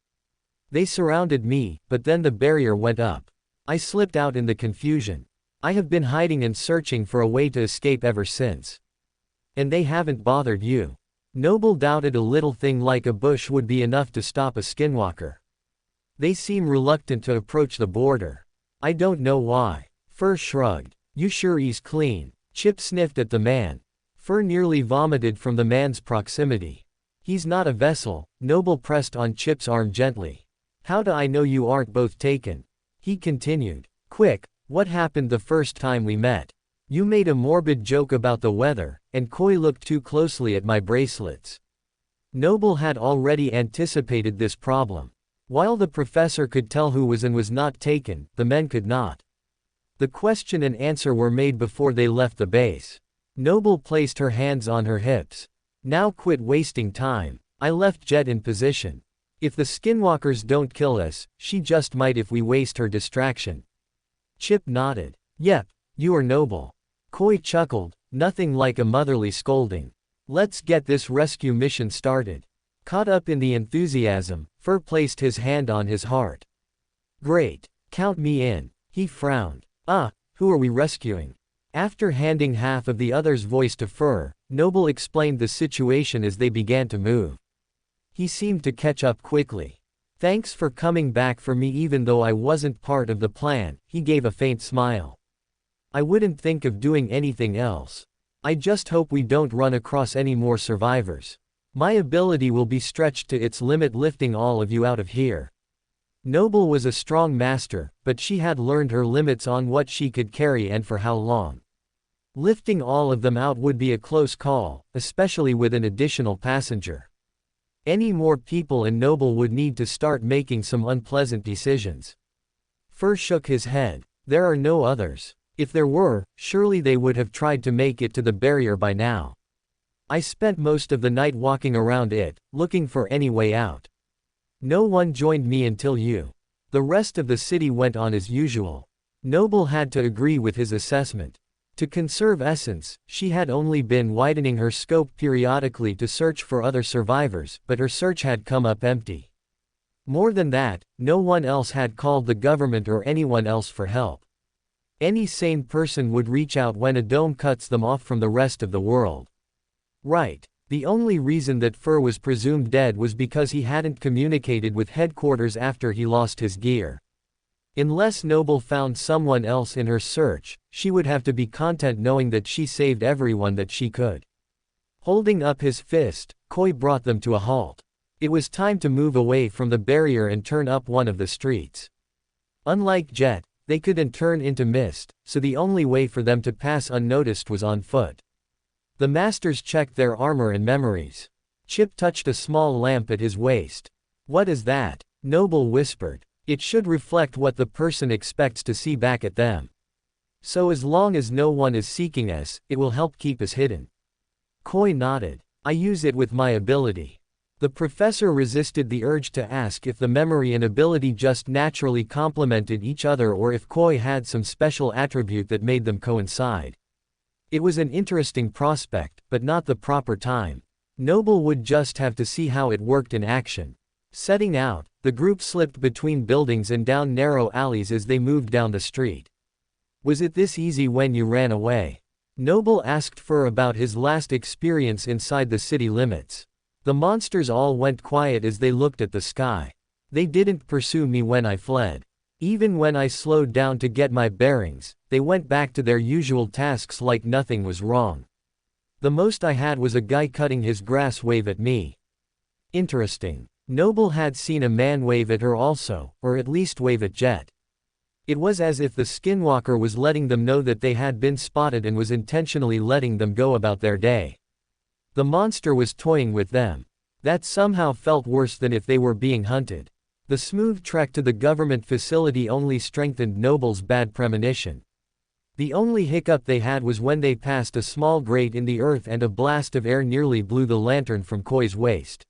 They surrounded me, but then the barrier went up. I slipped out in the confusion. I have been hiding and searching for a way to escape ever since. And they haven't bothered you. Noble doubted a little thing like a bush would be enough to stop a skinwalker. They seem reluctant to approach the border. I don't know why. Fur shrugged. You sure he's clean? Chip sniffed at the man. Fur nearly vomited from the man's proximity. He's not a vessel. Noble pressed on Chip's arm gently. How do I know you aren't both taken? He continued. Quick, what happened the first time we met? You made a morbid joke about the weather, and Koi looked too closely at my bracelets. Noble had already anticipated this problem. While the professor could tell who was and was not taken, the men could not. The question and answer were made before they left the base. Noble placed her hands on her hips. Now quit wasting time. I left Jet in position. If the skinwalkers don't kill us, she just might if we waste her distraction. Chip nodded. Yep, you are Noble. Koi chuckled, nothing like a motherly scolding. Let's get this rescue mission started. Caught up in the enthusiasm, Fur placed his hand on his heart. Great. Count me in. He frowned. Who are we rescuing? After handing half of the other's voice to Fur, Noble explained the situation as they began to move. He seemed to catch up quickly. Thanks for coming back for me even though I wasn't part of the plan, he gave a faint smile. I wouldn't think of doing anything else. I just hope we don't run across any more survivors. My ability will be stretched to its limit lifting all of you out of here. Noble was a strong master, but she had learned her limits on what she could carry and for how long. Lifting all of them out would be a close call, especially with an additional passenger. Any more people and Noble would need to start making some unpleasant decisions. Fur shook his head. There are no others. If there were, surely they would have tried to make it to the barrier by now. I spent most of the night walking around it, looking for any way out. No one joined me until you. The rest of the city went on as usual. Noble had to agree with his assessment. To conserve essence, she had only been widening her scope periodically to search for other survivors, but her search had come up empty. More than that, no one else had called the government or anyone else for help. Any sane person would reach out when a dome cuts them off from the rest of the world. Right. The only reason that Fur was presumed dead was because he hadn't communicated with headquarters after he lost his gear. Unless Noble found someone else in her search, she would have to be content knowing that she saved everyone that she could. Holding up his fist, Koi brought them to a halt. It was time to move away from the barrier and turn up one of the streets. Unlike Jet, they couldn't turn into mist, so the only way for them to pass unnoticed was on foot. The masters checked their armor and memories. Chip touched a small lamp at his waist. What is that? Noble whispered. It should reflect what the person expects to see back at them. So as long as no one is seeking us, it will help keep us hidden. Koi nodded. I use it with my ability. The professor resisted the urge to ask if the memory and ability just naturally complemented each other or if Koi had some special attribute that made them coincide. It was an interesting prospect, but not the proper time. Noble would just have to see how it worked in action. Setting out, the group slipped between buildings and down narrow alleys as they moved down the street. Was it this easy when you ran away? Noble asked Fur about his last experience inside the city limits. The monsters all went quiet as they looked at the sky. They didn't pursue me when I fled. Even when I slowed down to get my bearings, they went back to their usual tasks like nothing was wrong. The most I had was a guy cutting his grass wave at me. Interesting. Noble had seen a man wave at her also, or at least wave at Jet. It was as if the skinwalker was letting them know that they had been spotted and was intentionally letting them go about their day. The monster was toying with them. That somehow felt worse than if they were being hunted. The smooth trek to the government facility only strengthened Noble's bad premonition. The only hiccup they had was when they passed a small grate in the earth and a blast of air nearly blew the lantern from Koi's waist.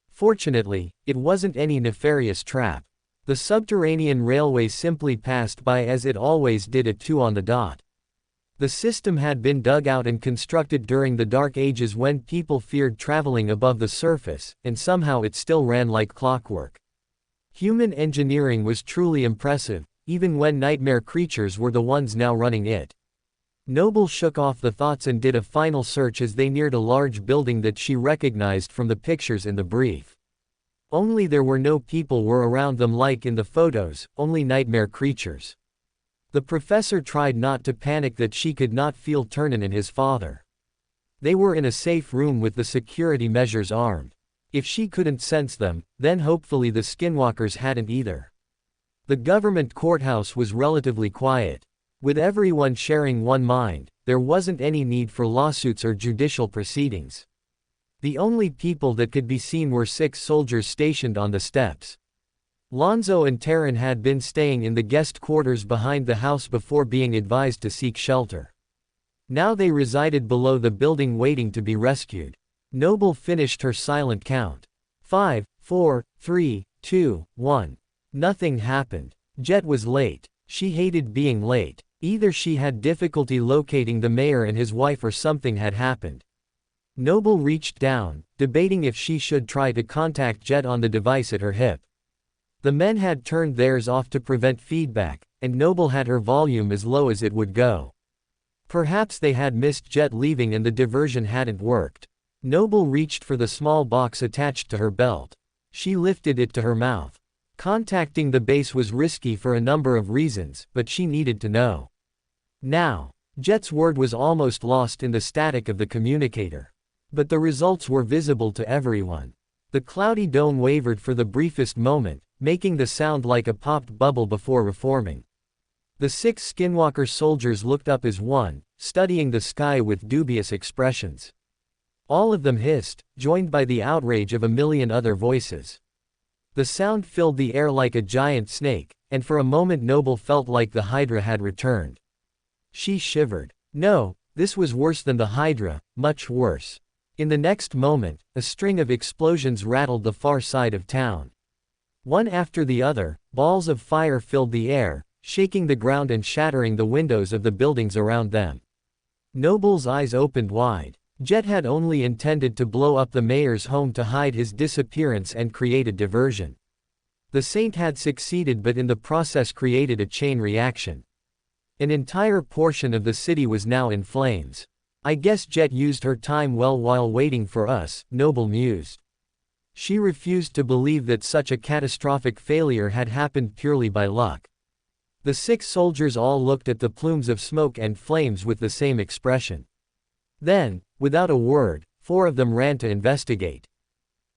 Fortunately, it wasn't any nefarious trap. The subterranean railway simply passed by as it always did at 2 on the dot. The system had been dug out and constructed during the Dark Ages when people feared traveling above the surface, and somehow it still ran like clockwork. Human engineering was truly impressive, even when nightmare creatures were the ones now running it. Noble shook off the thoughts and did a final search as they neared a large building that she recognized from the pictures in the brief. Only there were no people were around them like in the photos, only nightmare creatures. The professor tried not to panic that she could not feel Turnen and his father. They were in a safe room with the security measures armed. If she couldn't sense them, then hopefully the skinwalkers hadn't either. The government courthouse was relatively quiet. With everyone sharing one mind, there wasn't any need for lawsuits or judicial proceedings. The only people that could be seen were 6 soldiers stationed on the steps. Lonzo and Taryn had been staying in the guest quarters behind the house before being advised to seek shelter. Now they resided below the building waiting to be rescued. Noble finished her silent count. 5, 4, 3, 2, 1. Nothing happened. Jet was late. She hated being late. Either she had difficulty locating the mayor and his wife or something had happened. Noble reached down, debating if she should try to contact Jet on the device at her hip. The men had turned theirs off to prevent feedback, and Noble had her volume as low as it would go. Perhaps they had missed Jet leaving and the diversion hadn't worked. Noble reached for the small box attached to her belt. She lifted it to her mouth. Contacting the base was risky for a number of reasons, but she needed to know. Now, Jet's word was almost lost in the static of the communicator. But the results were visible to everyone. The cloudy dome wavered for the briefest moment, making the sound like a popped bubble before reforming. The 6 skinwalker soldiers looked up as one, studying the sky with dubious expressions. All of them hissed, joined by the outrage of a million other voices. The sound filled the air like a giant snake, and for a moment Noble felt like the Hydra had returned. She shivered. No, this was worse than the Hydra, much worse. In the next moment, a string of explosions rattled the far side of town. One after the other, balls of fire filled the air, shaking the ground and shattering the windows of the buildings around them. Noble's eyes opened wide. Jet had only intended to blow up the mayor's home to hide his disappearance and create a diversion. The saint had succeeded but in the process created a chain reaction. An entire portion of the city was now in flames. I guess Jet used her time well while waiting for us, Noble mused. She refused to believe that such a catastrophic failure had happened purely by luck. The 6 soldiers all looked at the plumes of smoke and flames with the same expression. Then, without a word, 4 of them ran to investigate.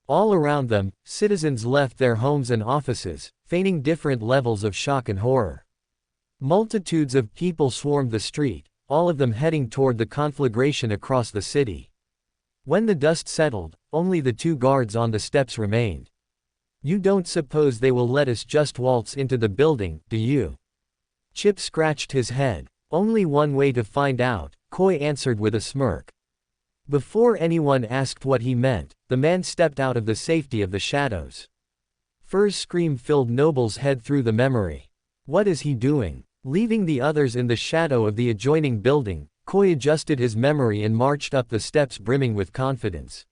All around them, citizens left their homes and offices, feigning different levels of shock and horror. Multitudes of people swarmed the street, all of them heading toward the conflagration across the city. When the dust settled, only the 2 guards on the steps remained. You don't suppose they will let us just waltz into the building, do you? Chip scratched his head. Only one way to find out, Koi answered with a smirk. Before anyone asked what he meant, the man stepped out of the safety of the shadows. Fur's scream filled Noble's head through the memory. What is he doing? Leaving the others in the shadow of the adjoining building, Koi adjusted his memory and marched up the steps brimming with confidence.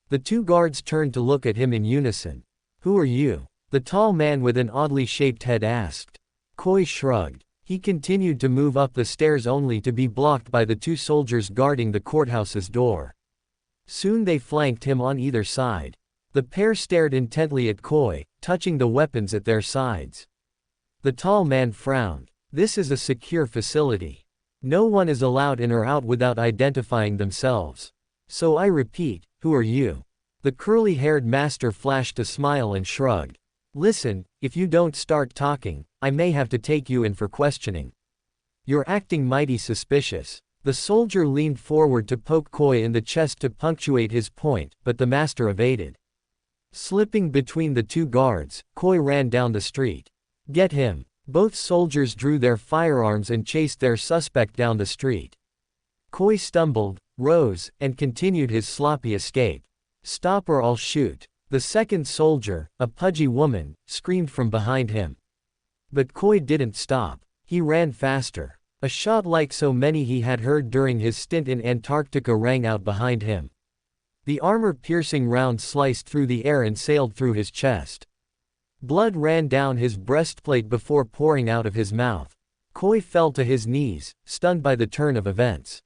The 2 guards turned to look at him in unison. Who are you? The tall man with an oddly shaped head asked. Koi shrugged. He continued to move up the stairs only to be blocked by the 2 soldiers guarding the courthouse's door. Soon they flanked him on either side. The pair stared intently at Koi, touching the weapons at their sides. The tall man frowned. This is a secure facility. No one is allowed in or out without identifying themselves. So I repeat, who are you? The curly-haired master flashed a smile and shrugged. Listen, if you don't start talking, I may have to take you in for questioning. You're acting mighty suspicious. The soldier leaned forward to poke Koi in the chest to punctuate his point, but the master evaded. Slipping between the two guards, Koi ran down the street. Get him! Both soldiers drew their firearms and chased their suspect down the street. Koi stumbled, rose, and continued his sloppy escape. Stop or I'll shoot. The second soldier, a pudgy woman, screamed from behind him. But Koi didn't stop. He ran faster. A shot like so many he had heard during his stint in Antarctica rang out behind him. The armor-piercing round sliced through the air and sailed through his chest. Blood ran down his breastplate before pouring out of his mouth. Koi fell to his knees, stunned by the turn of events.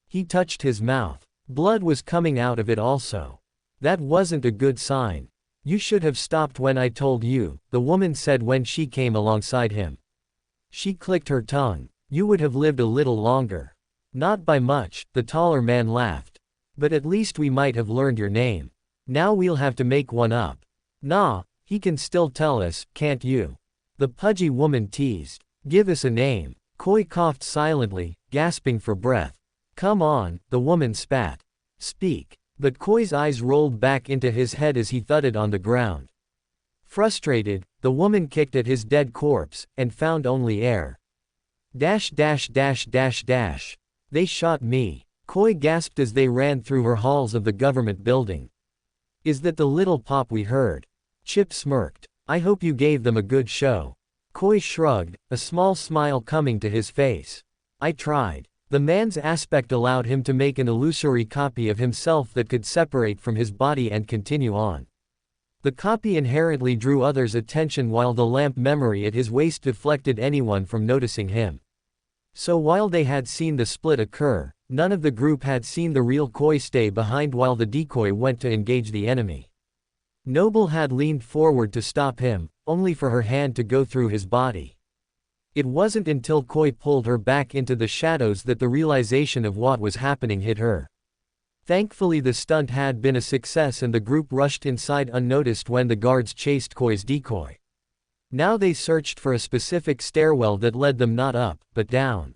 He touched his mouth. Blood was coming out of it also. That wasn't a good sign. You should have stopped when I told you, the woman said when she came alongside him. She clicked her tongue. You would have lived a little longer. Not by much, the taller man laughed. But at least we might have learned your name. Now we'll have to make one up. Nah, he can still tell us, can't you? The pudgy woman teased. Give us a name. Koi coughed silently, gasping for breath. Come on, the woman spat. Speak. But Koi's eyes rolled back into his head as he thudded on the ground. Frustrated, the woman kicked at his dead corpse, and found only air. They shot me. Koi gasped as they ran through her halls of the government building. Is that the little pop we heard? Chip smirked. I hope you gave them a good show. Koi shrugged, a small smile coming to his face. I tried. The man's aspect allowed him to make an illusory copy of himself that could separate from his body and continue on. The copy inherently drew others' attention while the lamp memory at his waist deflected anyone from noticing him. So while they had seen the split occur, none of the group had seen the real Koi stay behind while the decoy went to engage the enemy. Noble had leaned forward to stop him, only for her hand to go through his body. It wasn't until Koi pulled her back into the shadows that the realization of what was happening hit her. Thankfully the stunt had been a success and the group rushed inside unnoticed when the guards chased Koi's decoy. Now they searched for a specific stairwell that led them not up, but down.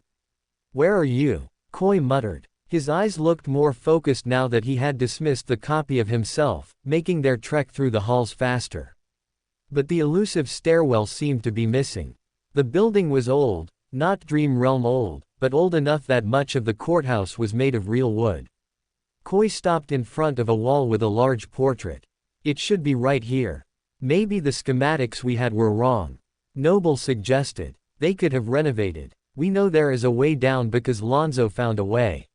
Where are you? Koi muttered. His eyes looked more focused now that he had dismissed the copy of himself, making their trek through the halls faster. But the elusive stairwell seemed to be missing. The building was old, not Dream Realm old, but old enough that much of the courthouse was made of real wood. Koi stopped in front of a wall with a large portrait. It should be right here. Maybe the schematics we had were wrong. Noble suggested. They could have renovated. We know there is a way down because Lonzo found a way.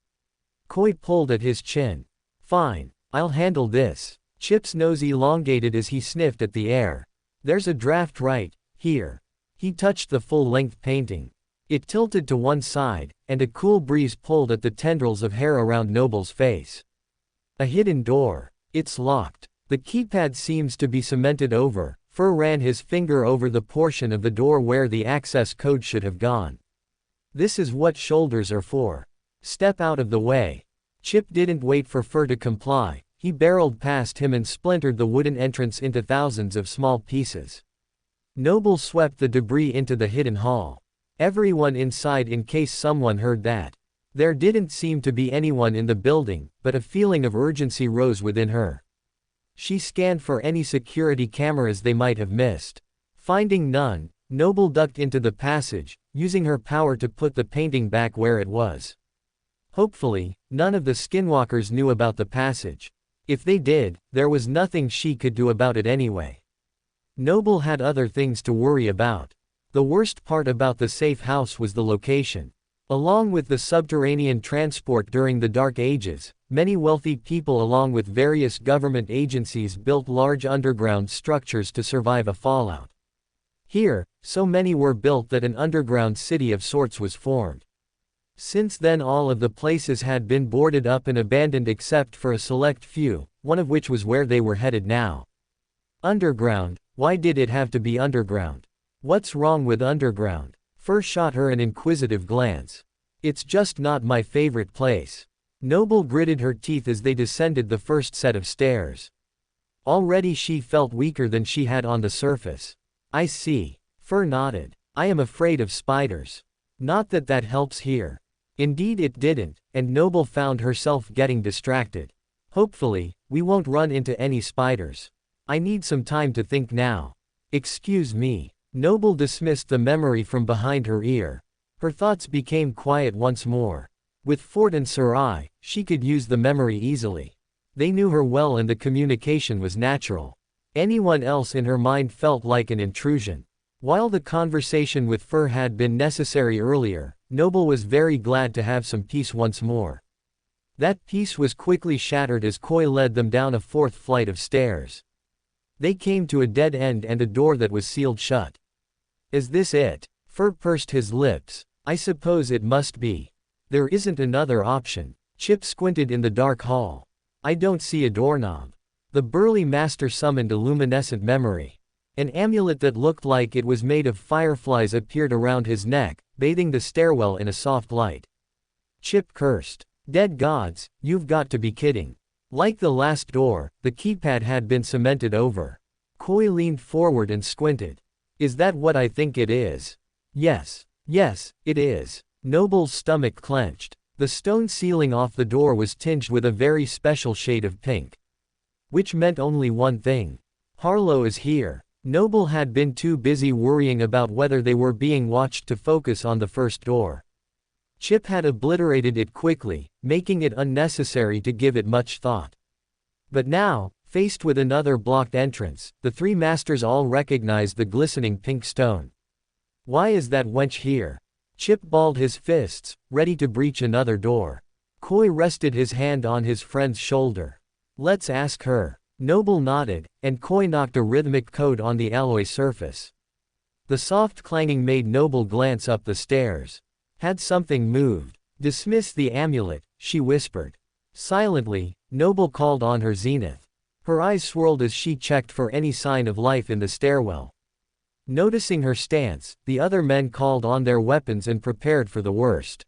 Koi pulled at his chin. Fine, I'll handle this. Chip's nose elongated as he sniffed at the air. There's a draft right here. He touched the full-length painting. It tilted to one side, and a cool breeze pulled at the tendrils of hair around Noble's face. A hidden door. It's locked. The keypad seems to be cemented over. Fur ran his finger over the portion of the door where the access code should have gone. This is what shoulders are for. Step out of the way. Chip didn't wait for Fur to comply. He barreled past him and splintered the wooden entrance into thousands of small pieces. Noble swept the debris into the hidden hall. Everyone inside in case someone heard that. There didn't seem to be anyone in the building, but a feeling of urgency rose within her. She scanned for any security cameras they might have missed. Finding none, Noble ducked into the passage, using her power to put the painting back where it was. Hopefully, none of the skinwalkers knew about the passage. If they did, there was nothing she could do about it anyway. Noble had other things to worry about. The worst part about the safe house was the location. Along with the subterranean transport during the Dark Ages, many wealthy people along with various government agencies built large underground structures to survive a fallout. Here, so many were built that an underground city of sorts was formed. Since then all of the places had been boarded up and abandoned except for a select few, one of which was where they were headed now. Underground, why did it have to be underground? What's wrong with underground? Fur shot her an inquisitive glance. It's just not my favorite place. Noble gritted her teeth as they descended the first set of stairs. Already she felt weaker than she had on the surface. I see. Fur nodded. I am afraid of spiders. Not that that helps here. Indeed it didn't, and Noble found herself getting distracted. Hopefully, we won't run into any spiders. I need some time to think now. Excuse me. Noble dismissed the memory from behind her ear. Her thoughts became quiet once more. With Fort and Sarai, she could use the memory easily. They knew her well and the communication was natural. Anyone else in her mind felt like an intrusion. While the conversation with Fur had been necessary earlier, Noble was very glad to have some peace once more. That peace was quickly shattered as Koi led them down a fourth flight of stairs. They came to a dead end and a door that was sealed shut. Is this it? Fur pursed his lips. I suppose it must be. There isn't another option. Chip squinted in the dark hall. I don't see a doorknob. The burly master summoned a luminescent memory. An amulet that looked like it was made of fireflies appeared around his neck, bathing the stairwell in a soft light. Chip cursed. Dead gods, you've got to be kidding. Like the last door, the keypad had been cemented over. Koi leaned forward and squinted. Is that what I think it is? Yes, it is. Noble's stomach clenched. The stone ceiling off the door was tinged with a very special shade of pink. Which meant only one thing. Harlow is here. Noble had been too busy worrying about whether they were being watched to focus on the first door. Chip had obliterated it quickly, making it unnecessary to give it much thought. But now, faced with another blocked entrance, the three masters all recognized the glistening pink stone. Why is that wench here? Chip balled his fists, ready to breach another door. Koi rested his hand on his friend's shoulder. Let's ask her. Noble nodded, and Koi knocked a rhythmic code on the alloy surface. The soft clanging made Noble glance up the stairs. Had something moved? Dismiss the amulet, she whispered. Silently, Noble called on her zenith. Her eyes swirled as she checked for any sign of life in the stairwell. Noticing her stance, the other men called on their weapons and prepared for the worst.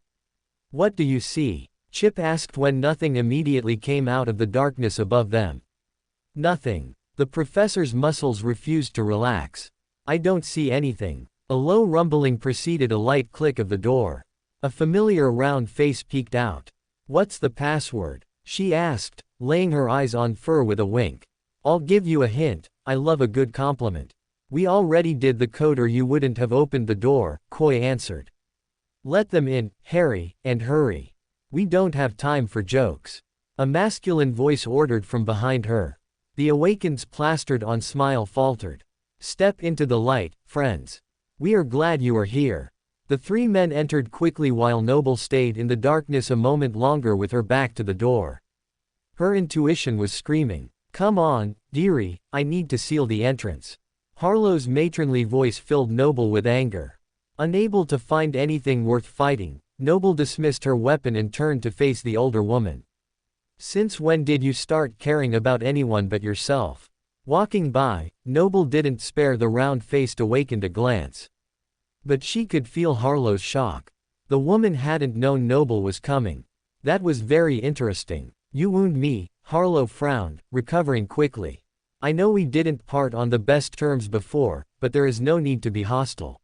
What do you see? Chip asked when nothing immediately came out of the darkness above them. Nothing. The professor's muscles refused to relax. I don't see anything. A low rumbling preceded a light click of the door. A familiar round face peeked out. What's the password? She asked, laying her eyes on Fur with a wink. I'll give you a hint, I love a good compliment. We already did the code or you wouldn't have opened the door, Koi answered. Let them in, Harry, and hurry. We don't have time for jokes. A masculine voice ordered from behind her. The awakened's plastered-on smile faltered. Step into the light, friends. We are glad you are here. The three men entered quickly while Noble stayed in the darkness a moment longer with her back to the door. Her intuition was screaming. Come on, dearie, I need to seal the entrance. Harlow's matronly voice filled Noble with anger. Unable to find anything worth fighting, Noble dismissed her weapon and turned to face the older woman. Since when did you start caring about anyone but yourself? Walking by, Noble didn't spare the round-faced awakened a glance. But she could feel Harlow's shock. The woman hadn't known Noble was coming. That was very interesting. You wound me, Harlow frowned, recovering quickly. I know we didn't part on the best terms before, but there is no need to be hostile.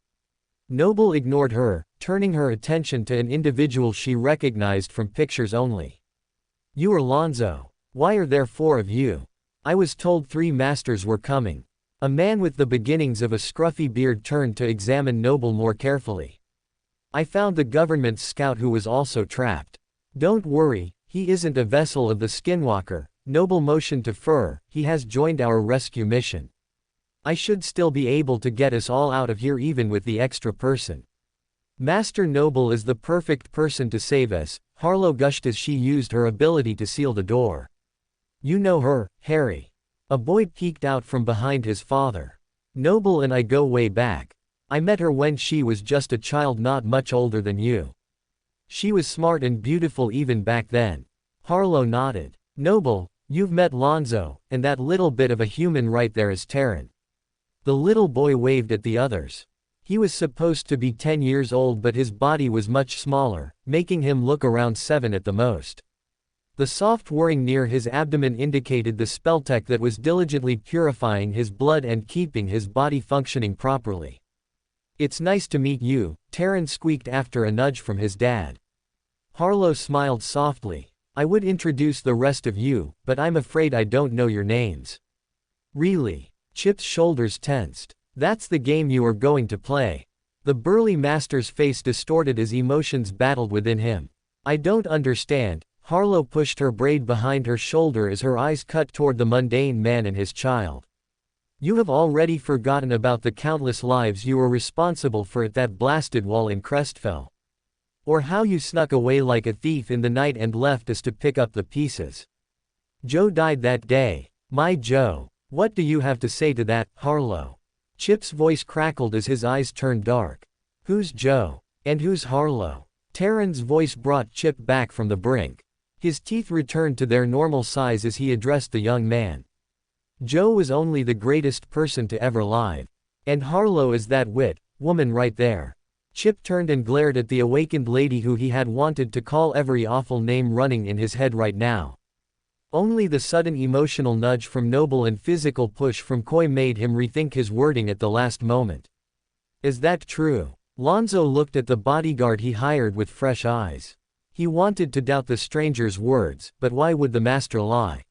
Noble ignored her, turning her attention to an individual she recognized from pictures only. You are Lonzo. Why are there 4 of you? I was told 3 masters were coming. A man with the beginnings of a scruffy beard turned to examine Noble more carefully. I found the government's scout who was also trapped. Don't worry, he isn't a vessel of the Skinwalker. Noble motioned to Fur, he has joined our rescue mission. I should still be able to get us all out of here even with the extra person. Master Noble is the perfect person to save us, Harlow gushed as she used her ability to seal the door. You know her, Harry. A boy peeked out from behind his father. Noble and I go way back. I met her when she was just a child not much older than you. She was smart and beautiful even back then. Harlow nodded. Noble, you've met Lonzo, and that little bit of a human right there is Taryn. The little boy waved at the others. He was supposed to be 10 years old, but his body was much smaller, making him look around 7 at the most. The soft whirring near his abdomen indicated the spell tech that was diligently purifying his blood and keeping his body functioning properly. "It's nice to meet you," Taran squeaked after a nudge from his dad. Harlow smiled softly. "I would introduce the rest of you, but I'm afraid I don't know your names." "Really?" Chip's shoulders tensed. "That's the game you are going to play." The burly master's face distorted as emotions battled within him. "I don't understand." Harlow pushed her braid behind her shoulder as her eyes cut toward the mundane man and his child. "You have already forgotten about the countless lives you were responsible for at that blasted wall in Crestfell. Or how you snuck away like a thief in the night and left us to pick up the pieces. Joe died that day. My Joe. What do you have to say to that, Harlow?" Chip's voice crackled as his eyes turned dark. "Who's Joe? And who's Harlow?" Taran's voice brought Chip back from the brink. His teeth returned to their normal size as he addressed the young man. "Joe was only the greatest person to ever live. And Harlow is that woman right there." Chip turned and glared at the awakened lady who he had wanted to call every awful name running in his head right now. Only the sudden emotional nudge from Noble and physical push from Koi made him rethink his wording at the last moment. "Is that true?" Lonzo looked at the bodyguard he hired with fresh eyes. He wanted to doubt the stranger's words, but why would the master lie?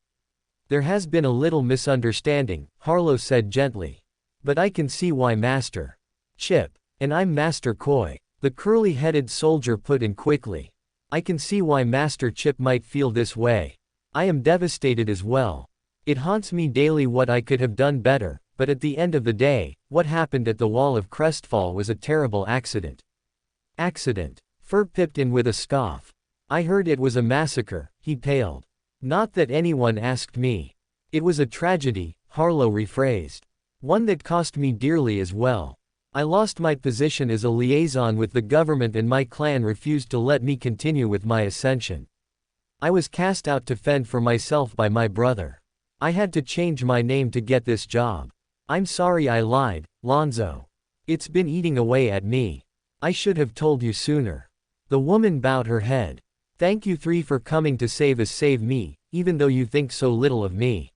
"There has been a little misunderstanding," Harlow said gently. "But I can see why, Master." "Chip. And I'm Master Koi," the curly-headed soldier put in quickly. "I can see why Master Chip might feel this way. I am devastated as well. It haunts me daily what I could have done better, but at the end of the day, what happened at the Wall of Crestfall was a terrible accident." "Accident?" Fur pipped in with a scoff. "I heard it was a massacre," he paled. "Not that anyone asked me. It was a tragedy," Harlow rephrased. "One that cost me dearly as well. I lost my position as a liaison with the government and my clan refused to let me continue with my ascension. I was cast out to fend for myself by my brother. I had to change my name to get this job. I'm sorry I lied, Lonzo. It's been eating away at me. I should have told you sooner." The woman bowed her head. "Thank you three for coming to save me, even though you think so little of me.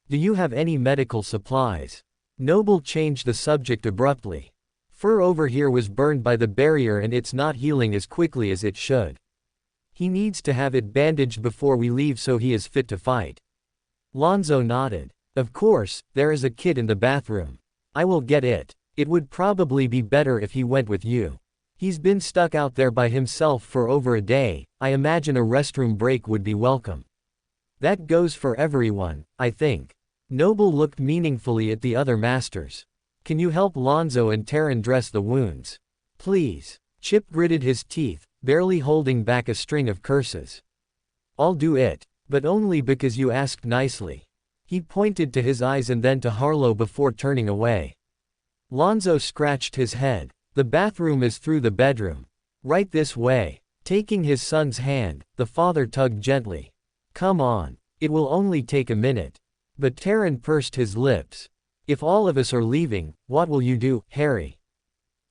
Do you have any medical supplies?" Noble changed the subject abruptly. "Fur over here was burned by the barrier and it's not healing as quickly as it should. He needs to have it bandaged before we leave so he is fit to fight." Lonzo nodded. "Of course, there is a kit in the bathroom. I will get it. It would probably be better if he went with you. He's been stuck out there by himself for over a day. I imagine a restroom break would be welcome." "That goes for everyone, I think." Noble looked meaningfully at the other masters. "Can you help Lonzo and Taran dress the wounds? Please." Chip gritted his teeth, barely holding back a string of curses. "I'll do it. But only because you asked nicely." He pointed to his eyes and then to Harlow before turning away. Lonzo scratched his head. "The bathroom is through the bedroom. Right this way." Taking his son's hand, the father tugged gently. "Come on. It will only take a minute." But Taran pursed his lips. "If all of us are leaving, what will you do, Harry?"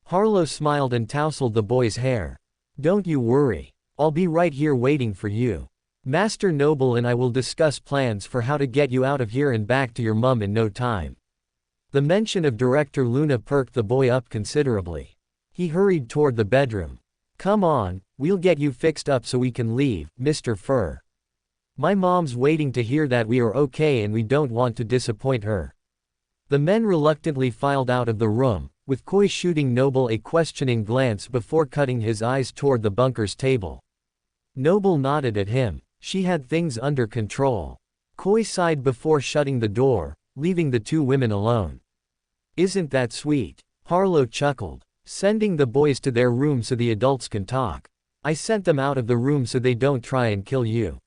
Harlow smiled and tousled the boy's hair. "Don't you worry. I'll be right here waiting for you. Master Noble and I will discuss plans for how to get you out of here and back to your mum in no time." The mention of Director Luna perked the boy up considerably. He hurried toward the bedroom. "Come on, we'll get you fixed up so we can leave, Mr. Fur. My mom's waiting to hear that we are okay and we don't want to disappoint her." The men reluctantly filed out of the room, with Koi shooting Noble a questioning glance before cutting his eyes toward the bunker's table. Noble nodded at him. She had things under control. Koi sighed before shutting the door, leaving the two women alone. "Isn't that sweet?" Harlow chuckled. "Sending the boys to their room so the adults can talk. I sent them out of the room so they don't try and kill you."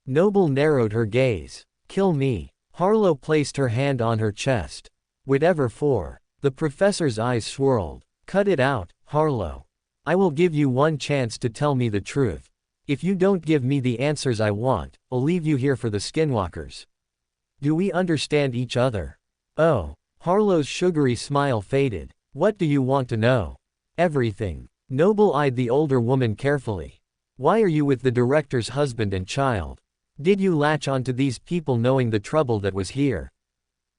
Noble narrowed her gaze. "Kill me?" Harlow placed her hand on her chest. "Whatever for?" The professor's eyes swirled. "Cut it out, Harlow. I will give you one chance to tell me the truth. If you don't give me the answers I want, I'll leave you here for the skinwalkers. Do we understand each other?" "Oh." Harlow's sugary smile faded. What do you want to know? Everything. Noble eyed the older woman carefully. Why are you with the director's husband and child? Did you latch onto these people knowing the trouble that was here?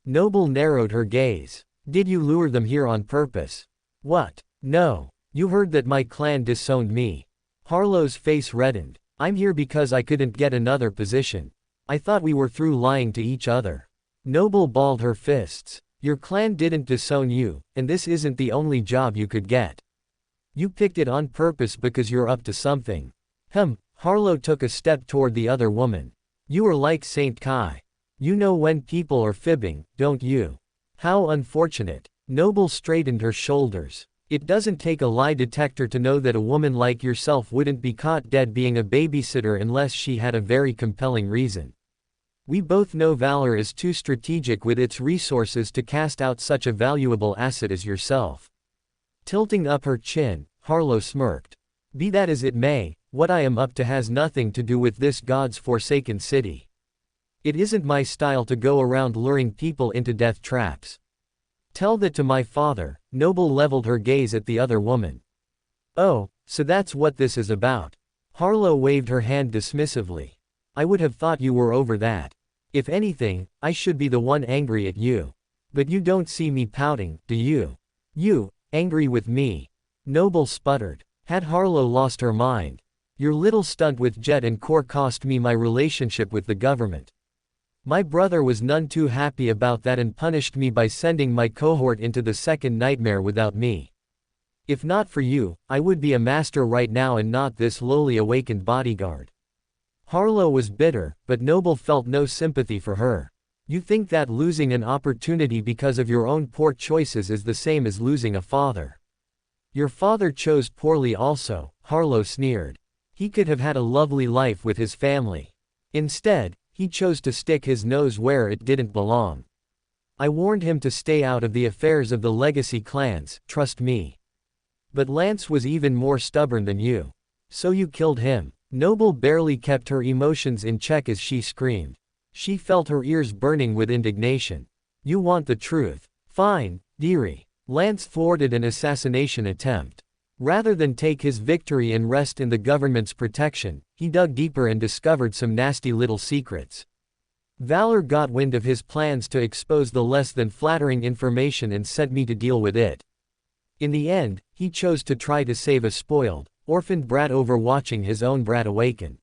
Noble narrowed her gaze. Did you lure them here on purpose? What? No. You heard that my clan disowned me. Harlow's face reddened. I'm here because I couldn't get another position. I thought we were through lying to each other. Noble balled her fists. Your clan didn't disown you, and this isn't the only job you could get. You picked it on purpose because you're up to something. Harlow took a step toward the other woman. You are like Saint Kai. You know when people are fibbing, don't you? How unfortunate. Noble straightened her shoulders. It doesn't take a lie detector to know that a woman like yourself wouldn't be caught dead being a babysitter unless she had a very compelling reason. We both know Valor is too strategic with its resources to cast out such a valuable asset as yourself. Tilting up her chin, Harlow smirked. Be that as it may, what I am up to has nothing to do with this God's forsaken city. It isn't my style to go around luring people into death traps. Tell that to my father. Noble leveled her gaze at the other woman. Oh, so that's what this is about. Harlow waved her hand dismissively. I would have thought you were over that. If anything, I should be the one angry at you. But you don't see me pouting, do you? You, angry with me? Noble sputtered. Had Harlow lost her mind? Your little stunt with Jet and Core cost me my relationship with the government. My brother was none too happy about that and punished me by sending my cohort into the second nightmare without me. If not for you, I would be a master right now and not this lowly awakened bodyguard. Harlow was bitter, but Noble felt no sympathy for her. You think that losing an opportunity because of your own poor choices is the same as losing a father. Your father chose poorly also, Harlow sneered. He could have had a lovely life with his family. Instead, he chose to stick his nose where it didn't belong. I warned him to stay out of the affairs of the legacy clans, trust me. But Lance was even more stubborn than you. So you killed him. Noble barely kept her emotions in check as she screamed. She felt her ears burning with indignation. You want the truth. Fine, dearie. Lance thwarted an assassination attempt. Rather than take his victory and rest in the government's protection, he dug deeper and discovered some nasty little secrets. Valor got wind of his plans to expose the less than flattering information and sent me to deal with it. In the end, he chose to try to save a spoiled, orphaned brat over watching his own brat awaken.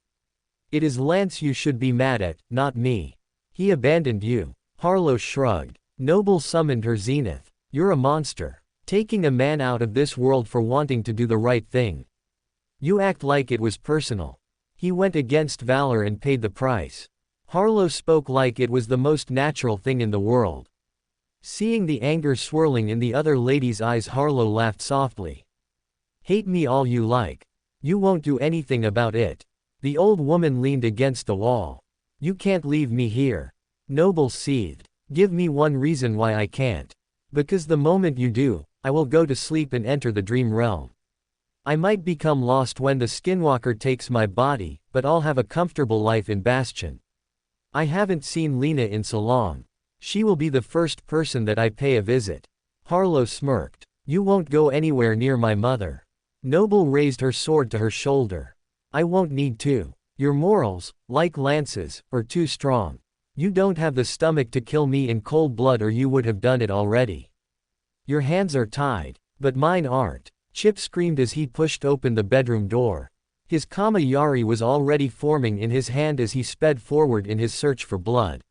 It is Lance you should be mad at, not me. He abandoned you. Harlow shrugged. Noble summoned her zenith. You're a monster. Taking a man out of this world for wanting to do the right thing. You act like it was personal. He went against Valor and paid the price. Harlow spoke like it was the most natural thing in the world. Seeing the anger swirling in the other lady's eyes, Harlow laughed softly. Hate me all you like. You won't do anything about it. The old woman leaned against the wall. You can't leave me here. Noble seethed. Give me one reason why I can't. Because the moment you do, I will go to sleep and enter the dream realm. I might become lost when the skinwalker takes my body, but I'll have a comfortable life in Bastion. I haven't seen Lena in so long. She will be the first person that I pay a visit. Harlow smirked. You won't go anywhere near my mother. Noble raised her sword to her shoulder. I won't need to. Your morals, like Lance's, are too strong. You don't have the stomach to kill me in cold blood, or you would have done it already. Your hands are tied, but mine aren't. Chip screamed as he pushed open the bedroom door. His Kama-Yari was already forming in his hand as he sped forward in his search for blood.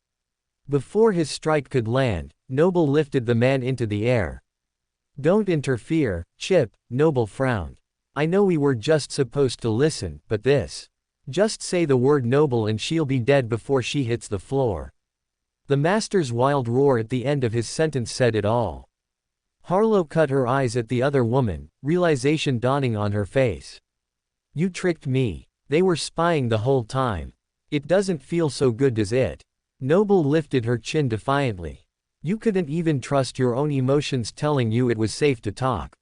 Before his strike could land, Noble lifted the man into the air. Don't interfere, Chip, Noble frowned. I know we were just supposed to listen, but this. Just say the word Noble and she'll be dead before she hits the floor. The master's wild roar at the end of his sentence said it all. Harlow cut her eyes at the other woman, realization dawning on her face. You tricked me. They were spying the whole time. It doesn't feel so good, does it? Noble lifted her chin defiantly. You couldn't even trust your own emotions telling you it was safe to talk.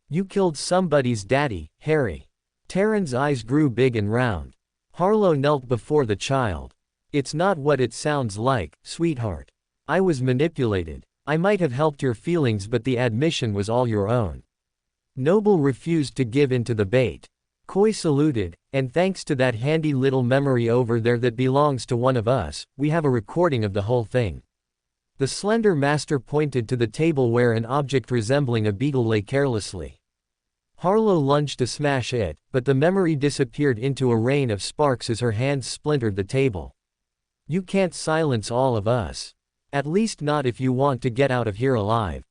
You killed somebody's daddy, Harry. Taryn's eyes grew big and round. Harlow knelt before the child. It's not what it sounds like, sweetheart. I was manipulated. I might have helped your feelings, but the admission was all your own." Noble refused to give in to the bait. Koi saluted, "And thanks to that handy little memory over there that belongs to one of us, we have a recording of the whole thing." The slender master pointed to the table where an object resembling a beetle lay carelessly. Harlow lunged to smash it, but the memory disappeared into a rain of sparks as her hands splintered the table. "You can't silence all of us. At least not if you want to get out of here alive."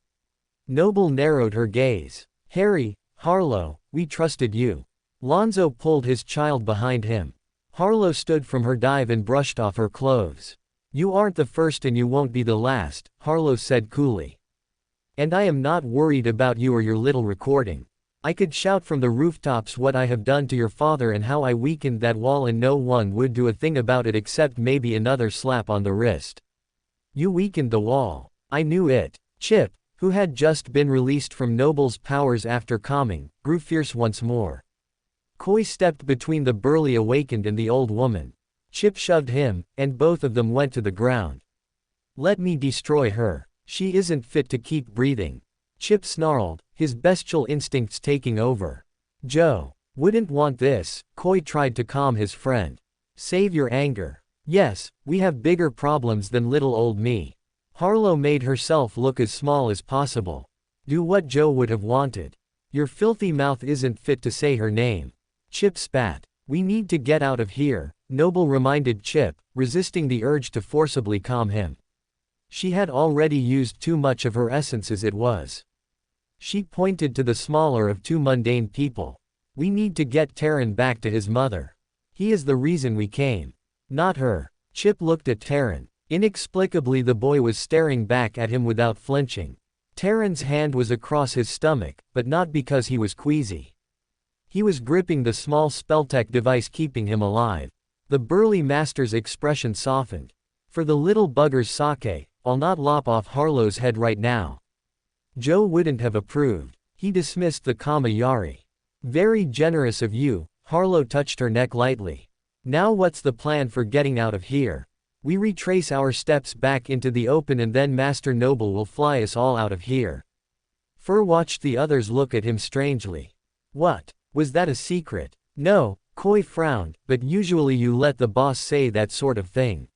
Noble narrowed her gaze. "Harry, Harlow, we trusted you." Lonzo pulled his child behind him. Harlow stood from her dive and brushed off her clothes. "You aren't the first and you won't be the last," Harlow said coolly. "And I am not worried about you or your little recording. I could shout from the rooftops what I have done to your father and how I weakened that wall and no one would do a thing about it except maybe another slap on the wrist." "You weakened the wall. I knew it." Chip, who had just been released from Noble's powers after calming, grew fierce once more. Koi stepped between the burly awakened and the old woman. Chip shoved him, and both of them went to the ground. "Let me destroy her. She isn't fit to keep breathing." Chip snarled, his bestial instincts taking over. "Joe wouldn't want this," Koi tried to calm his friend. "Save your anger. Yes, we have bigger problems than little old me." Harlow made herself look as small as possible. "Do what Joe would have wanted. Your filthy mouth isn't fit to say her name." Chip spat. "We need to get out of here," Noble reminded Chip, resisting the urge to forcibly calm him. She had already used too much of her essence as it was. She pointed to the smaller of two mundane people. "We need to get Terran back to his mother. He is the reason we came. Not her." Chip looked at Terran. Inexplicably the boy was staring back at him without flinching. Terran's hand was across his stomach, but not because he was queasy. He was gripping the small spelltech device keeping him alive. The burly master's expression softened. "For the little bugger's sake, I'll not lop off Harlow's head right now." Joe wouldn't have approved. He dismissed the Kama-Yari. "Very generous of you." Harlow touched her neck lightly. "Now what's the plan for getting out of here?" "We retrace our steps back into the open and then Master Noble will fly us all out of here." Fur watched the others look at him strangely. "What? Was that a secret?" "No," Koi frowned, "but usually you let the boss say that sort of thing.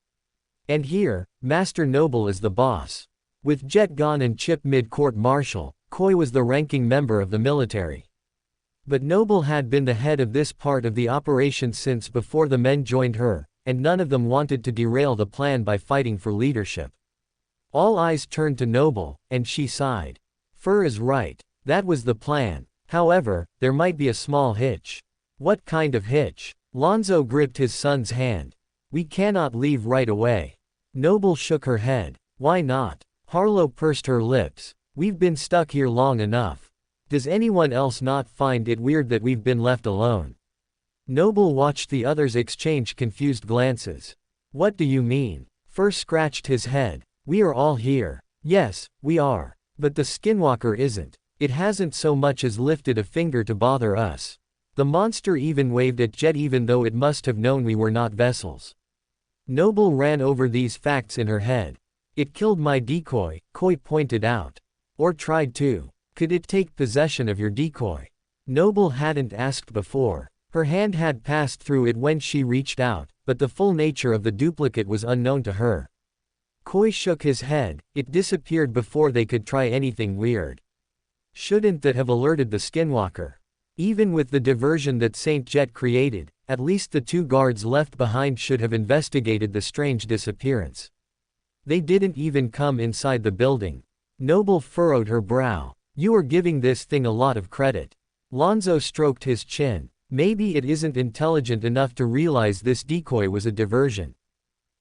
And here, Master Noble is the boss." With Jet gone and Chip mid-court-martial, Koi was the ranking member of the military. But Noble had been the head of this part of the operation since before the men joined her, and none of them wanted to derail the plan by fighting for leadership. All eyes turned to Noble, and she sighed. Fur is right. That was the plan. However, there might be a small hitch. What kind of hitch? Lonzo gripped his son's hand. "We cannot leave right away." Noble shook her head. "Why not?" Harlow pursed her lips. "We've been stuck here long enough. Does anyone else not find it weird that we've been left alone?" Noble watched the others exchange confused glances. "What do you mean?" Fur scratched his head. "We are all here." "Yes, we are. But the Skinwalker isn't. It hasn't so much as lifted a finger to bother us. The monster even waved at Jet even though it must have known we were not vessels." Noble ran over these facts in her head. "It killed my decoy," Koi pointed out. "Or tried to. Could it take possession of your decoy?" Noble hadn't asked before. Her hand had passed through it when she reached out, but the full nature of the duplicate was unknown to her. Koi shook his head. "It disappeared before they could try anything weird." Shouldn't that have alerted the Skinwalker? Even with the diversion that Saint Jet created, at least the two guards left behind should have investigated the strange disappearance. They didn't even come inside the building. Noble furrowed her brow. "You are giving this thing a lot of credit." Lonzo stroked his chin. "Maybe it isn't intelligent enough to realize this decoy was a diversion.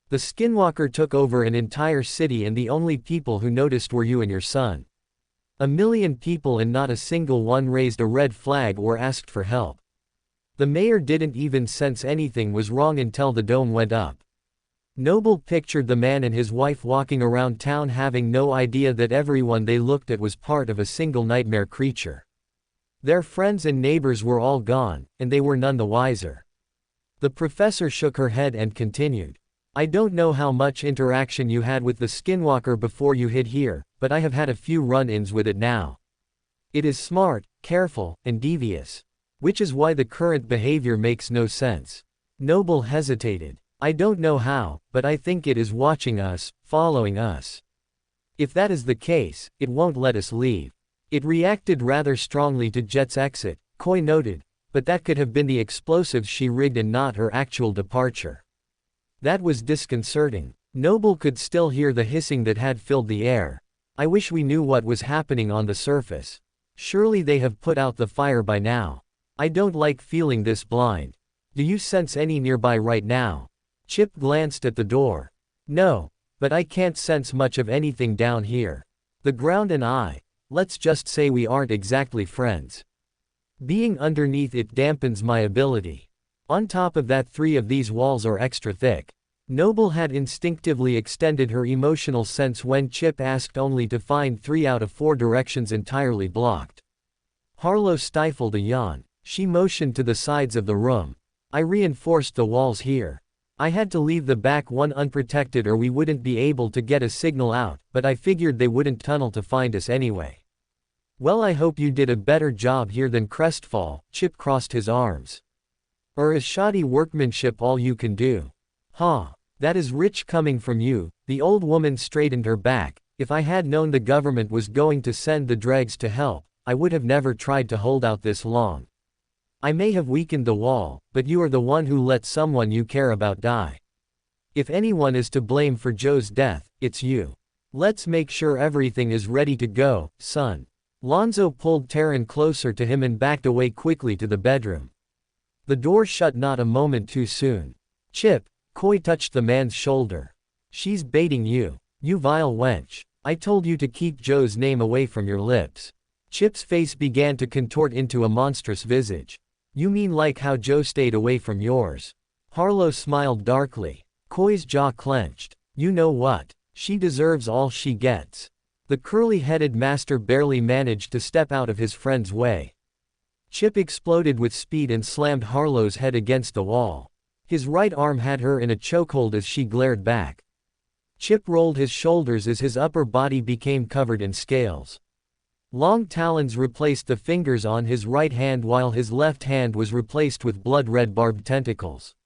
The Skinwalker took over an entire city and the only people who noticed were you and your son. 1,000,000 people and not a single one raised a red flag or asked for help. The mayor didn't even sense anything was wrong until the dome went up." Noble pictured the man and his wife walking around town having no idea that everyone they looked at was part of a single nightmare creature. Their friends and neighbors were all gone, and they were none the wiser. The professor shook her head and continued. I don't know how much interaction you had with the skinwalker before you hid here, but I have had a few run-ins with it now. It is smart, careful, and devious. Which is why the current behavior makes no sense. Noble hesitated. I don't know how, but I think it is watching us, following us. If that is the case, it won't let us leave. It reacted rather strongly to Jet's exit, Koi noted, but that could have been the explosives she rigged and not her actual departure. That was disconcerting. Noble could still hear the hissing that had filled the air. I wish we knew what was happening on the surface. Surely they have put out the fire by now. I don't like feeling this blind. Do you sense any nearby right now? Chip glanced at the door. No, but I can't sense much of anything down here. The ground and I, let's just say we aren't exactly friends. Being underneath it dampens my ability. On top of that, 3 of these walls are extra thick. Noble had instinctively extended her emotional sense when Chip asked, only to find 3 out of 4 directions entirely blocked. Harlow stifled a yawn. She motioned to the sides of the room. I reinforced the walls here. I had to leave the back one unprotected or we wouldn't be able to get a signal out, but I figured they wouldn't tunnel to find us anyway. Well, I hope you did a better job here than Crestfall. Chip crossed his arms. Or is shoddy workmanship all you can do? Huh. That is rich coming from you. The old woman straightened her back. If I had known the government was going to send the dregs to help, I would have never tried to hold out this long. I may have weakened the wall, but you are the one who let someone you care about die. If anyone is to blame for Joe's death, it's you. Let's make sure everything is ready to go, son. Lonzo pulled Taryn closer to him and backed away quickly to the bedroom. The door shut not a moment too soon. Chip, Koi touched the man's shoulder. She's baiting you. You vile wench. I told you to keep Joe's name away from your lips. Chip's face began to contort into a monstrous visage. You mean like how Joe stayed away from yours? Harlow smiled darkly. Koi's jaw clenched. You know what? She deserves all she gets. The curly-headed master barely managed to step out of his friend's way. Chip exploded with speed and slammed Harlow's head against the wall. His right arm had her in a chokehold as she glared back. Chip rolled his shoulders as his upper body became covered in scales. Long talons replaced the fingers on his right hand while his left hand was replaced with blood-red barbed tentacles.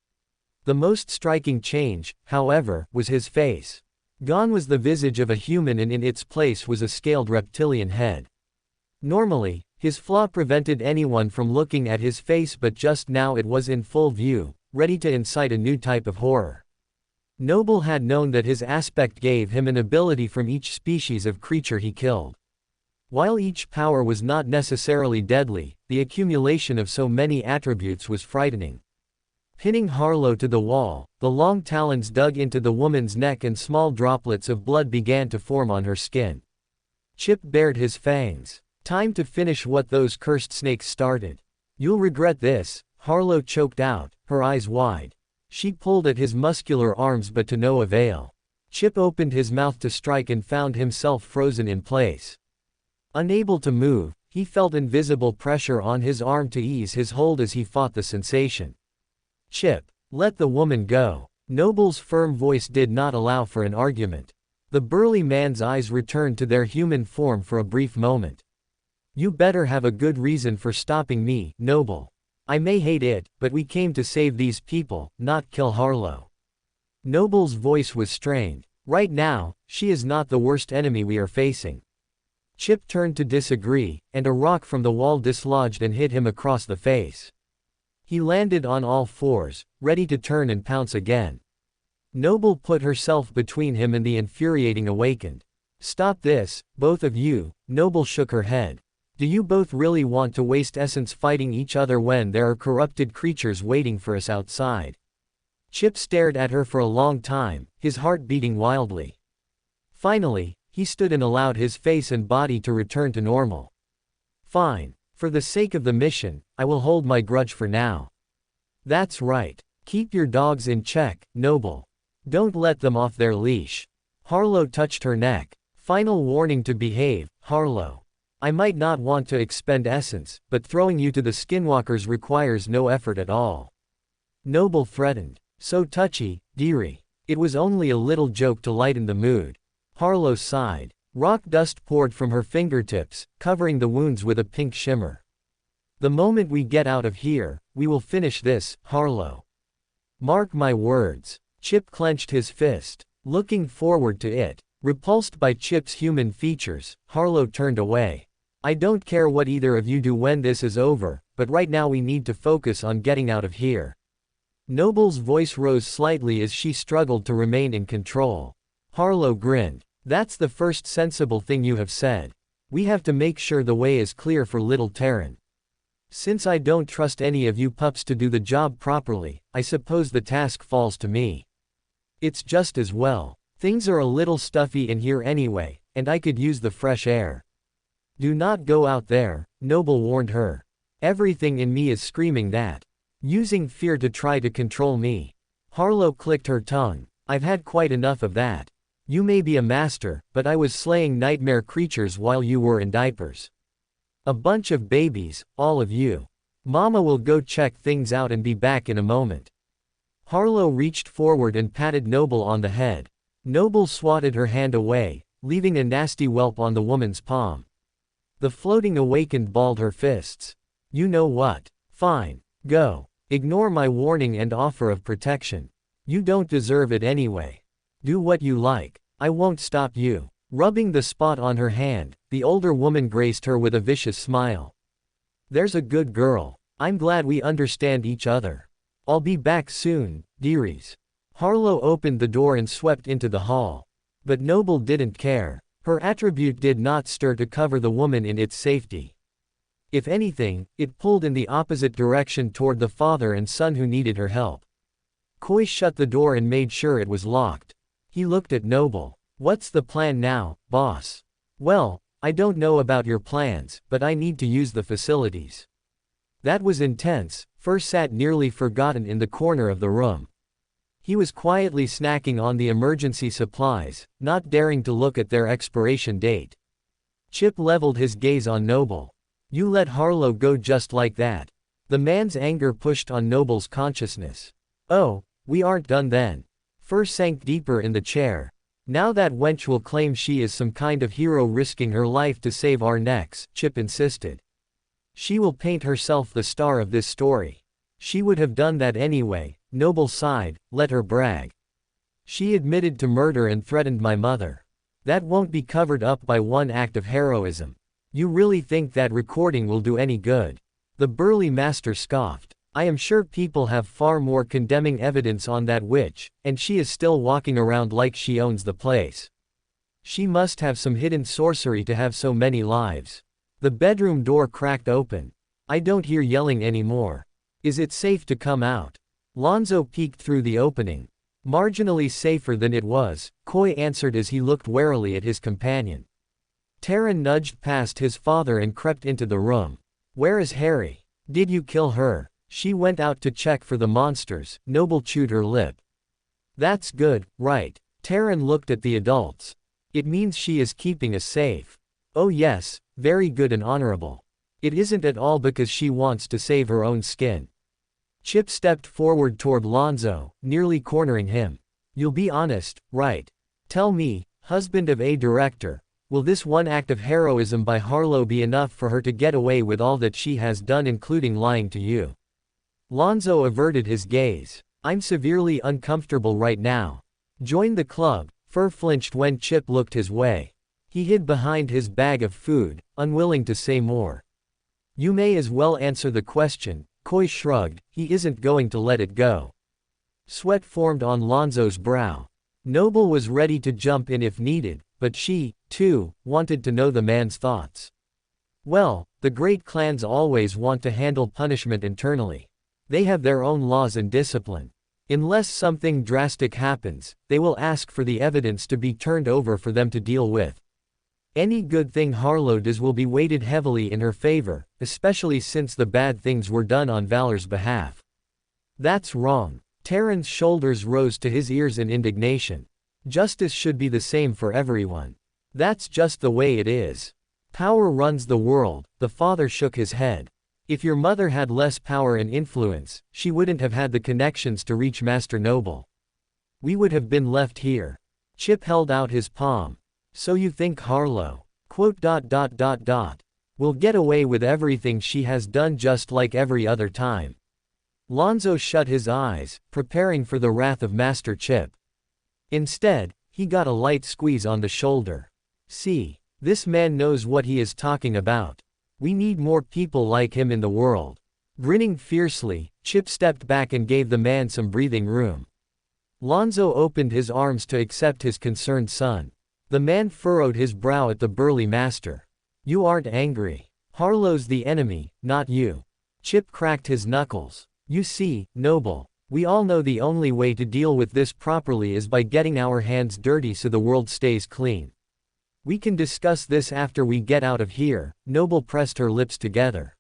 The most striking change, however, was his face. Gone was the visage of a human and in its place was a scaled reptilian head. Normally, his flaw prevented anyone from looking at his face, but just now it was in full view, ready to incite a new type of horror. Noble had known that his aspect gave him an ability from each species of creature he killed. While each power was not necessarily deadly, the accumulation of so many attributes was frightening. Pinning Harlow to the wall, the long talons dug into the woman's neck and small droplets of blood began to form on her skin. Chip bared his fangs. Time to finish what those cursed snakes started. You'll regret this, Harlow choked out, her eyes wide. She pulled at his muscular arms but to no avail. Chip opened his mouth to strike and found himself frozen in place. Unable to move, he felt invisible pressure on his arm to ease his hold as he fought the sensation. Chip, let the woman go. Noble's firm voice did not allow for an argument. The burly man's eyes returned to their human form for a brief moment. You better have a good reason for stopping me, Noble. I may hate it, but we came to save these people, not kill Harlow. Noble's voice was strained. Right now, she is not the worst enemy we are facing. Chip turned to disagree, and a rock from the wall dislodged and hit him across the face. He landed on all fours, ready to turn and pounce again. Noble put herself between him and the infuriating awakened. Stop this, both of you. Noble shook her head. Do you both really want to waste essence fighting each other when there are corrupted creatures waiting for us outside? Chip stared at her for a long time, his heart beating wildly. Finally, he stood and allowed his face and body to return to normal. Fine. For the sake of the mission, I will hold my grudge for now. That's right. Keep your dogs in check, Noble. Don't let them off their leash. Harlow touched her neck. Final warning to behave, Harlow. I might not want to expend essence, but throwing you to the skinwalkers requires no effort at all. Noble threatened. So touchy, dearie. It was only a little joke to lighten the mood. Harlow sighed. Rock dust poured from her fingertips, covering the wounds with a pink shimmer. The moment we get out of here, we will finish this, Harlow. Mark my words. Chip clenched his fist, looking forward to it. Repulsed by Chip's human features, Harlow turned away. I don't care what either of you do when this is over, but right now we need to focus on getting out of here. Noble's voice rose slightly as she struggled to remain in control. Harlow grinned. That's the first sensible thing you have said. We have to make sure the way is clear for little Terran. Since I don't trust any of you pups to do the job properly, I suppose the task falls to me. It's just as well. Things are a little stuffy in here anyway, and I could use the fresh air. Do not go out there, Noble warned her. Everything in me is screaming that. Using fear to try to control me. Harlow clicked her tongue. I've had quite enough of that. You may be a master, but I was slaying nightmare creatures while you were in diapers. A bunch of babies, all of you. Mama will go check things out and be back in a moment. Harlow reached forward and patted Noble on the head. Noble swatted her hand away, leaving a nasty whelp on the woman's palm. The floating awakened balled her fists. You know what? Fine. Go. Ignore my warning and offer of protection. You don't deserve it anyway. Do what you like. I won't stop you. Rubbing the spot on her hand, the older woman graced her with a vicious smile. There's a good girl. I'm glad we understand each other. I'll be back soon, dearies. Harlow opened the door and swept into the hall. But Noble didn't care. Her attribute did not stir to cover the woman in its safety. If anything, it pulled in the opposite direction toward the father and son who needed her help. Koi shut the door and made sure it was locked. He looked at Noble. What's the plan now, boss? Well, I don't know about your plans, but I need to use the facilities. That was intense. Fur sat nearly forgotten in the corner of the room. He was quietly snacking on the emergency supplies, not daring to look at their expiration date. Chip leveled his gaze on Noble. You let Harlow go just like that. The man's anger pushed on Noble's consciousness. Oh, we aren't done then. Fur sank deeper in the chair. Now that wench will claim she is some kind of hero risking her life to save our necks, Chip insisted. She will paint herself the star of this story. She would have done that anyway, Noble sighed, let her brag. She admitted to murder and threatened my mother. That won't be covered up by one act of heroism. You really think that recording will do any good? The burly master scoffed. I am sure people have far more condemning evidence on that witch, and she is still walking around like she owns the place. She must have some hidden sorcery to have so many lives. The bedroom door cracked open. I don't hear yelling anymore. Is it safe to come out? Lonzo peeked through the opening. Marginally safer than it was, Koi answered as he looked warily at his companion. Terran nudged past his father and crept into the room. Where is Harry? Did you kill her? She went out to check for the monsters, Noble chewed her lip. That's good, right? Terran looked at the adults. It means she is keeping us safe. Oh yes, very good and honorable. It isn't at all because she wants to save her own skin. Chip stepped forward toward Lonzo, nearly cornering him. You'll be honest, right? Tell me, husband of a director, will this one act of heroism by Harlow be enough for her to get away with all that she has done, including lying to you? Lonzo averted his gaze. I'm severely uncomfortable right now. Join the club. Fur flinched when Chip looked his way. He hid behind his bag of food, unwilling to say more. You may as well answer the question, Koi shrugged, he isn't going to let it go. Sweat formed on Lonzo's brow. Noble was ready to jump in if needed, but she, too, wanted to know the man's thoughts. Well, the great clans always want to handle punishment internally. They have their own laws and discipline. Unless something drastic happens, they will ask for the evidence to be turned over for them to deal with. Any good thing Harlow does will be weighted heavily in her favor, especially since the bad things were done on Valor's behalf. That's wrong. Terran's shoulders rose to his ears in indignation. Justice should be the same for everyone. That's just the way it is. Power runs the world, the father shook his head. If your mother had less power and influence, she wouldn't have had the connections to reach Master Noble. we would have been left here. Chip held out his palm. So you think Harlow, will get away with everything she has done just like every other time? Lonzo shut his eyes, preparing for the wrath of Master Chip. Instead, he got a light squeeze on the shoulder. See, this man knows what he is talking about. We need more people like him in the world. Grinning fiercely, Chip stepped back and gave the man some breathing room. Lonzo opened his arms to accept his concerned son. The man furrowed his brow at the burly master. You aren't angry. Harlow's the enemy, not you. Chip cracked his knuckles. You see, Noble, we all know the only way to deal with this properly is by getting our hands dirty so the world stays clean. We can discuss this after we get out of here. Noble pressed her lips together.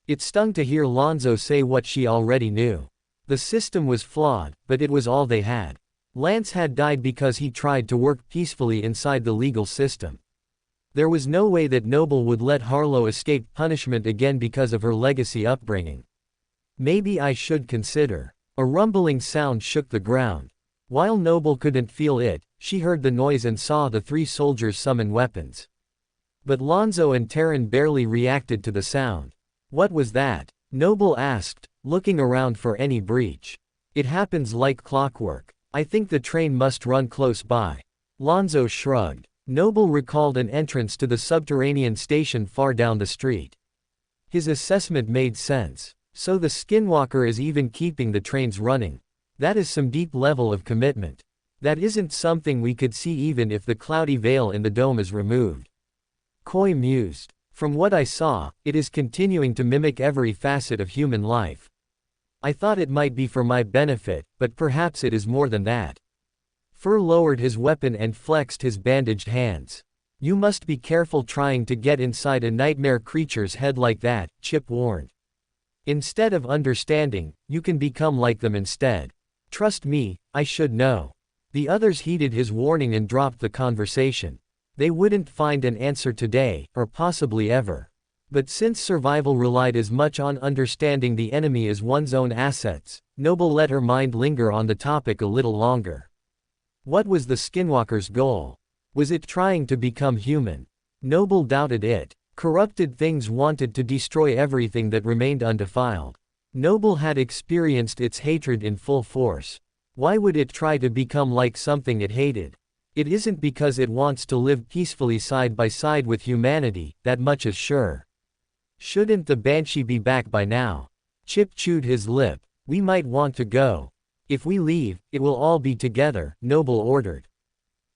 It stung to hear Lonzo say what she already knew. The system was flawed, but it was all they had. Lance had died because he tried to work peacefully inside the legal system. There was no way that Noble would let Harlow escape punishment again because of her legacy upbringing. Maybe I should consider. A rumbling sound shook the ground. While Noble couldn't feel it, she heard the noise and saw the three soldiers summon weapons. But Lonzo and Taryn barely reacted to the sound. What was that? Noble asked, looking around for any breach. It happens like clockwork. I think the train must run close by. Lonzo shrugged. Noble recalled an entrance to the subterranean station far down the street. His assessment made sense. So the Skinwalker is even keeping the trains running. That is some deep level of commitment. That isn't something we could see even if the cloudy veil in the dome is removed. Koi mused. From what I saw, it is continuing to mimic every facet of human life. I thought it might be for my benefit, but perhaps it is more than that. Fur lowered his weapon and flexed his bandaged hands. You must be careful trying to get inside a nightmare creature's head like that, Chip warned. Instead of understanding, you can become like them instead. Trust me, I should know. The others heeded his warning and dropped the conversation. They wouldn't find an answer today, or possibly ever. But since survival relied as much on understanding the enemy as one's own assets, Noble let her mind linger on the topic a little longer. What was the Skinwalker's goal? Was it trying to become human? Noble doubted it. Corrupted things wanted to destroy everything that remained undefiled. Noble had experienced its hatred in full force. Why would it try to become like something it hated? It isn't because it wants to live peacefully side by side with humanity, that much is sure. Shouldn't the Banshee be back by now? Chip chewed his lip. We might want to go. If we leave, it will all be together, Noble ordered.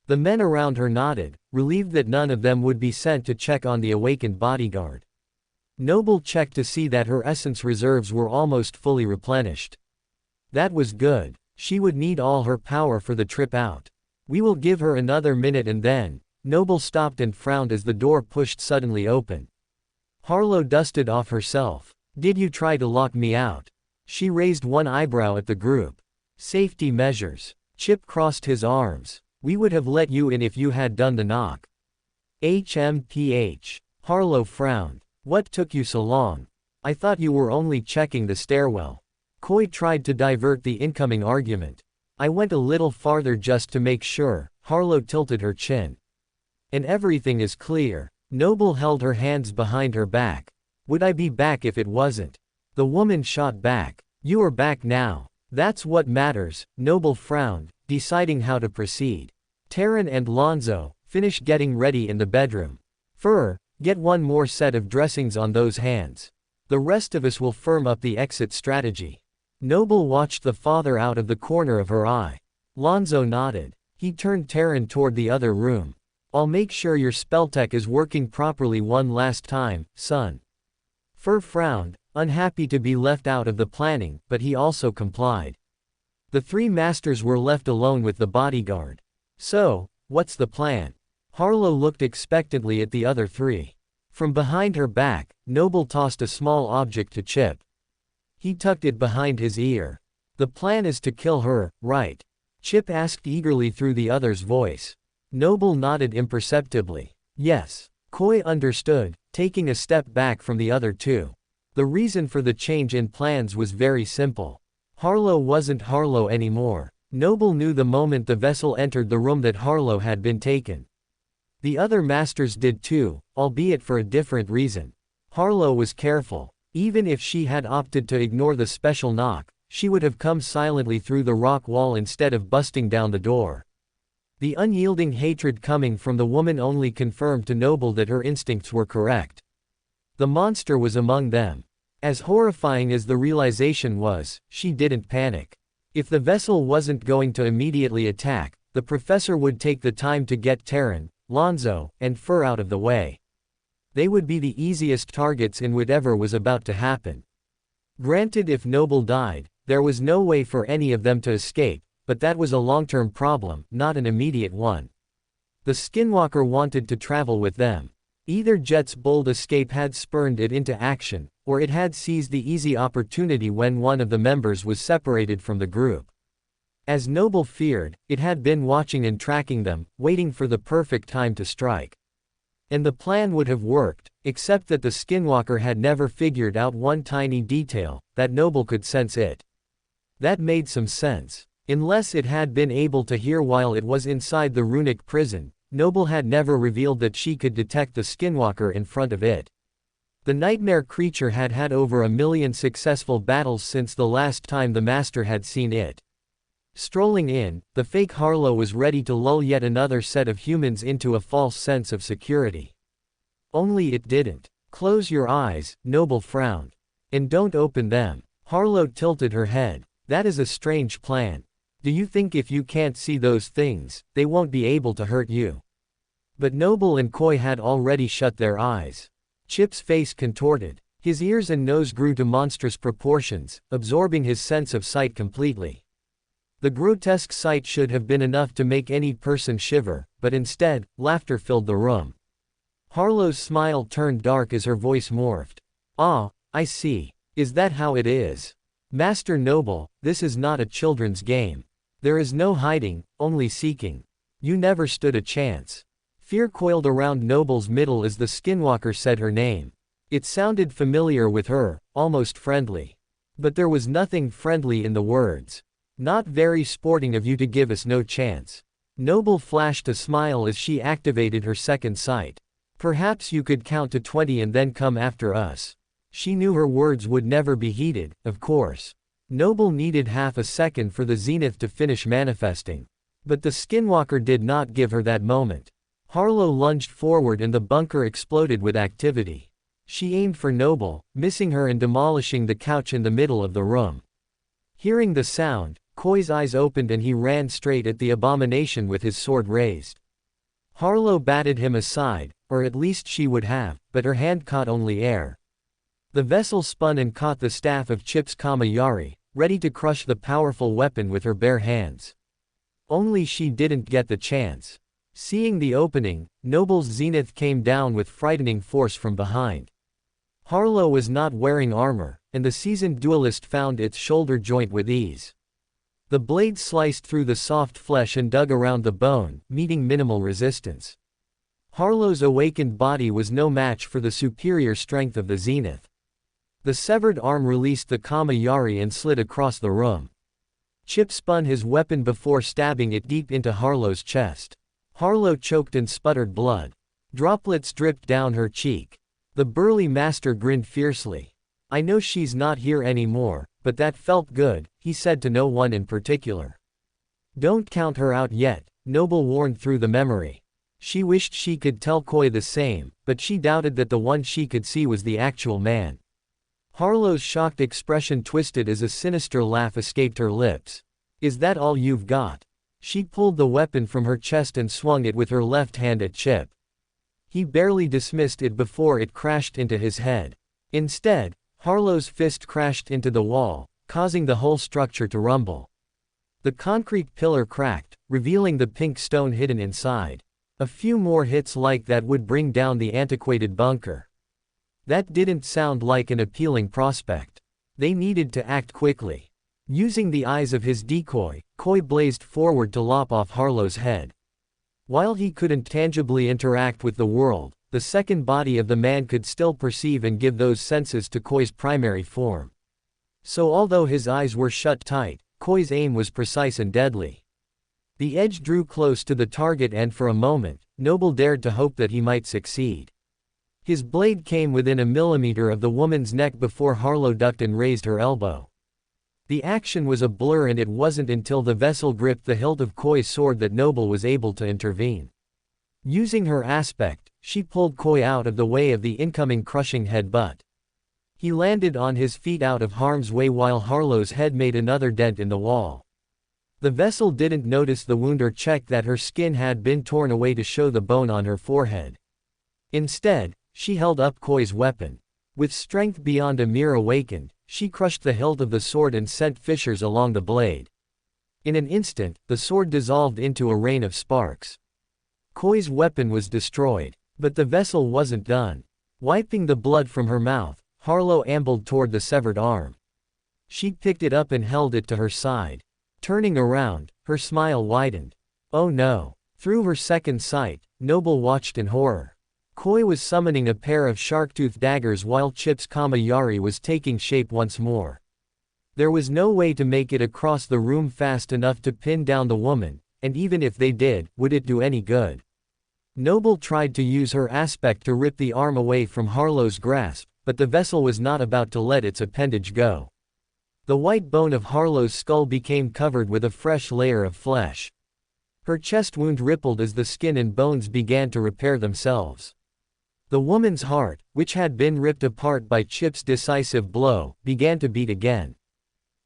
The men around her nodded, relieved that none of them would be sent to check on the awakened bodyguard. Noble checked to see that her essence reserves were almost fully replenished. That was good. She would need all her power for the trip out. We will give her another minute and then. Noble stopped and frowned as the door pushed suddenly open. Harlow dusted off herself. Did you try to lock me out? She raised one eyebrow at the group. Safety measures. Chip crossed his arms. We would have let you in if you had done the knock. HMPH. Harlow frowned. What took you so long? I thought you were only checking the stairwell. Koi tried to divert the incoming argument. I went a little farther just to make sure. Harlow tilted her chin. And everything is clear. Noble held her hands behind her back. Would I be back if it wasn't? The woman shot back. You are back now. That's what matters. Noble frowned, deciding how to proceed. Taryn and Lonzo, finish getting ready in the bedroom. Fur, get one more set of dressings on those hands. The rest of us will firm up the exit strategy. Noble watched the father out of the corner of her eye. Lonzo nodded. He turned Taryn toward the other room. I'll make sure your spelltech is working properly one last time, son. Fur frowned, unhappy to be left out of the planning, but he also complied. The three masters were left alone with the bodyguard. So, what's the plan? Harlow looked expectantly at the other three. From behind her back, Noble tossed a small object to Chip. He tucked it behind his ear. The plan is to kill her, right? Chip asked eagerly through the other's voice. Noble nodded imperceptibly. Yes. Koi understood, taking a step back from the other two. The reason for the change in plans was very simple. Harlow wasn't Harlow anymore. Noble knew the moment the vessel entered the room that Harlow had been taken. The other masters did too, albeit for a different reason. Harlow was careful. Even if she had opted to ignore the special knock, she would have come silently through the rock wall instead of busting down the door. The unyielding hatred coming from the woman only confirmed to Noble that her instincts were correct. The monster was among them. As horrifying as the realization was, she didn't panic. If the vessel wasn't going to immediately attack, the professor would take the time to get Terran, Lonzo, and Fur out of the way. They would be the easiest targets in whatever was about to happen. Granted, if Noble died, there was no way for any of them to escape, but that was a long-term problem, not an immediate one. The Skinwalker wanted to travel with them. Either Jet's bold escape had spurred it into action, or it had seized the easy opportunity when one of the members was separated from the group. As Noble feared, it had been watching and tracking them, waiting for the perfect time to strike. And the plan would have worked, except that the Skinwalker had never figured out one tiny detail, that Noble could sense it. That made some sense. Unless it had been able to hear while it was inside the runic prison, Noble had never revealed that she could detect the Skinwalker in front of it. The nightmare creature had had over 1 million successful battles since the last time the Master had seen it. Strolling in, the fake Harlow was ready to lull yet another set of humans into a false sense of security. Only it didn't. Close your eyes, Noble frowned. And don't open them. Harlow tilted her head. That is a strange plan. Do you think if you can't see those things, they won't be able to hurt you? But Noble and Koi had already shut their eyes. Chip's face contorted. His ears and nose grew to monstrous proportions, absorbing his sense of sight completely. The grotesque sight should have been enough to make any person shiver, but instead, laughter filled the room. Harlow's smile turned dark as her voice morphed. Ah, I see. Is that how it is? Master Noble, this is not a children's game. There is no hiding, only seeking. You never stood a chance. Fear coiled around Noble's middle as the Skinwalker said her name. It sounded familiar with her, almost friendly. But there was nothing friendly in the words. Not very sporting of you to give us no chance. Noble flashed a smile as she activated her second sight. Perhaps you could count to 20 and then come after us. She knew her words would never be heeded, of course. Noble needed half a second for the zenith to finish manifesting. But the Skinwalker did not give her that moment. Harlow lunged forward and the bunker exploded with activity. She aimed for Noble, missing her and demolishing the couch in the middle of the room. Hearing the sound, Koi's eyes opened and he ran straight at the abomination with his sword raised. Harlow batted him aside, or at least she would have, but her hand caught only air. The vessel spun and caught the staff of Chip's Kamayari, ready to crush the powerful weapon with her bare hands. Only she didn't get the chance. Seeing the opening, Noble's zenith came down with frightening force from behind. Harlow was not wearing armor, and the seasoned duelist found its shoulder joint with ease. The blade sliced through the soft flesh and dug around the bone, meeting minimal resistance. Harlow's awakened body was no match for the superior strength of the zenith. The severed arm released the Kamayari and slid across the room. Chip spun his weapon before stabbing it deep into Harlow's chest. Harlow choked and sputtered blood. Droplets dripped down her cheek. The burly master grinned fiercely. I know she's not here anymore, but that felt good, he said to no one in particular. Don't count her out yet, Noble warned through the memory. She wished she could tell Koi the same, but she doubted that the one she could see was the actual man. Harlow's shocked expression twisted as a sinister laugh escaped her lips. Is that all you've got? She pulled the weapon from her chest and swung it with her left hand at Chip. He barely dismissed it before it crashed into his head. Instead, Harlow's fist crashed into the wall, causing the whole structure to rumble. The concrete pillar cracked, revealing the pink stone hidden inside. A few more hits like that would bring down the antiquated bunker. That didn't sound like an appealing prospect. They needed to act quickly. Using the eyes of his decoy, Koi blazed forward to lop off Harlow's head. While he couldn't tangibly interact with the world, the second body of the man could still perceive and give those senses to Koi's primary form. So although his eyes were shut tight, Koi's aim was precise and deadly. The edge drew close to the target and for a moment, Noble dared to hope that he might succeed. His blade came within a millimeter of the woman's neck before Harlow ducked and raised her elbow. The action was a blur and it wasn't until the vessel gripped the hilt of Koi's sword that Noble was able to intervene. Using her aspect, she pulled Koi out of the way of the incoming crushing headbutt. He landed on his feet out of harm's way while Harlow's head made another dent in the wall. The vessel didn't notice the wound or check that her skin had been torn away to show the bone on her forehead. Instead, she held up Koi's weapon. With strength beyond a mere awakened, she crushed the hilt of the sword and sent fissures along the blade. In an instant, the sword dissolved into a rain of sparks. Koi's weapon was destroyed, but the vessel wasn't done. Wiping the blood from her mouth, Harlow ambled toward the severed arm. She picked it up and held it to her side. Turning around, her smile widened. Oh no. Through her second sight, Noble watched in horror. Koi was summoning a pair of shark-tooth daggers while Chip's Kama-Yari was taking shape once more. There was no way to make it across the room fast enough to pin down the woman, and even if they did, would it do any good? Noble tried to use her aspect to rip the arm away from Harlow's grasp, but the vessel was not about to let its appendage go. The white bone of Harlow's skull became covered with a fresh layer of flesh. Her chest wound rippled as the skin and bones began to repair themselves. The woman's heart, which had been ripped apart by Chip's decisive blow, began to beat again.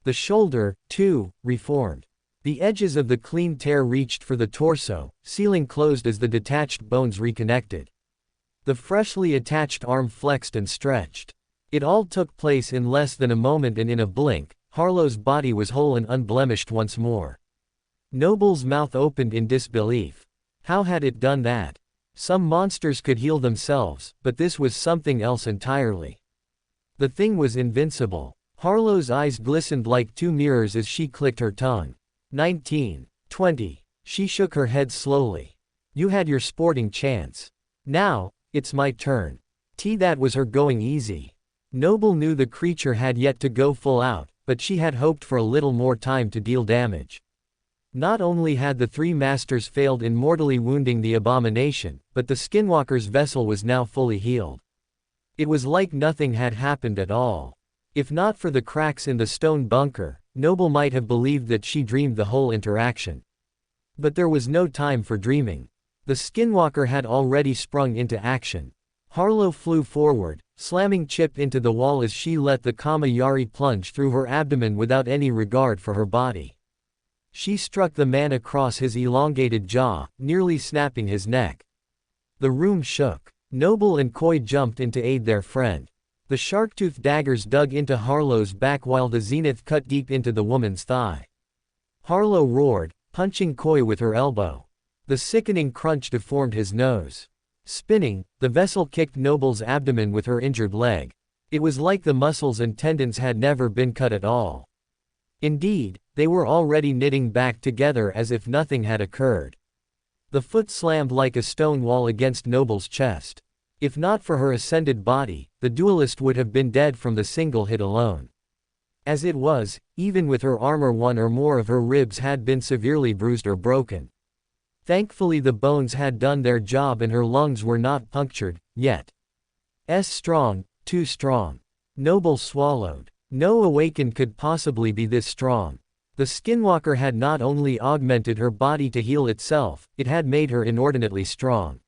The shoulder, too, reformed. The edges of the clean tear reached for the torso, sealing closed as the detached bones reconnected. The freshly attached arm flexed and stretched. It all took place in less than a moment and in a blink, Harlow's body was whole and unblemished once more. Noble's mouth opened in disbelief. How had it done that? Some monsters could heal themselves, but this was something else entirely. The thing was invincible. Harlow's eyes glistened like two mirrors as she clicked her tongue. 19. 20. She shook her head slowly. You had your sporting chance. Now, it's my turn. That was her going easy. Noble knew the creature had yet to go full out, but she had hoped for a little more time to deal damage. Not only had the three masters failed in mortally wounding the abomination, but the skinwalker's vessel was now fully healed. It was like nothing had happened at all. If not for the cracks in the stone bunker, Noble might have believed that she dreamed the whole interaction. But there was no time for dreaming. The skinwalker had already sprung into action. Harlow flew forward, slamming Chip into the wall as she let the Kama-Yari plunge through her abdomen without any regard for her body. She struck the man across his elongated jaw, nearly snapping his neck. The room shook. Noble and Koi jumped in to aid their friend. The shark-tooth daggers dug into Harlow's back while the zenith cut deep into the woman's thigh. Harlow roared, punching Koi with her elbow. The sickening crunch deformed his nose. Spinning, the vessel kicked Noble's abdomen with her injured leg. It was like the muscles and tendons had never been cut at all. Indeed, they were already knitting back together as if nothing had occurred. The foot slammed like a stone wall against Noble's chest. If not for her ascended body, the duelist would have been dead from the single hit alone. As it was, even with her armor one or more of her ribs had been severely bruised or broken. Thankfully the bones had done their job and her lungs were not punctured, yet. Strong, too strong. Noble swallowed. No awakened could possibly be this strong. The skinwalker had not only augmented her body to heal itself, it had made her inordinately strong.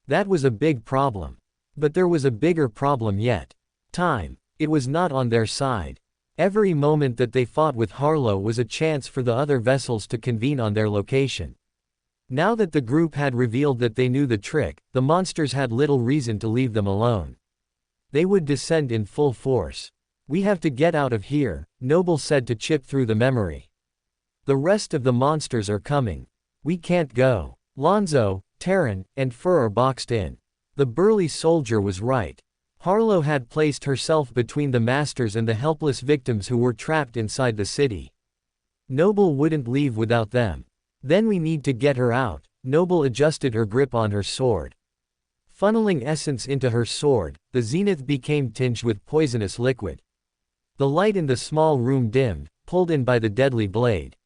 That was a big problem. But there was a bigger problem yet. Time. It was not on their side. Every moment that they fought with Harlow was a chance for the other vessels to convene on their location. Now that the group had revealed that they knew the trick, the monsters had little reason to leave them alone. They would descend in full force. We have to get out of here, Noble said to Chip through the memory. The rest of the monsters are coming. We can't go. Lonzo, Terran, and Fur are boxed in. The burly soldier was right. Harlow had placed herself between the masters and the helpless victims who were trapped inside the city. Noble wouldn't leave without them. Then we need to get her out. Noble adjusted her grip on her sword. Funneling essence into her sword, the zenith became tinged with poisonous liquid. The light in the small room dimmed, pulled in by the deadly blade.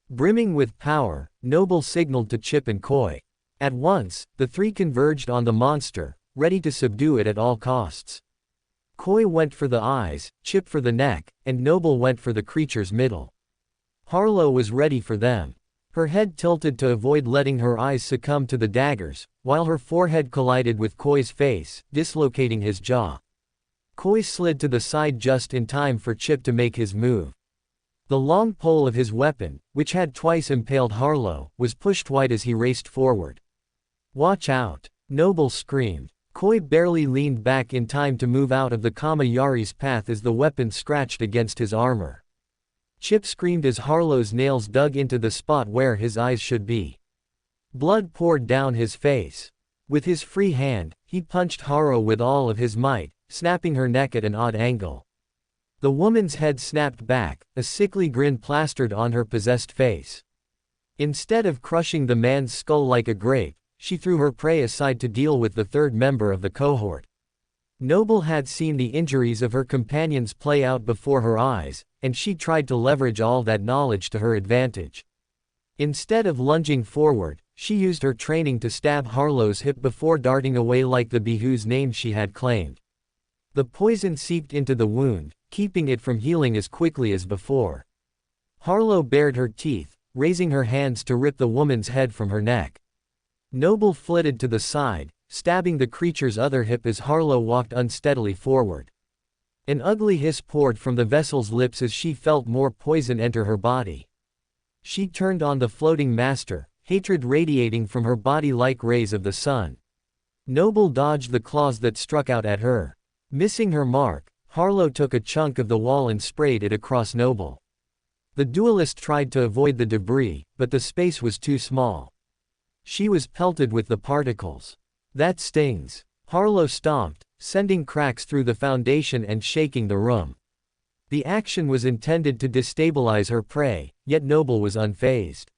Brimming with power, Noble signaled to Chip and Koi. At once, the three converged on the monster, ready to subdue it at all costs. Koi went for the eyes, Chip for the neck, and Noble went for the creature's middle. Harlow was ready for them. Her head tilted to avoid letting her eyes succumb to the daggers, while her forehead collided with Koi's face, dislocating his jaw. Koi slid to the side just in time for Chip to make his move. The long pole of his weapon, which had twice impaled Harlow, was pushed wide as he raced forward. "Watch out!" Noble screamed. Koi barely leaned back in time to move out of the Kama-Yari's path as the weapon scratched against his armor. Chip screamed as Harlow's nails dug into the spot where his eyes should be. Blood poured down his face. With his free hand, he punched Harlow with all of his might, snapping her neck at an odd angle. The woman's head snapped back, a sickly grin plastered on her possessed face. Instead of crushing the man's skull like a grape, she threw her prey aside to deal with the third member of the cohort. Noble had seen the injuries of her companions play out before her eyes, and she tried to leverage all that knowledge to her advantage. Instead of lunging forward, she used her training to stab Harlow's hip before darting away like the bee whose name she had claimed. The poison seeped into the wound, keeping it from healing as quickly as before. Harlow bared her teeth, raising her hands to rip the woman's head from her neck. Noble flitted to the side, stabbing the creature's other hip as Harlow walked unsteadily forward. An ugly hiss poured from the vessel's lips as she felt more poison enter her body. She turned on the floating master, hatred radiating from her body like rays of the sun. Noble dodged the claws that struck out at her. Missing her mark, Harlow took a chunk of the wall and sprayed it across Noble. The duelist tried to avoid the debris, but the space was too small. She was pelted with the particles. "That stings." Harlow stomped, sending cracks through the foundation and shaking the room. The action was intended to destabilize her prey, yet Noble was unfazed.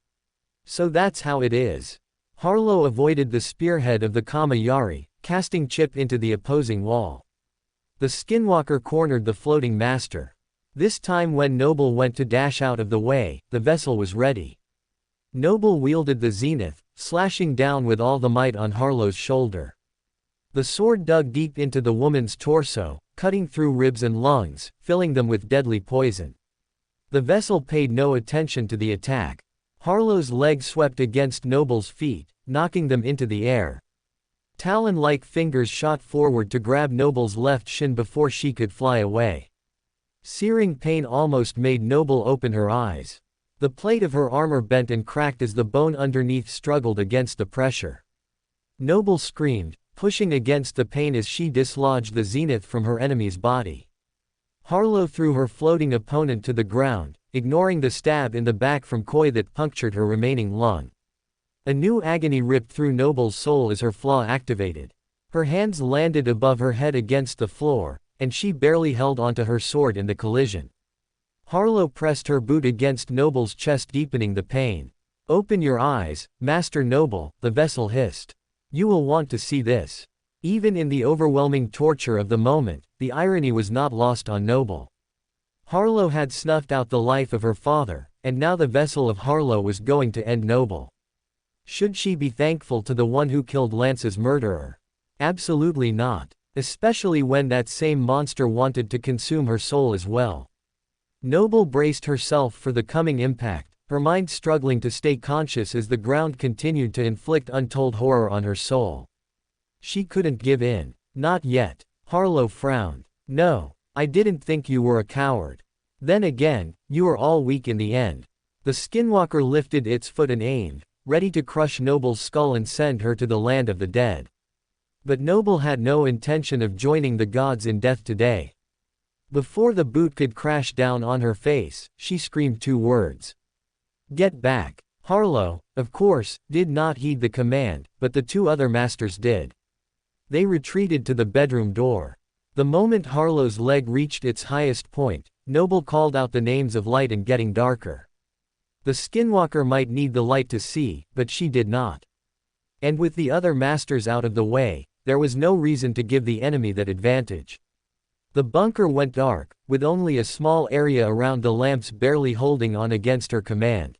"So that's how it is." Harlow avoided the spearhead of the Kama-Yari, casting Chip into the opposing wall. The skinwalker cornered the floating master. This time when Noble went to dash out of the way, the vessel was ready. Noble wielded the zenith, slashing down with all the might on Harlow's shoulder. The sword dug deep into the woman's torso, cutting through ribs and lungs, filling them with deadly poison. The vessel paid no attention to the attack. Harlow's leg swept against Noble's feet, knocking them into the air. Talon-like fingers shot forward to grab Noble's left shin before she could fly away. Searing pain almost made Noble open her eyes. The plate of her armor bent and cracked as the bone underneath struggled against the pressure. Noble screamed, pushing against the pain as she dislodged the zenith from her enemy's body. Harlow threw her floating opponent to the ground, ignoring the stab in the back from Koi that punctured her remaining lung. A new agony ripped through Noble's soul as her flaw activated. Her hands landed above her head against the floor, and she barely held onto her sword in the collision. Harlow pressed her boot against Noble's chest, deepening the pain. "Open your eyes, Master Noble," the vessel hissed. "You will want to see this." Even in the overwhelming torture of the moment, the irony was not lost on Noble. Harlow had snuffed out the life of her father, and now the vessel of Harlow was going to end Noble. Should she be thankful to the one who killed Lance's murderer? Absolutely not, especially when that same monster wanted to consume her soul as well. Noble braced herself for the coming impact, her mind struggling to stay conscious as the ground continued to inflict untold horror on her soul. She couldn't give in. Not yet. Harlow frowned. "No, I didn't think you were a coward. Then again, you are all weak in the end." The skinwalker lifted its foot and aimed, ready to crush Noble's skull and send her to the land of the dead. But Noble had no intention of joining the gods in death today. Before the boot could crash down on her face, she screamed two words. "Get back!" Harlow, of course, did not heed the command, but the two other masters did. They retreated to the bedroom door. The moment Harlow's leg reached its highest point, Noble called out the names of light and getting darker. The skinwalker might need the light to see, but she did not. And with the other masters out of the way, there was no reason to give the enemy that advantage. The bunker went dark, with only a small area around the lamps barely holding on against her command.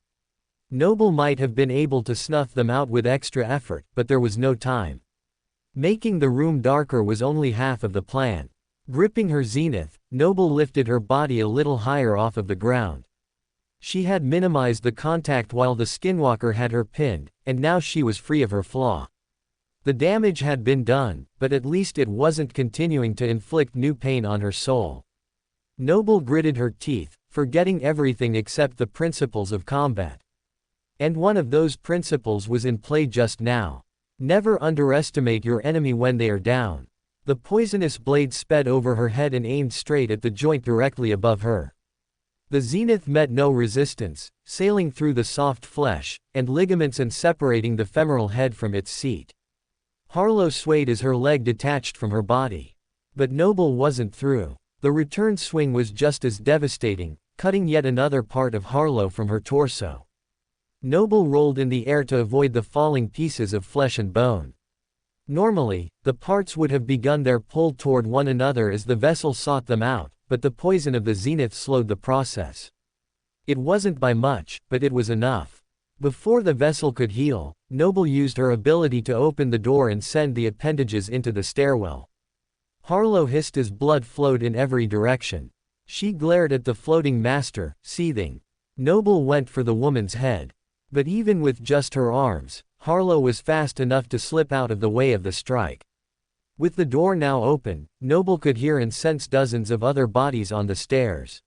Noble might have been able to snuff them out with extra effort, but there was no time. Making the room darker was only half of the plan. Gripping her zenith, Noble lifted her body a little higher off of the ground. She had minimized the contact while the skinwalker had her pinned, and now she was free of her flaw. The damage had been done, but at least it wasn't continuing to inflict new pain on her soul. Noble gritted her teeth, forgetting everything except the principles of combat. And one of those principles was in play just now. Never underestimate your enemy when they are down. The poisonous blade sped over her head and aimed straight at the joint directly above her. The zenith met no resistance, sailing through the soft flesh and ligaments and separating the femoral head from its seat. Harlow swayed as her leg detached from her body. But Noble wasn't through. The return swing was just as devastating, cutting yet another part of Harlow from her torso. Noble rolled in the air to avoid the falling pieces of flesh and bone. Normally, the parts would have begun their pull toward one another as the vessel sought them out, but the poison of the zenith slowed the process. It wasn't by much, but it was enough. Before the vessel could heal, Noble used her ability to open the door and send the appendages into the stairwell. Harlow hissed as blood flowed in every direction. She glared at the floating master, seething. Noble went for the woman's head. But even with just her arms, Harlow was fast enough to slip out of the way of the strike. With the door now open, Noble could hear and sense dozens of other bodies on the stairs.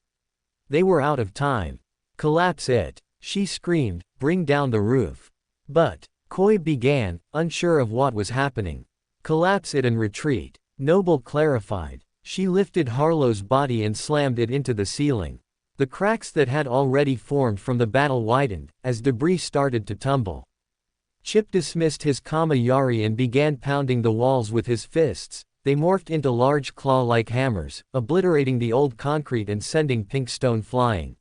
They were out of time. Collapse it, she screamed, bring down the roof. But, Koi began, unsure of what was happening. Collapse it and retreat, Noble clarified. She lifted Harlow's body and slammed it into the ceiling. The cracks that had already formed from the battle widened, as debris started to tumble. Chip dismissed his Kama-Yari and began pounding the walls with his fists. They morphed into large claw-like hammers, obliterating the old concrete and sending pink stone flying.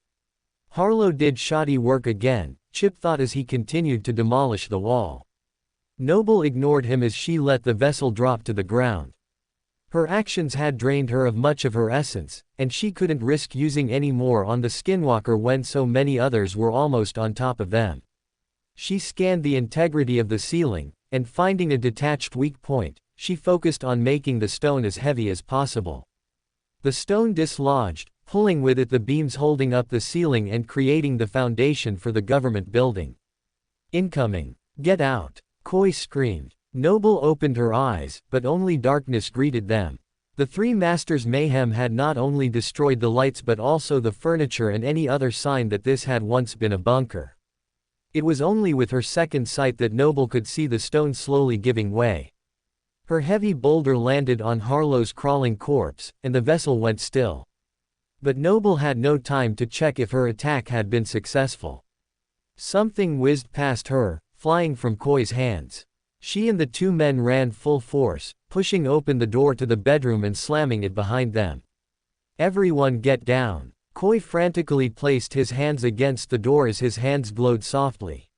Harlow did shoddy work again, Chip thought as he continued to demolish the wall. Noble ignored him as she let the vessel drop to the ground. Her actions had drained her of much of her essence, and she couldn't risk using any more on the skinwalker when so many others were almost on top of them. She scanned the integrity of the ceiling, and finding a detached weak point, she focused on making the stone as heavy as possible. The stone dislodged, pulling with it the beams holding up the ceiling and creating the foundation for the government building. Incoming! Get out! Koi screamed. Noble opened her eyes, but only darkness greeted them. The three masters' mayhem had not only destroyed the lights but also the furniture and any other sign that this had once been a bunker. It was only with her second sight that Noble could see the stone slowly giving way. Her heavy boulder landed on Harlow's crawling corpse, and the vessel went still. But Noble had no time to check if her attack had been successful. Something whizzed past her, flying from Koi's hands. She and the two men ran full force, pushing open the door to the bedroom and slamming it behind them. Everyone get down. Koi frantically placed his hands against the door as his hands glowed softly.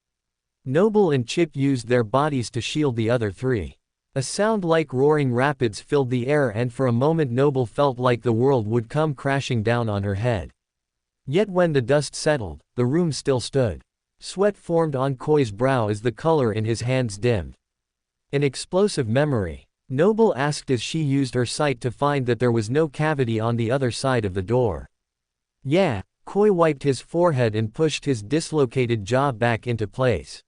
Noble and Chip used their bodies to shield the other three. A sound like roaring rapids filled the air and for a moment Noble felt like the world would come crashing down on her head. Yet when the dust settled, the room still stood. Sweat formed on Koi's brow as the color in his hands dimmed. An explosive memory. Noble asked as she used her sight to find that there was no cavity on the other side of the door. Yeah, Koi wiped his forehead and pushed his dislocated jaw back into place.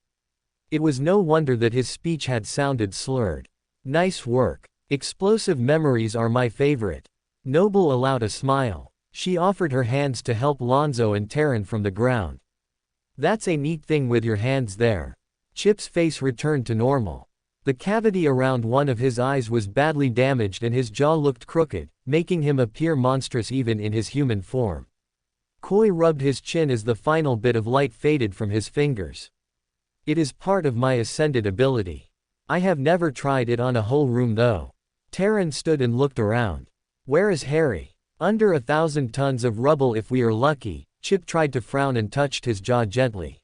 It was no wonder that his speech had sounded slurred. Nice work. Explosive memories are my favorite. Noble allowed a smile. She offered her hands to help Lonzo and Terran from the ground. That's a neat thing with your hands there. Chip's face returned to normal. The cavity around one of his eyes was badly damaged and his jaw looked crooked, making him appear monstrous even in his human form. Koi rubbed his chin as the final bit of light faded from his fingers. It is part of my ascended ability. I have never tried it on a whole room though. Terran stood and looked around. Where is Harry? Under 1,000 tons of rubble if we are lucky. Chip tried to frown and touched his jaw gently.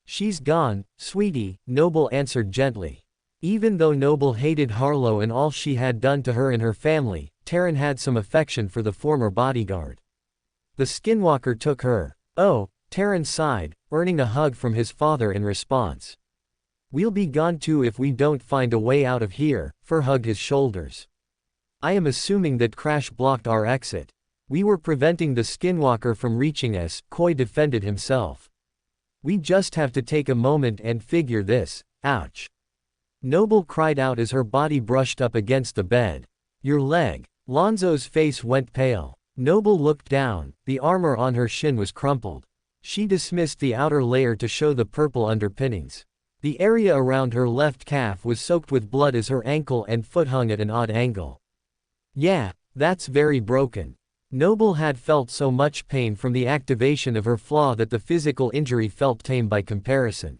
She's gone, sweetie, Noble answered gently. Even though Noble hated Harlow and all she had done to her and her family, Taryn had some affection for the former bodyguard. The skinwalker took her. Oh, Taryn sighed, earning a hug from his father in response. We'll be gone too if we don't find a way out of here, Fur hugged his shoulders. I am assuming that Crash blocked our exit. We were preventing the skinwalker from reaching us, Koi defended himself. We just have to take a moment and figure this, ouch. Noble cried out as her body brushed up against the bed. Your leg. Lonzo's face went pale. Noble looked down, the armor on her shin was crumpled. She dismissed the outer layer to show the purple underpinnings. The area around her left calf was soaked with blood as her ankle and foot hung at an odd angle. Yeah, that's very broken. Noble had felt so much pain from the activation of her flaw that the physical injury felt tame by comparison.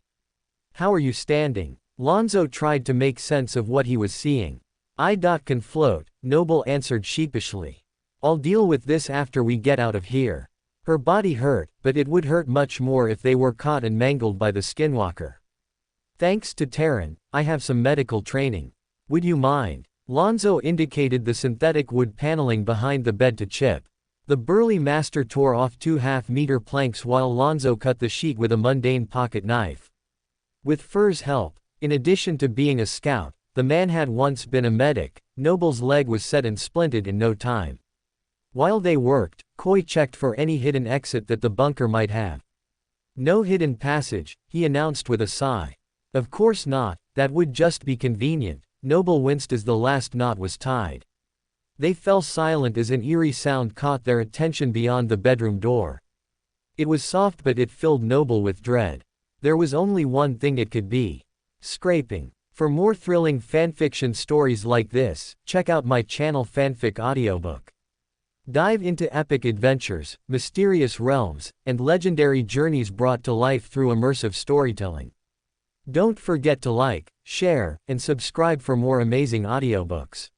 How are you standing? Lonzo tried to make sense of what he was seeing. I can float, Noble answered sheepishly. I'll deal with this after we get out of here. Her body hurt, but it would hurt much more if they were caught and mangled by the skinwalker. Thanks to Taryn, I have some medical training. Would you mind? Lonzo indicated the synthetic wood paneling behind the bed to Chip. The burly master tore off 2 half-meter planks while Lonzo cut the sheet with a mundane pocket knife. With Fur's help, in addition to being a scout, the man had once been a medic. Noble's leg was set and splinted in no time. While they worked, Koi checked for any hidden exit that the bunker might have. No hidden passage, he announced with a sigh. Of course not, that would just be convenient. Noble winced as the last knot was tied. They fell silent as an eerie sound caught their attention beyond the bedroom door. It was soft but it filled Noble with dread. There was only one thing it could be. Scraping. For more thrilling fanfiction stories like this, check out my channel Fanfic Audiobook. Dive into epic adventures, mysterious realms, and legendary journeys brought to life through immersive storytelling. Don't forget to like, share, and subscribe for more amazing audiobooks.